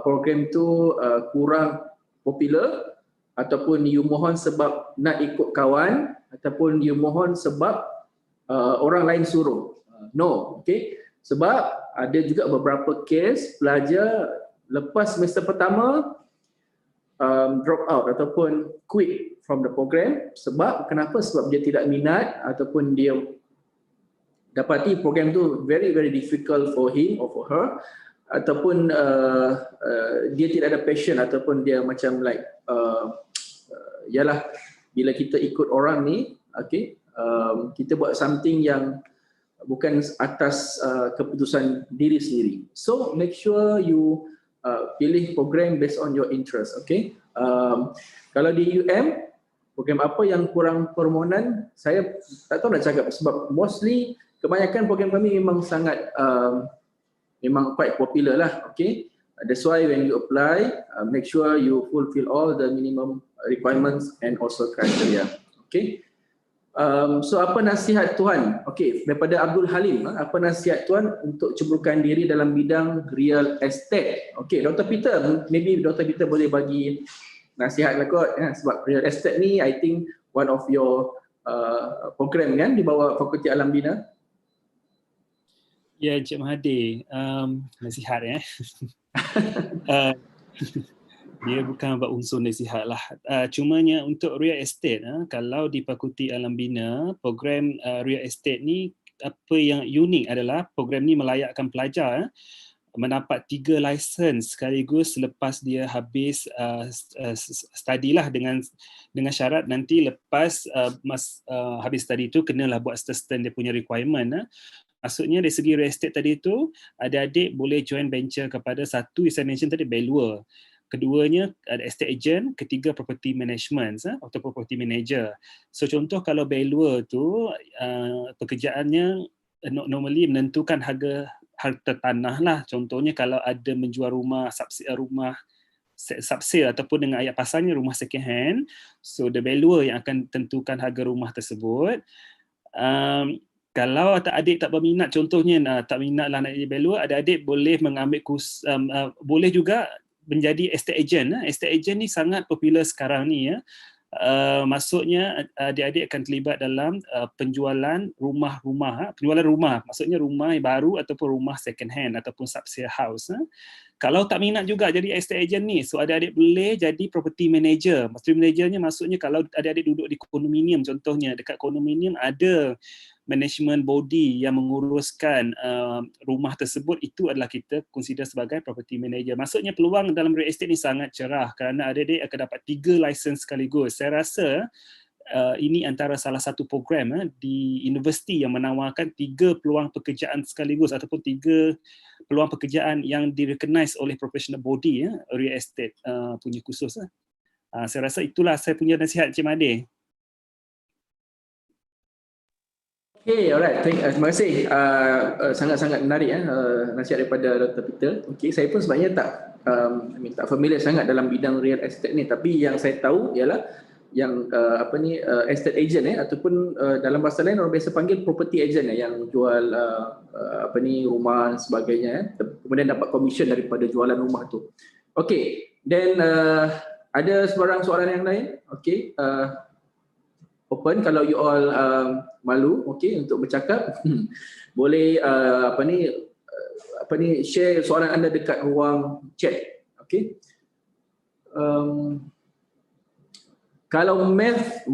program tu kurang popular, ataupun you mohon sebab nak ikut kawan, ataupun you mohon sebab orang lain suruh. No, okay. Sebab ada juga beberapa kes pelajar lepas semester pertama drop out ataupun quit from the program. Sebab kenapa? Sebab dia tidak minat, ataupun dia dapati program tu very difficult for him or for her, ataupun dia tidak ada passion, ataupun dia macam like yalah, bila kita ikut orang ni, okay, kita buat something yang bukan atas keputusan diri sendiri. So make sure you pilih program based on your interest. Okay, kalau di program apa yang kurang permohonan, saya tak tahu nak cakap, sebab mostly kebanyakan program kami memang sangat memang quite popular lah. Okay, that's why when you apply, make sure you fulfill all the minimum requirements and also criteria. Okay. So apa nasihat Tuhan? Okay, daripada Abdul Halim, apa nasihat Tuhan untuk ceburkan diri dalam bidang real estate? Okay, Dr. Peter, maybe Dr. Peter boleh bagi nasihat lah kot, sebab real estate ni I think one of your program kan di bawah Fakulti Alam Bina. Ya, Encik Mahathir, nasihat dia bukan berunsur nasihat lah. Cumanya untuk real estate, kalau di Fakulti Alam Bina, program real estate ni, apa yang unik adalah program ni melayakkan pelajar mendapat 3 license sekaligus selepas dia habis study lah, dengan syarat nanti lepas habis study tu kenalah buat stand dia punya requirement. Maksudnya dari segi real estate tadi tu, adik-adik boleh join venture kepada satu yang saya mention tadi, valuer. Keduanya ada estate agent, ketiga property management atau property manager. So contoh kalau valuer tu pekerjaannya normally menentukan harta tanah lah. Contohnya kalau ada menjual rumah subsale ataupun dengan ayat pasarnya rumah second hand, so the valuer yang akan tentukan harga rumah tersebut. Kalau adik tak berminat, contohnya tak minat lah nak jadi valuer, adik boleh mengambil boleh juga menjadi estate agent. Estate agent ni sangat popular sekarang ni. Maksudnya adik-adik akan terlibat dalam penjualan rumah, maksudnya rumah baru ataupun rumah second hand ataupun subsale house. Kalau tak minat juga jadi estate agent ni, so adik-adik boleh jadi property manager. Property managernya maksudnya kalau adik-adik duduk di kondominium, contohnya dekat kondominium ada management body yang menguruskan rumah tersebut, itu adalah kita consider sebagai property manager. Maksudnya peluang dalam real estate ni sangat cerah kerana adik-adik akan dapat 3 license sekaligus. Saya rasa ini antara salah satu program di universiti yang menawarkan 3 peluang pekerjaan sekaligus ataupun 3 peluang pekerjaan yang direcognize oleh professional body real estate punya khusus. Saya rasa itulah saya punya nasihat, Encik Mahathir. Okay, alright. Terima kasih. Sangat-sangat menarik nasihat daripada Dr. Peter. Okay, saya pun sebenarnya tak familiar sangat dalam bidang real estate ni, tapi yang saya tahu ialah yang estate agent ataupun dalam bahasa lain orang biasa panggil property agent yang jual rumah dan sebagainya, kemudian dapat commission daripada jualan rumah tu. Okay, then Ada sebarang soalan yang lain? Okay, open kalau you all malu, okay, untuk bercakap. Boleh share soalan anda dekat ruang chat. Okay. Kalau math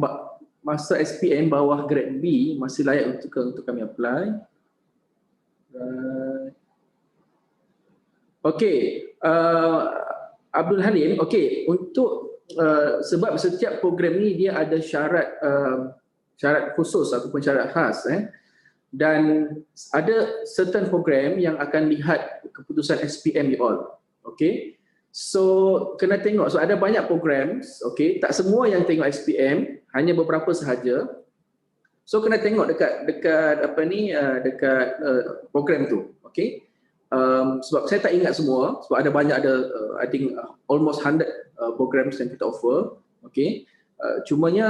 masa SPM bawah grade B masih layak untuk kami apply. Okay, Abdul Halim, okay, untuk sebab setiap program ni dia ada syarat khusus ataupun syarat khas, dan ada certain program yang akan lihat keputusan SPM you all. Okay, so kena tengok, so ada banyak program, okay, tak semua yang tengok SPM, hanya beberapa sahaja. So kena tengok dekat program tu, okay. Sebab saya tak ingat semua, sebab ada banyak, I think almost 100 programs yang kita offer, okay. Cumanya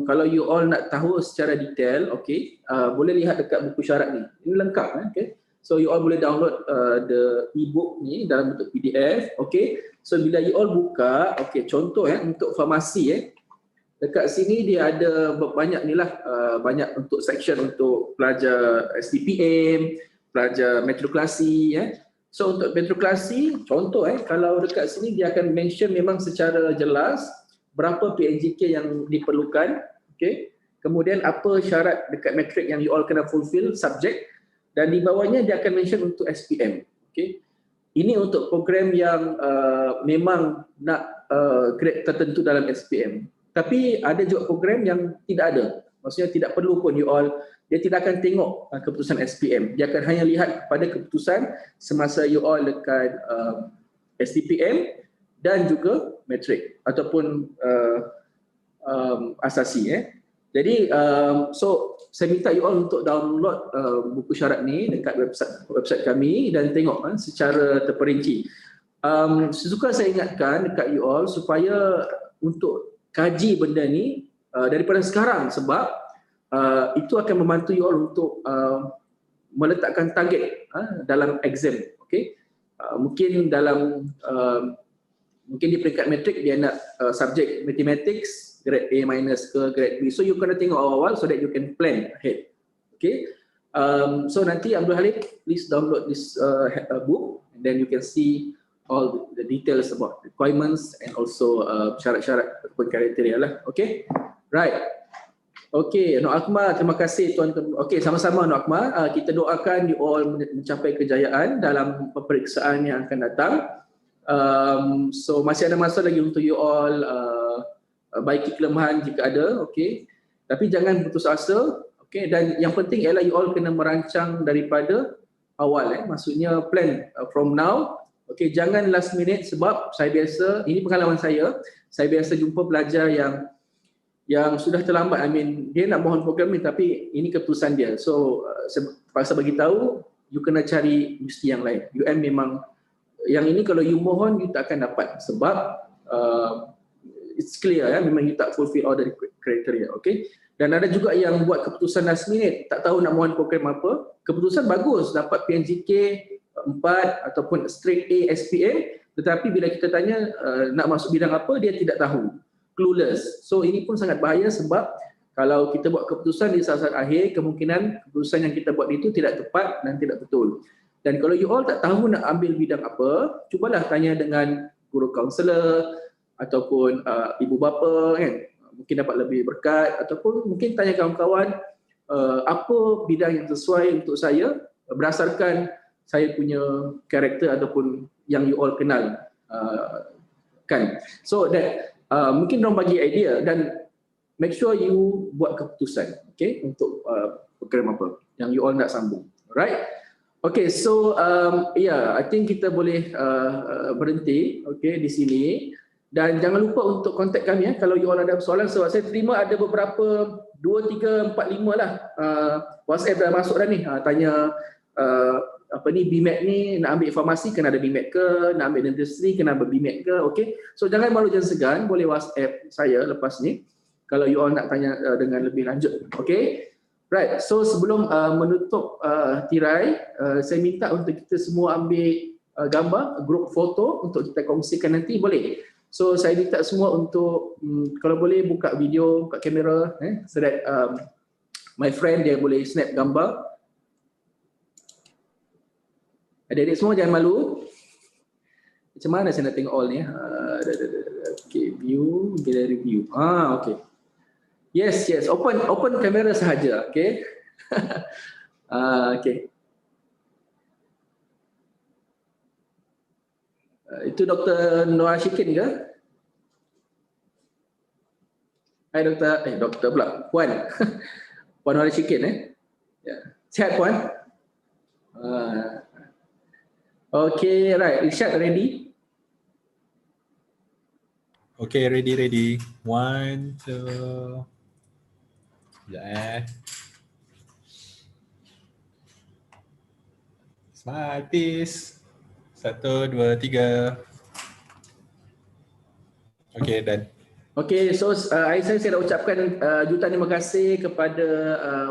kalau you all nak tahu secara detail, okay, boleh lihat dekat buku syarat ni. Ini lengkap, okay. So you all boleh download the e-book ni dalam bentuk PDF, okay. So bila you all buka, okay, contoh untuk farmasi, dekat sini dia ada banyak ni lah, banyak untuk section untuk pelajar SPPM, pelajar matrikulasi, So untuk matrikulasi, contoh kalau dekat sini dia akan mention memang secara jelas berapa PNJK yang diperlukan, okay. Kemudian apa syarat dekat matrik yang you all kena fulfill subjek, dan di bawahnya dia akan mention untuk SPM, okay. Ini untuk program yang memang nak grade tertentu dalam SPM. Tapi ada juga program yang tidak ada, maksudnya tidak perlu pun you all, dia tidak akan tengok keputusan SPM. Dia akan hanya lihat pada keputusan semasa you all dekat STPM dan juga matrik ataupun asasi. Jadi so saya minta you all untuk download buku syarat ni dekat website kami dan tengok secara terperinci. Sesuka saya ingatkan dekat you all supaya untuk kaji benda ni daripada sekarang, sebab itu akan membantu you all untuk meletakkan target dalam exam, okay. Mungkin dalam mungkin di peringkat matrik dia nak subjek mathematics grade A minus ke grade B, so you kena tengok awal so that you can plan ahead, okay. So nanti Abdul Halim, please download this book and then you can see all the details about requirements and also syarat-syarat ataupun kriteria lah, okay. Right. Okay, Nok Akmal, terima kasih tuan-tuan. Okay, sama-sama Nok Akmal, kita doakan you all mencapai kejayaan dalam peperiksaan yang akan datang. So masih ada masa lagi untuk you all baiki kelemahan jika ada, okay. Tapi jangan putus asa, okay. Dan yang penting ialah you all kena merancang daripada awal, maksudnya plan from now. Okay, jangan last minute, sebab saya biasa, ini pengalaman saya biasa jumpa pelajar yang sudah terlambat. I mean, dia nak mohon program ni tapi ini keputusan dia. So, saya paksa bagi tahu, you kena cari mesti yang lain. UM memang, yang ini kalau you mohon, you tak akan dapat. Sebab, it's clear, memang you tak fulfill all the criteria, okay. Dan ada juga yang buat keputusan last minute, tak tahu nak mohon program apa. Keputusan bagus, dapat PNJK 4 ataupun straight A SPM, tetapi bila kita tanya nak masuk bidang apa, dia tidak tahu, clueless. So ini pun sangat bahaya, sebab kalau kita buat keputusan di saat-saat akhir, kemungkinan keputusan yang kita buat itu tidak tepat dan tidak betul. Dan kalau you all tak tahu nak ambil bidang apa, cubalah tanya dengan guru kaunselor ataupun ibu bapa, kan, mungkin dapat lebih berkat, ataupun mungkin tanya kawan-kawan apa bidang yang sesuai untuk saya berdasarkan saya punya karakter ataupun yang you all kenal, kan. So that mungkin dorang bagi idea, dan make sure you buat keputusan, okay, untuk program apa yang you all nak sambung. Alright. Okay, so I think kita boleh berhenti, okay, di sini. Dan jangan lupa untuk kontak kami kalau you all ada soalan, sebab saya terima ada beberapa 2, 3, 4, 5 lah WhatsApp dah masuk dah ni, tanya BMAT ni, nak ambil farmasi kena ada BMAT ke, nak ambil industri kena ada BMAT ke, okay. So jangan malu, jangan segan, boleh WhatsApp saya lepas ni kalau you all nak tanya dengan lebih lanjut, okay. Right, so sebelum menutup tirai, saya minta untuk kita semua ambil gambar, group foto untuk kita kongsikan nanti, boleh. So saya minta semua untuk kalau boleh buka video, buka kamera, so that my friend dia boleh snap gambar. Adik-adik semua jangan malu. Macam mana saya nak tengok all ni? Okay, view, gallery view. Okay. Yes, open kamera sahaja, okay. Okay. Itu Dr. Noah Shikin ke? Hai Doktor pula, Puan. Puan Noah Shikin Ya. Sihat Puan? Okay, right. Irsyad ready? Okay, ready. 1, 2. Sekejap Smile, peace. 1, 2, 3. Okay, done. Okay, so saya nak ucapkan jutaan terima kasih kepada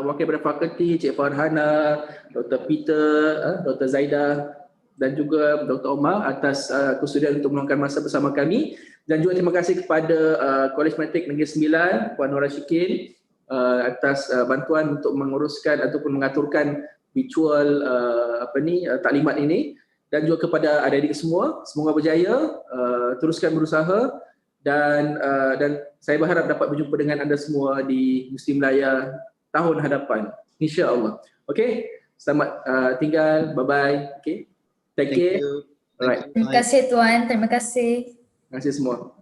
wakil daripada fakulti, Cik Farhana, Dr. Peter, Dr. Zaida dan juga Dr. Omar atas kesudian untuk meluangkan masa bersama kami, dan juga terima kasih kepada Kolej Matrik Negeri Sembilan, Puan Nora Shikin atas bantuan untuk menguruskan ataupun mengaturkan virtual taklimat ini, dan juga kepada adik-adik semua, semoga berjaya, teruskan berusaha, dan saya berharap dapat berjumpa dengan anda semua di Muslim Melaya tahun hadapan, insya-Allah. Okey, selamat tinggal, bye bye. Okey, take care. Alright. Terima kasih Tuan, terima kasih. Terima kasih semua.